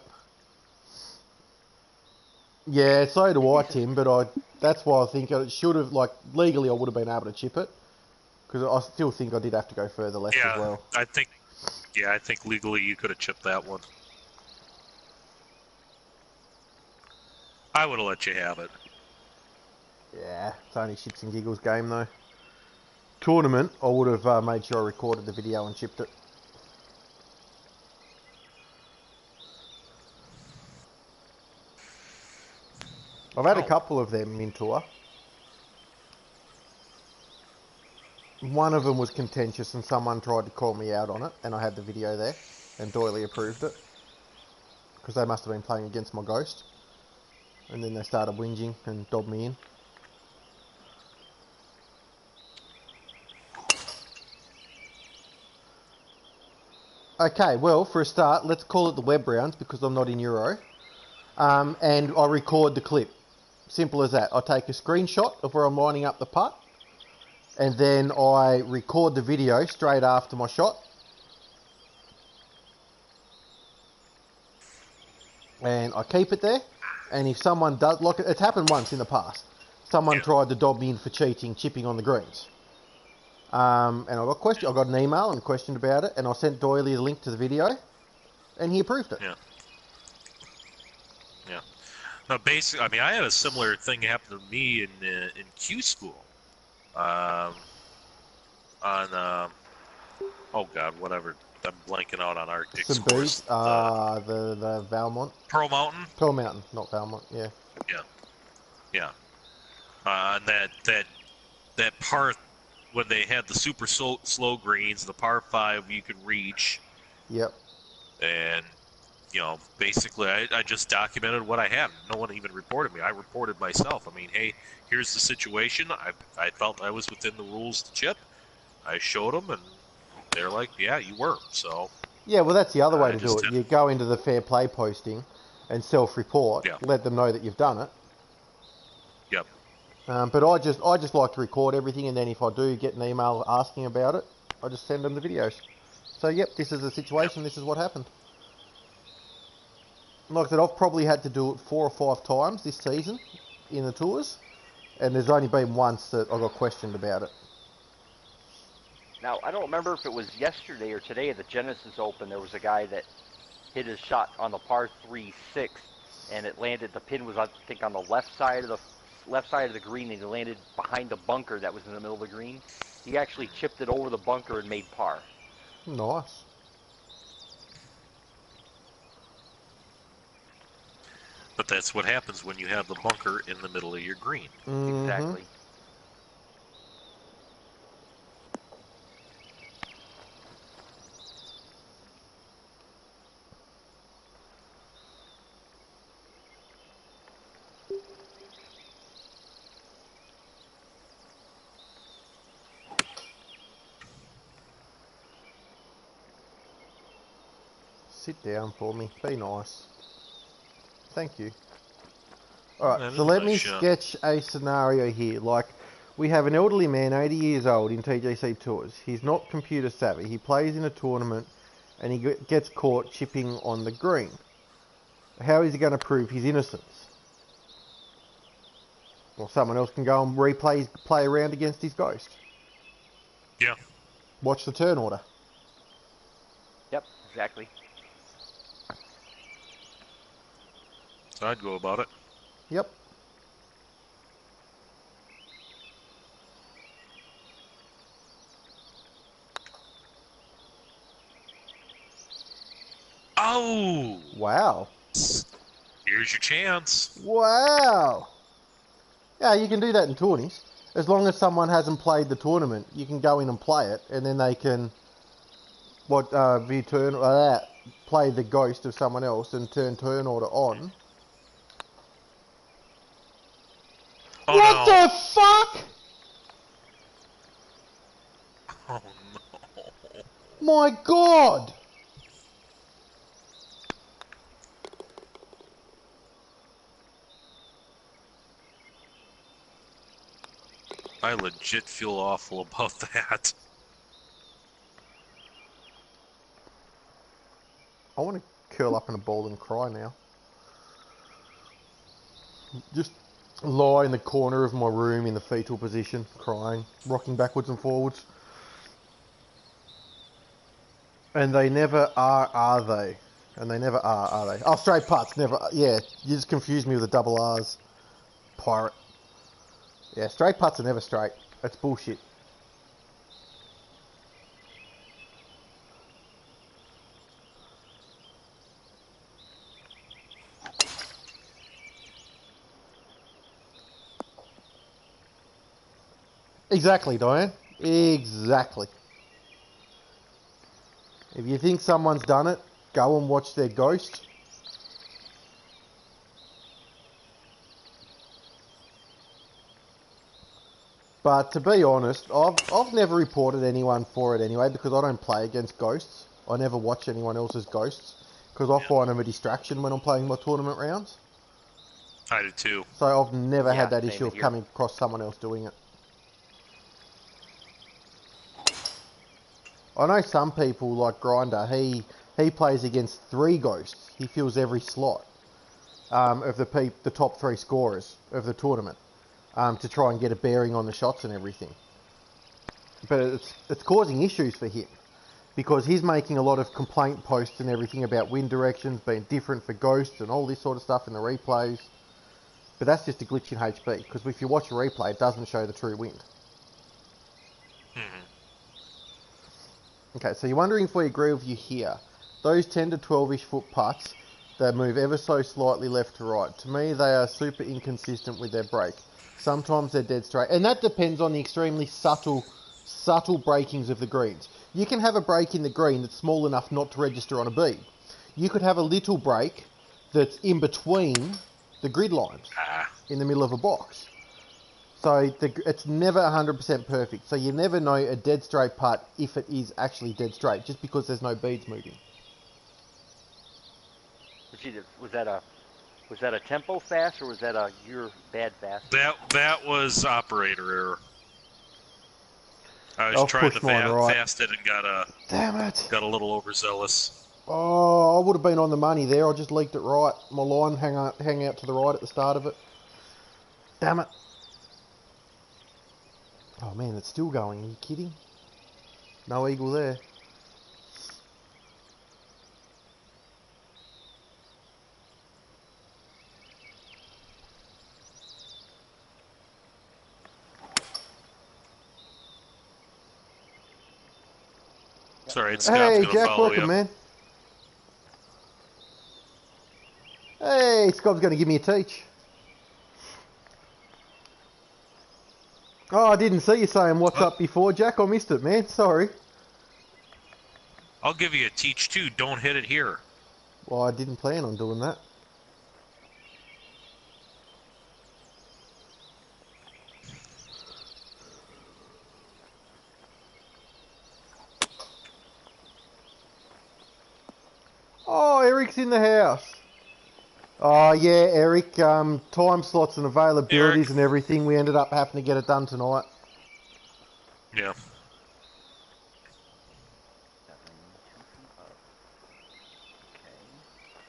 Yeah, so do I, Tim, but that's why I think I should have, like, legally I would have been able to chip it. Because I still think I did have to go further left as well. I think legally you could have chipped that one. I would have let you have it. Yeah, it's only shits and giggles game though. Tournament, I would have made sure I recorded the video and chipped it. I've had a couple of them in tour. One of them was contentious and someone tried to call me out on it, and I had the video there, and Doily approved it. Because they must have been playing against my ghost. And then they started whinging and dobbed me in. Okay, well, for a start, let's call it the web rounds because I'm not in Euro. And I record the clip. Simple as that. I take a screenshot of where I'm lining up the putt. And then I record the video straight after my shot. And I keep it there. And if someone does, like it's happened once in the past. Someone tried to dob me in for cheating, chipping on the greens. And I got an email and questioned about it, and I sent Doily a link to the video, and he approved it. Yeah. Yeah. No, basically, I mean, I had a similar thing happen to me in Q school. On oh god, whatever. I'm blanking out on Arctic course. The Valmont. Pearl Mountain. Pearl Mountain, not Valmont. Yeah. Yeah. Yeah. On that part when they had the super slow greens, the par 5 you could reach. Yep. And basically, I just documented what I had. No one even reported me. I reported myself. I mean, hey, here's the situation. I felt I was within the rules to chip. I showed them, and they're like, yeah, you were. So. Yeah, well, that's the other way to do it. You go into the fair play posting and self-report. Yeah. Let them know that you've done it. Yep. But I just like to record everything, and then if I do get an email asking about it, I just send them the videos. So, yep, this is the situation. This is what happened. Like I said, I've probably had to do it 4 or 5 times this season in the tours, and there's only been once that I got questioned about it. Now, I don't remember if it was yesterday or today at the Genesis Open, there was a guy that hit his shot on the par 3-6, and it landed, the pin was, I think, on the left side of the green, and he landed behind the bunker that was in the middle of the green. He actually chipped it over the bunker and made par. Nice. But that's what happens when you have the bunker in the middle of your green. Mm-hmm. Exactly. Sit down for me. Be nice. Thank you. Alright, so let me sketch a scenario here. Like, we have an elderly man, 80 years old, in TGC Tours. He's not computer savvy. He plays in a tournament, and he gets caught chipping on the green. How is he going to prove his innocence? Well, someone else can go and play around against his ghost. Yeah. Watch the turn order. Yep, exactly. So I'd go about it. Yep. Oh! Wow. Here's your chance. Wow. Yeah, you can do that in tourneys. As long as someone hasn't played the tournament, you can go in and play it, and then they can play the ghost of someone else and turn order on. Oh, what no. the fuck? Oh no. My god! I legit feel awful about that. I want to curl up in a ball and cry now. Just lie in the corner of my room in the fetal position, crying, rocking backwards and forwards. And they never are they? And they never are they? Oh, straight putts, never. Yeah, you just confused me with the double R's. Pirate. Yeah, straight putts are never straight. That's bullshit. Exactly, Diane. Exactly. If you think someone's done it, go and watch their ghost. But to be honest, I've never reported anyone for it anyway, because I don't play against ghosts. I never watch anyone else's ghosts, because I find them a distraction when I'm playing my tournament rounds. I do too. So I've never had that same issue of here. coming across someone else doing it. I know some people like Grinder, he plays against 3 ghosts. He fills every slot of the top 3 scorers of the tournament to try and get a bearing on the shots and everything. But it's causing issues for him because he's making a lot of complaint posts and everything about wind directions being different for ghosts and all this sort of stuff in the replays. But that's just a glitch in HB, because if you watch a replay, it doesn't show the true wind. Okay, so you're wondering if we agree with you here. Those 10 to 12-ish foot putts, they move ever so slightly left to right. To me, they are super inconsistent with their break. Sometimes they're dead straight. And that depends on the extremely subtle breakings of the greens. You can have a break in the green that's small enough not to register on a bead. You could have a little break that's in between the grid lines, in the middle of a box. So it's never 100% perfect. So you never know a dead straight putt if it is actually dead straight, just because there's no beads moving. Was that a tempo fast, or was that a your bad fast? That was operator error. I was trying to fast it and Damn it! Got a little overzealous. Oh, I would have been on the money there. I just leaked it right. My line hang out to the right at the start of it. Damn it. Oh man, it's still going. Are you kidding? No eagle there. It's alright, Scott's gonna Jack, follow welcome, you. man. Hey, Scott's going to give me a teach. Oh, I didn't see you saying what's up before, Jack. I missed it, man. Sorry. I'll give you a teach too. Don't hit it here. Well, I didn't plan on doing that. Oh, Eric's in the house. Oh, yeah, Eric. Time slots and availabilities and everything. We ended up having to get it done tonight. Yeah.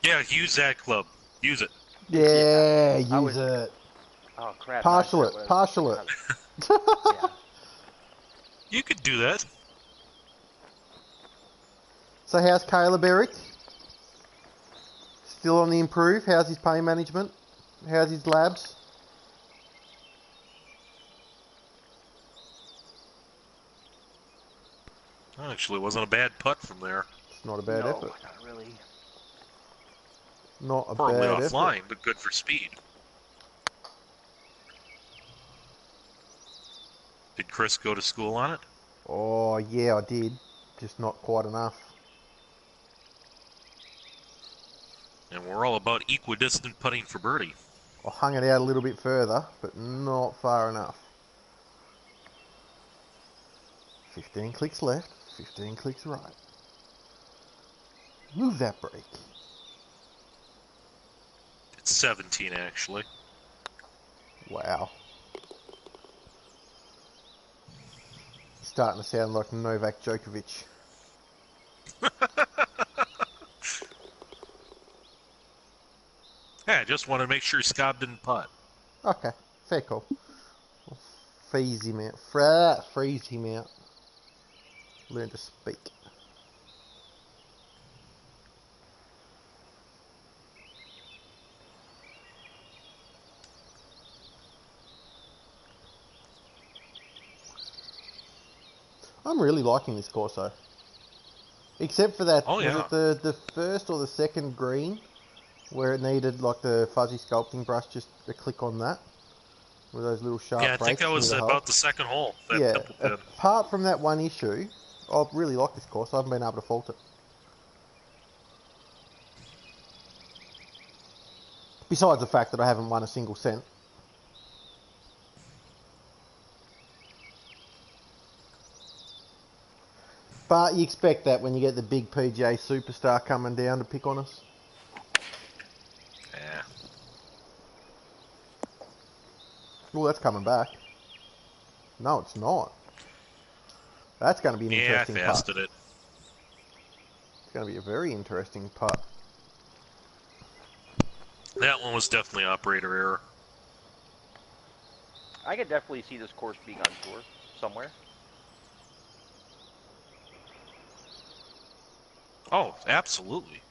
Yeah, use that club. Use it. Yeah, use it. Oh, crap. Partial it. Yeah. You could do that. So how's Caleb, Eric? Still on the improve? How's his pain management? How's his labs? Actually, it wasn't a bad putt from there. It's not a bad effort. Not really. Not a Probably bad effort. offline, but good for speed. Did Chris go to school on it? Oh, yeah, I did. Just not quite enough. And we're all about equidistant putting for birdie. I hung it out a little bit further, but not far enough. 15 clicks left, 15 clicks right. Move that brake. It's 17, actually. Wow. Starting to sound like Novak Djokovic. Yeah, I just want to make sure Scott didn't putt. Okay, fair call. We'll freeze him out. Freeze him out. Learn to speak. I'm really liking this course though. Except for that, was it the first or the second green where it needed like the fuzzy sculpting brush, just a click on that. with those little sharp Yeah, I breaks think that was near the hull. about the second hole. That Yeah, temple pin. apart from that one issue, I really like this course. I haven't been able to fault it. Besides the fact that I haven't won a single cent. But you expect that when you get the big PGA superstar coming down to pick on us. Yeah. Oh, that's coming back. No, it's not. That's going to be an Yeah, I interesting putt. fasted it. It's going to be a very interesting putt. That one was definitely operator error. I could definitely see this course being on tour somewhere. Oh, absolutely.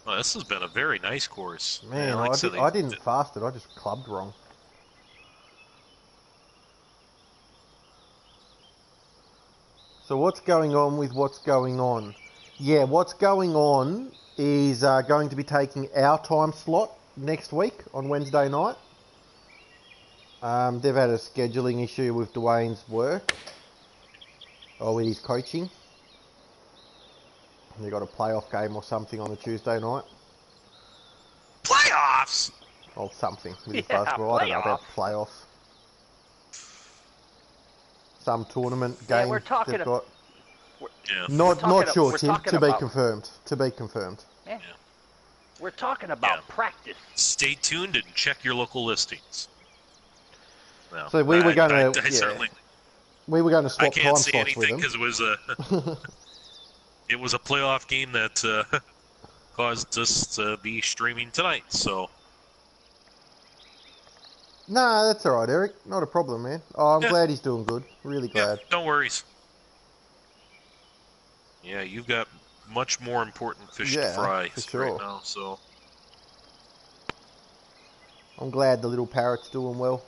Well, this has been a very nice course. Man, Yeah, like I didn't fast it. I just clubbed wrong. So what's going on with what's going on? Yeah, what's going on is going to be taking our time slot next week on Wednesday night. They've had a scheduling issue with Dwayne's work, or with his coaching. They've got a playoff game or something on the Tuesday night. Playoffs! Or something with his Yeah, basketball. I don't know about playoffs. Some tournament Yeah, game we're talking they've got. Yeah. Not sure, we're Tim. talking To be about- confirmed. To be confirmed. Yeah. We're talking about Yeah. practice. Stay tuned and check your local listings. Well, So we were going to. I certainly. We were going to I swap time can't say slots with anything them. because it was a playoff game that caused us to be streaming tonight. So No, that's all right, Eric. Not a problem, man. Oh, I'm Yeah. glad he's doing good. Really yeah, glad. don't worries. Yeah, you've got much more important fish to Yeah, fry for sure. right now. So I'm glad the little parrot's doing well.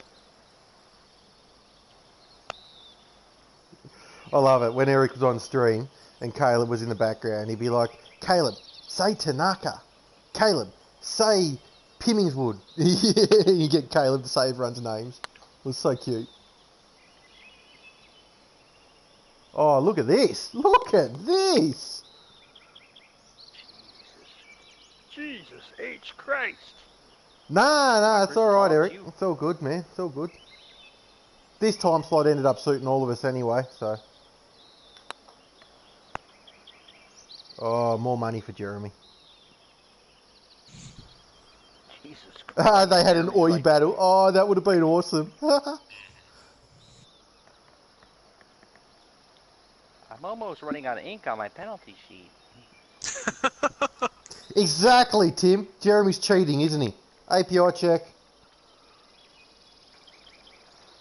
I love it. When Eric was on stream and Caleb was in the background, he'd be like, Caleb, say Tanaka. Caleb, say Pimmingswood. You get Caleb to say everyone's names. It was so cute. Oh, look at this. Look at this. Jesus H. Christ. Nah, it's all right, Eric. You. It's all good, man. It's all good. This time slot ended up suiting all of us anyway, so. Oh, more money for Jeremy. Jesus Christ. They had an Jeremy's oi like, battle. Oh, that would have been awesome. I'm almost running out of ink on my penalty sheet. Exactly, Tim. Jeremy's cheating, isn't he? API check.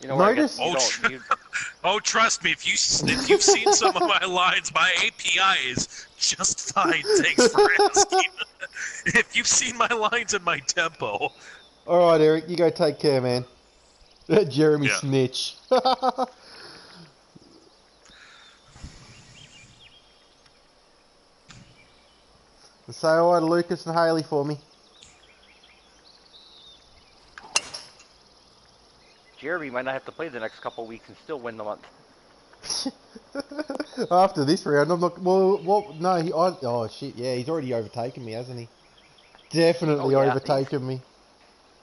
You know what? I Notice- guess you don't. oh, trust me, if you've seen some of my lines, my API is just fine. Thanks for asking. If you've seen my lines and my tempo, All right, Eric, you go take care, man. Jeremy Yeah. snitch. Say hi to Lucas and Haley for me. Jeremy might not have to play the next couple weeks and still win the month. After this round, I'm not. Well, no. Oh shit! Yeah, he's already overtaken me, hasn't he? Definitely Oh, yeah, overtaken me.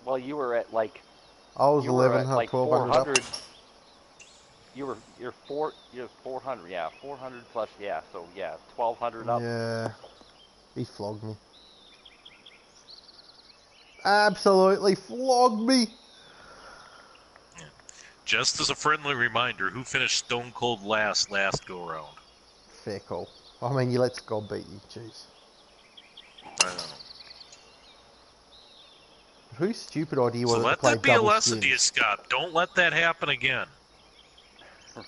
Well, you were at like. I was You were 11, at like 1200 up. 400. You're 400. Yeah, 400 plus. Yeah, so yeah, 1200 up. Yeah, he flogged me. Absolutely flogged me. just as a friendly reminder, who finished stone cold last go around? Fair call. I mean, you let Scott beat you, jeez. I know. Whose stupid idea was So it to let play that be a double lesson to you, skins? Scott. Don't let that happen again.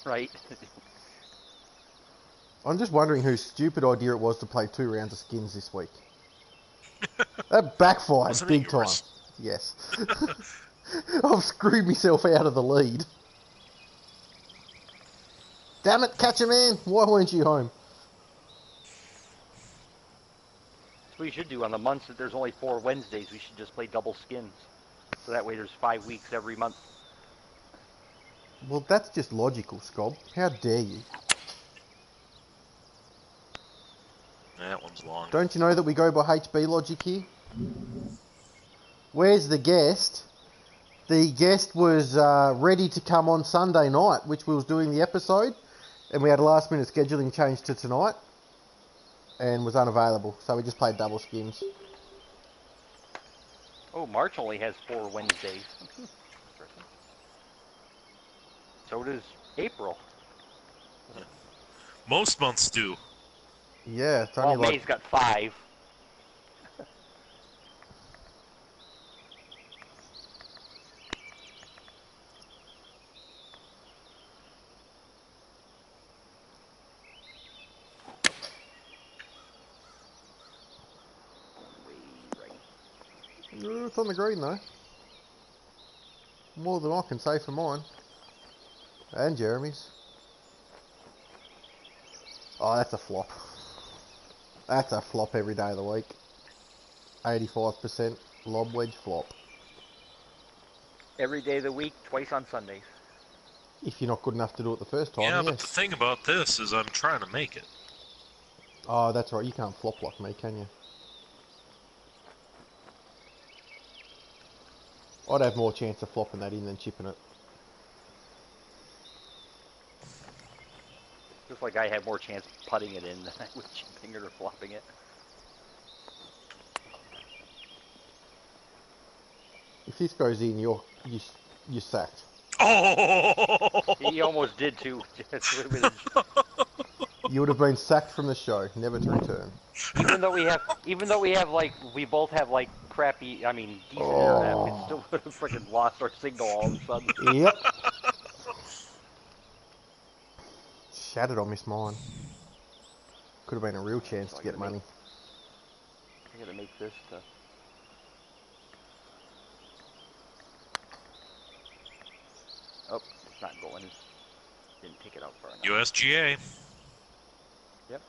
Right. I'm just wondering whose stupid idea it was to play 2 rounds of skins this week. That backfired Wasn't it big time. yours? Yes. I've screwed myself out of the lead. Damn it, Catcher Man! Why weren't you home? That's what you should do on the months that there's only 4 Wednesdays. We should just play double skins. So that way there's 5 weeks every month. Well, that's just logical, Scob. How dare you? That one's long. Don't you know that we go by HB logic here? Where's the guest? The guest was ready to come on Sunday night, which we was doing the episode, and we had a last minute scheduling change to tonight, and was unavailable, so we just played double skins. Oh, March only has 4 Wednesdays. So does April. Most months do. Yeah, it's Well, only May's got 5. It's on the green though. More than I can say for mine. And Jeremy's. Oh, that's a flop. That's a flop every day of the week. 85% lob wedge flop. Every day of the week, twice on Sundays. If you're not good enough to do it the first time, Yeah, yes. but the thing about this is I'm trying to make it. Oh, that's right. You can't flop like me, can you? I'd have more chance of flopping that in than chipping it. Just like I had more chance putting it in than I would chipping it or flopping it. If this goes in, you're sacked. Oh! He almost did too. You would have been sacked from the show, never to return. even though we have like, we both have like crappy, I mean, decent internet, we still would have freaking lost our signal all of a sudden. Yep. Shattered on Miss Mine. Could have been a real chance to get money. I gotta make this to... Oh, it's not going. Didn't take it out far enough. USGA. Yep.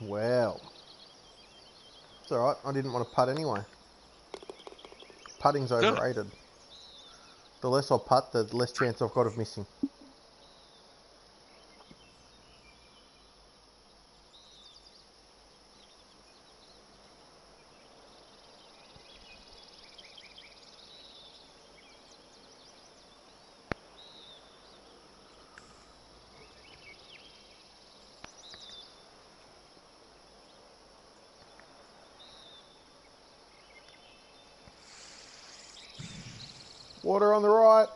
Well. It's alright, I didn't want to putt anyway. Putting's overrated. The less I putt, the less chance I've got of missing. Water on the right.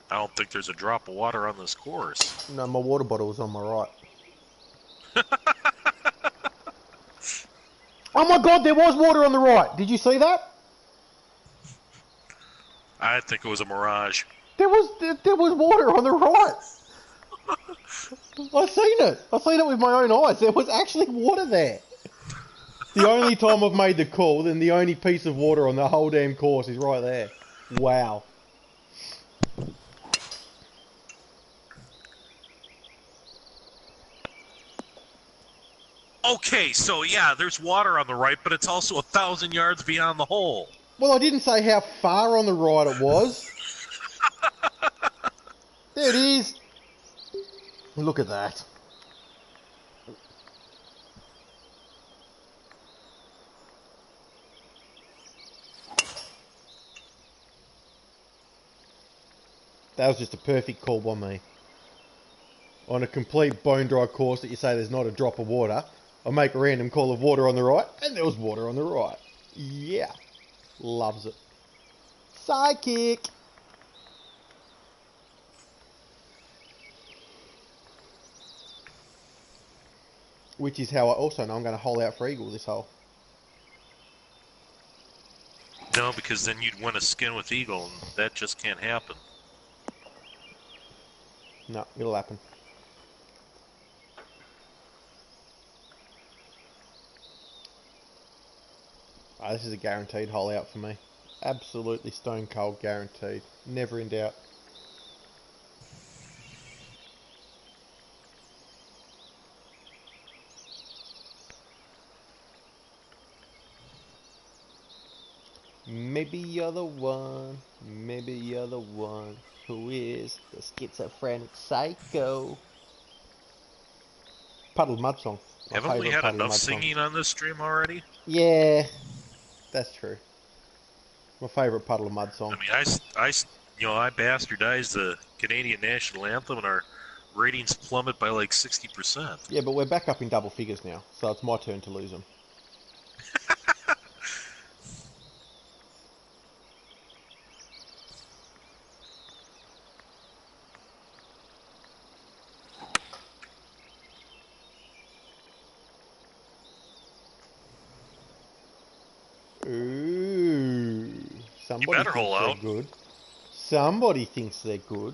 I don't think there's a drop of water on this course. No, my water bottle's on my right. Oh my god, there was water on the right. Did you see that? I think it was a mirage. There was water on the right. I seen it. I seen it with my own eyes. There was actually water there. The only time I've made the call, then the only piece of water on the whole damn course is right there. Wow. Okay, so yeah, there's water on the right, but it's also 1,000 yards beyond the hole. Well, I didn't say how far on the right it was. There it is. Look at that. That was just a perfect call by me. On a complete bone dry course that you say there's not a drop of water, I make a random call of water on the right, and there was water on the right. Yeah. Loves it. Sidekick. Which is how I also know I'm going to hole out for eagle this hole. No, because then you'd win a skin with eagle, and that just can't happen. No, it'll happen. Oh, this is a guaranteed hole out for me. Absolutely stone cold guaranteed. Never in doubt. Maybe you're the one. Maybe you're the one who is the schizophrenic psycho. Puddle Mud song. My Haven't we favourite had Puddle enough Mud song. singing on this stream already? Yeah, that's true. My favourite Puddle of Mud song. I mean, I bastardized the Canadian national anthem, and our ratings plummet by like 60%. Yeah, but we're back up in double figures now, so it's my turn to lose them. Ooh, somebody better thinks hole they're out. good. Somebody thinks they're good.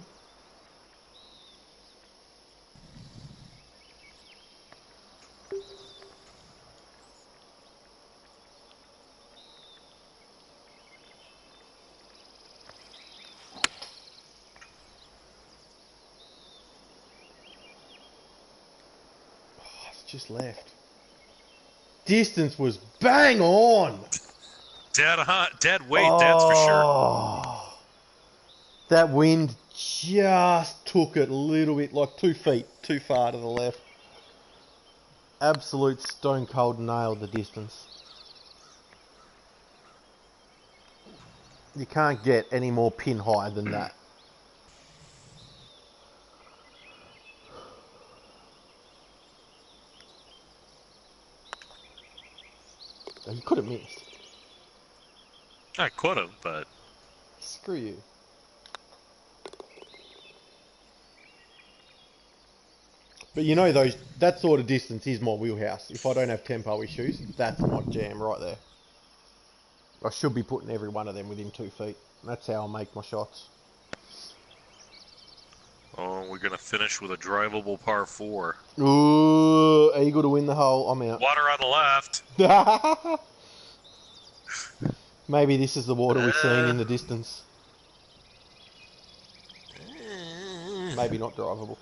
Oh, it's just left. Distance was bang on. Dead weight, that's for sure. Oh, that wind just took it a little bit, like 2 feet too far to the left. Absolute stone cold nail the distance. You can't get any more pin high than that. You could have missed. I could have, but Screw you. But you know, that sort of distance is my wheelhouse. If I don't have tempo issues, that's my jam right there. I should be putting every one of them within 2 feet. That's how I make my shots. oh, we're gonna finish with a drivable par 4. Ooh, eagle to win the hole. I'm out. Water on the left. Maybe this is the water we've seen in the distance. Maybe not drivable.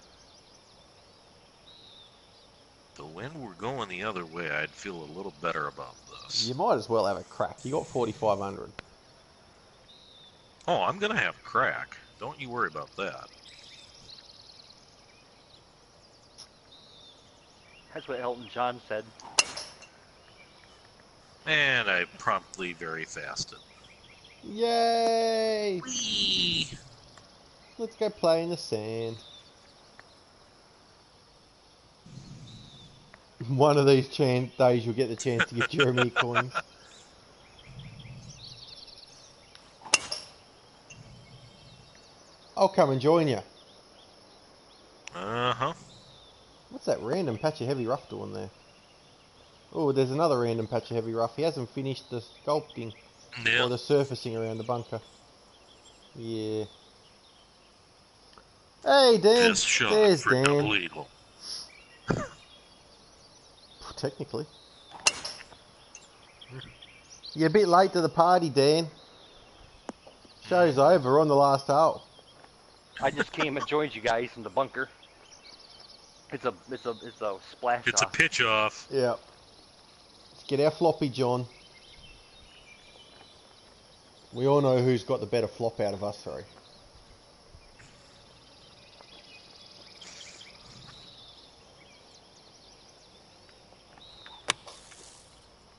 The wind were going the other way, I'd feel a little better about this. You might as well have a crack. You got 4,500. Oh, I'm gonna have a crack. Don't you worry about that. That's what Elton John said. And I promptly very fasted. Yay! Whee! Let's go play in the sand. One of these days you'll get the chance to get Jeremy coins. I'll come and join you. Uh-huh. What's that random patch of heavy rough doing there? Oh, there's another random patch of heavy rough. He hasn't finished the sculpting Yeah. or the surfacing around the bunker. Yeah. Hey, Dan. Just shot There's for Dan. double eagle. Technically. You're a bit late to the party, Dan. Show's over on the last hole. I just came and joined you guys in the bunker. It's a splash It's a off. pitch off. Yeah. Let's get our floppy, John. We all know who's got the better flop out of us, sorry.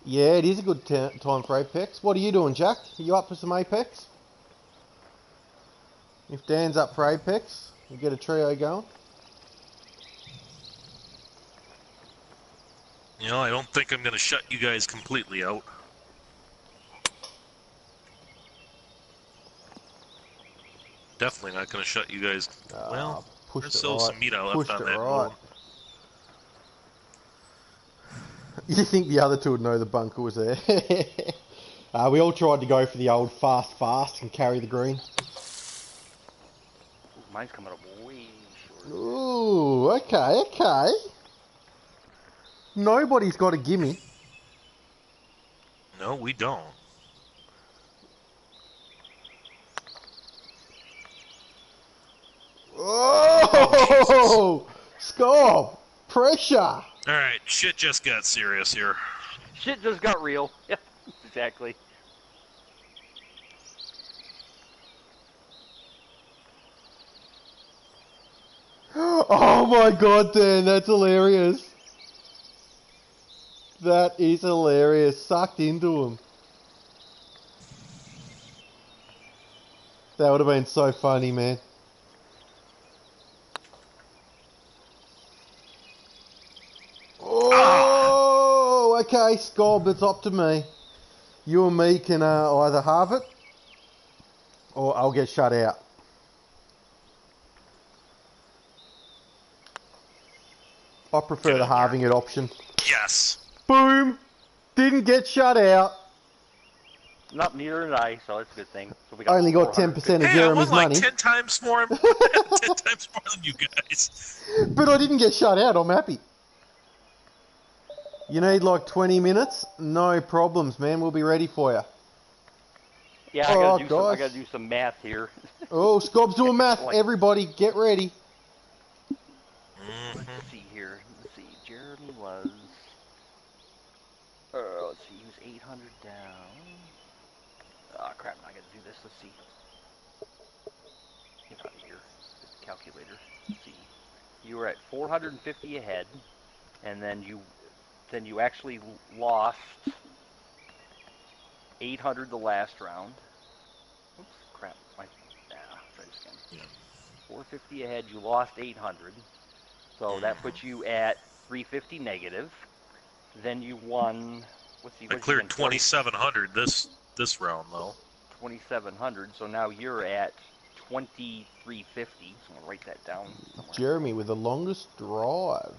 Yeah, it is a good time for Apex. What are you doing, Jack? Are you up for some Apex? If Dan's up for Apex, we'll get a trio going. You know, I don't think I'm going to shut you guys completely out. Definitely not going to shut you guys. Well, pushed there's it still right. some meat out Pushed left on it that right. bone. You think the other two would know the bunker was there? We all tried to go for the old fast and carry the green. Ooh, mine's coming up way short. Ooh, okay. Nobody's got a gimme. No, we don't. Oh, Score! Pressure! Alright, shit just got serious here. Shit just got real. Yeah, exactly. Oh my god, Dan, that's hilarious. That is hilarious. Sucked into him. That would have been so funny, man. Oh, okay, Scob, it's up to me. You and me can either halve it, or I'll get shut out. I prefer Get the in there. halving it option. Yes. Boom! Didn't get shut out. Not neither did I, so that's a good thing. So we got Only got 10% 450. of Hey, I Jeremy's won like money. 10 times more. 10 times more than you guys. But I didn't get shut out, I'm happy. You need like 20 minutes? No problems, man. We'll be ready for you. Yeah, Oh, I gosh. gotta do some math here. Oh, Scob's doing math. Like- Everybody, get ready. Let's see here. Let's see. Jeremy was. Let's see. He was 800 down. Oh crap! Now I gotta do this. Let's see. Get out of here. Get the calculator. Let's see. You were at 450 ahead, and then you actually lost 800 the last round. Oops, crap. Try this again. Yeah. 450 ahead, you lost 800. So that puts you at 350 negative. Then you won, I cleared 2,700 this round though. 2,700. So now you're at 2,350. So I'm going to write that down somewhere. Jeremy with the longest drive.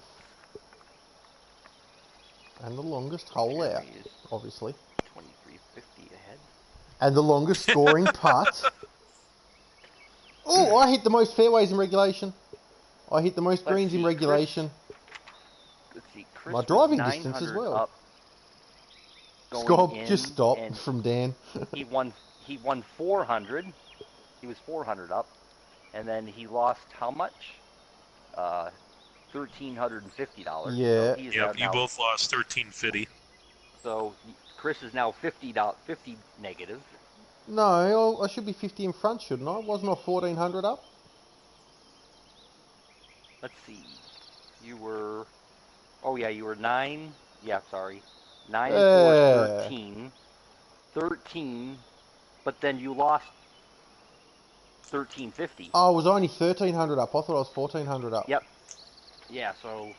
And the longest hole out, Jeremy is obviously. 2,350 ahead. And the longest scoring putt. Oh, I hit the most fairways in regulation. I hit the most Let's greens in see, regulation. Let's see, Chris My was driving distance as 900 well. Up, going Scob, in, just stop and from Dan. he won 400. He was 400 up, and then he lost how much? $1,350. Yeah. So he's Yep, you now, both lost 1350. So Chris is now 50 negative. No, I should be 50 in front, shouldn't I? Wasn't I 1,400 up? Let's see. You were. Oh yeah, you were 9. Yeah, sorry. 9 and 4 is 13. 13, but then you lost 1,350. Oh, I was only 1,300 up. I thought I was 1,400 up. Yep. Yeah, so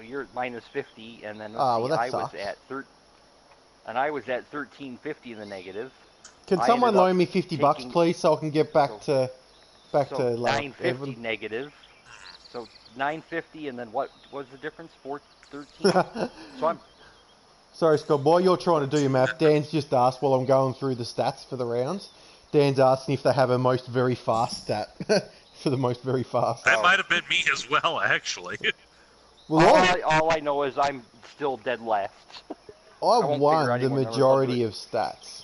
you're at minus 50, and then Ah, well, that I sucks. was at I was at 1,350 in the negative. Can I someone ended up loan me 50 bucks, taking- please, so I can get back to like 950 Evan? negative. So 950, and then what was the difference? 413. So I'm Sorry, Scott. While you're trying to do your math, Dan's just asked while I'm going through the stats for the rounds. Dan's asking if they have a most very fast stat for the most very fast. That might have been me as well, actually. Well, all I know is I'm still dead last. I won't figure won out the anyone, I'll do majority it. of stats.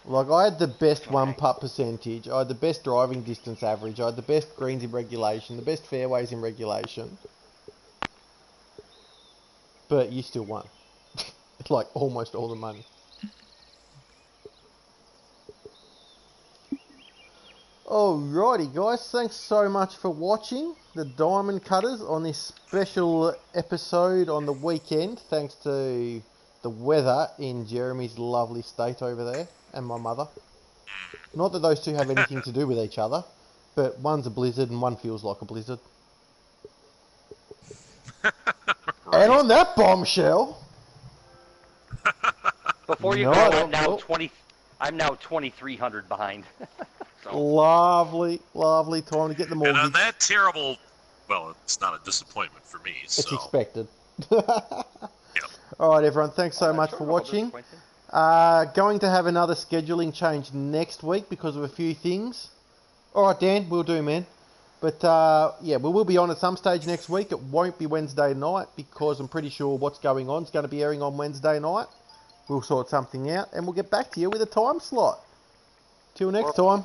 Like, I had the best one putt percentage, I had the best driving distance average, I had the best greens in regulation, the best fairways in regulation. But you still won. It's like almost all the money. Alrighty guys, thanks so much for watching the Diamond Cutters on this special episode on the weekend, thanks to the weather in Jeremy's lovely state over there, and my mother. Not that those two have anything to do with each other, but one's a blizzard and one feels like a blizzard. And on that bombshell... Before you No, go, I I'm don't. I'm now 2,300 behind. So, Lovely, lovely time to get the And on mortgage. that terrible, well, it's not a disappointment for me, so. It's expected. Yep. Alright everyone, thanks so I'm not much sure for how watching. disappointing. Going to have another scheduling change next week because of a few things. Alright Dan, we'll do man. But yeah, we will be on at some stage next week. It won't be Wednesday night because I'm pretty sure what's going on is going to be airing on Wednesday night. We'll sort something out and we'll get back to you with a time slot. Till next time.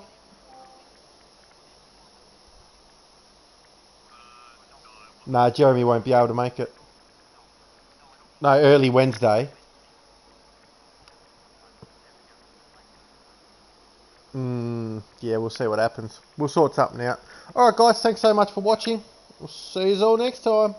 Nah, Jeremy won't be able to make it. No, early Wednesday. Yeah. yeah, we'll see what happens. We'll sort something out. Alright guys, thanks so much for watching. We'll see you all next time.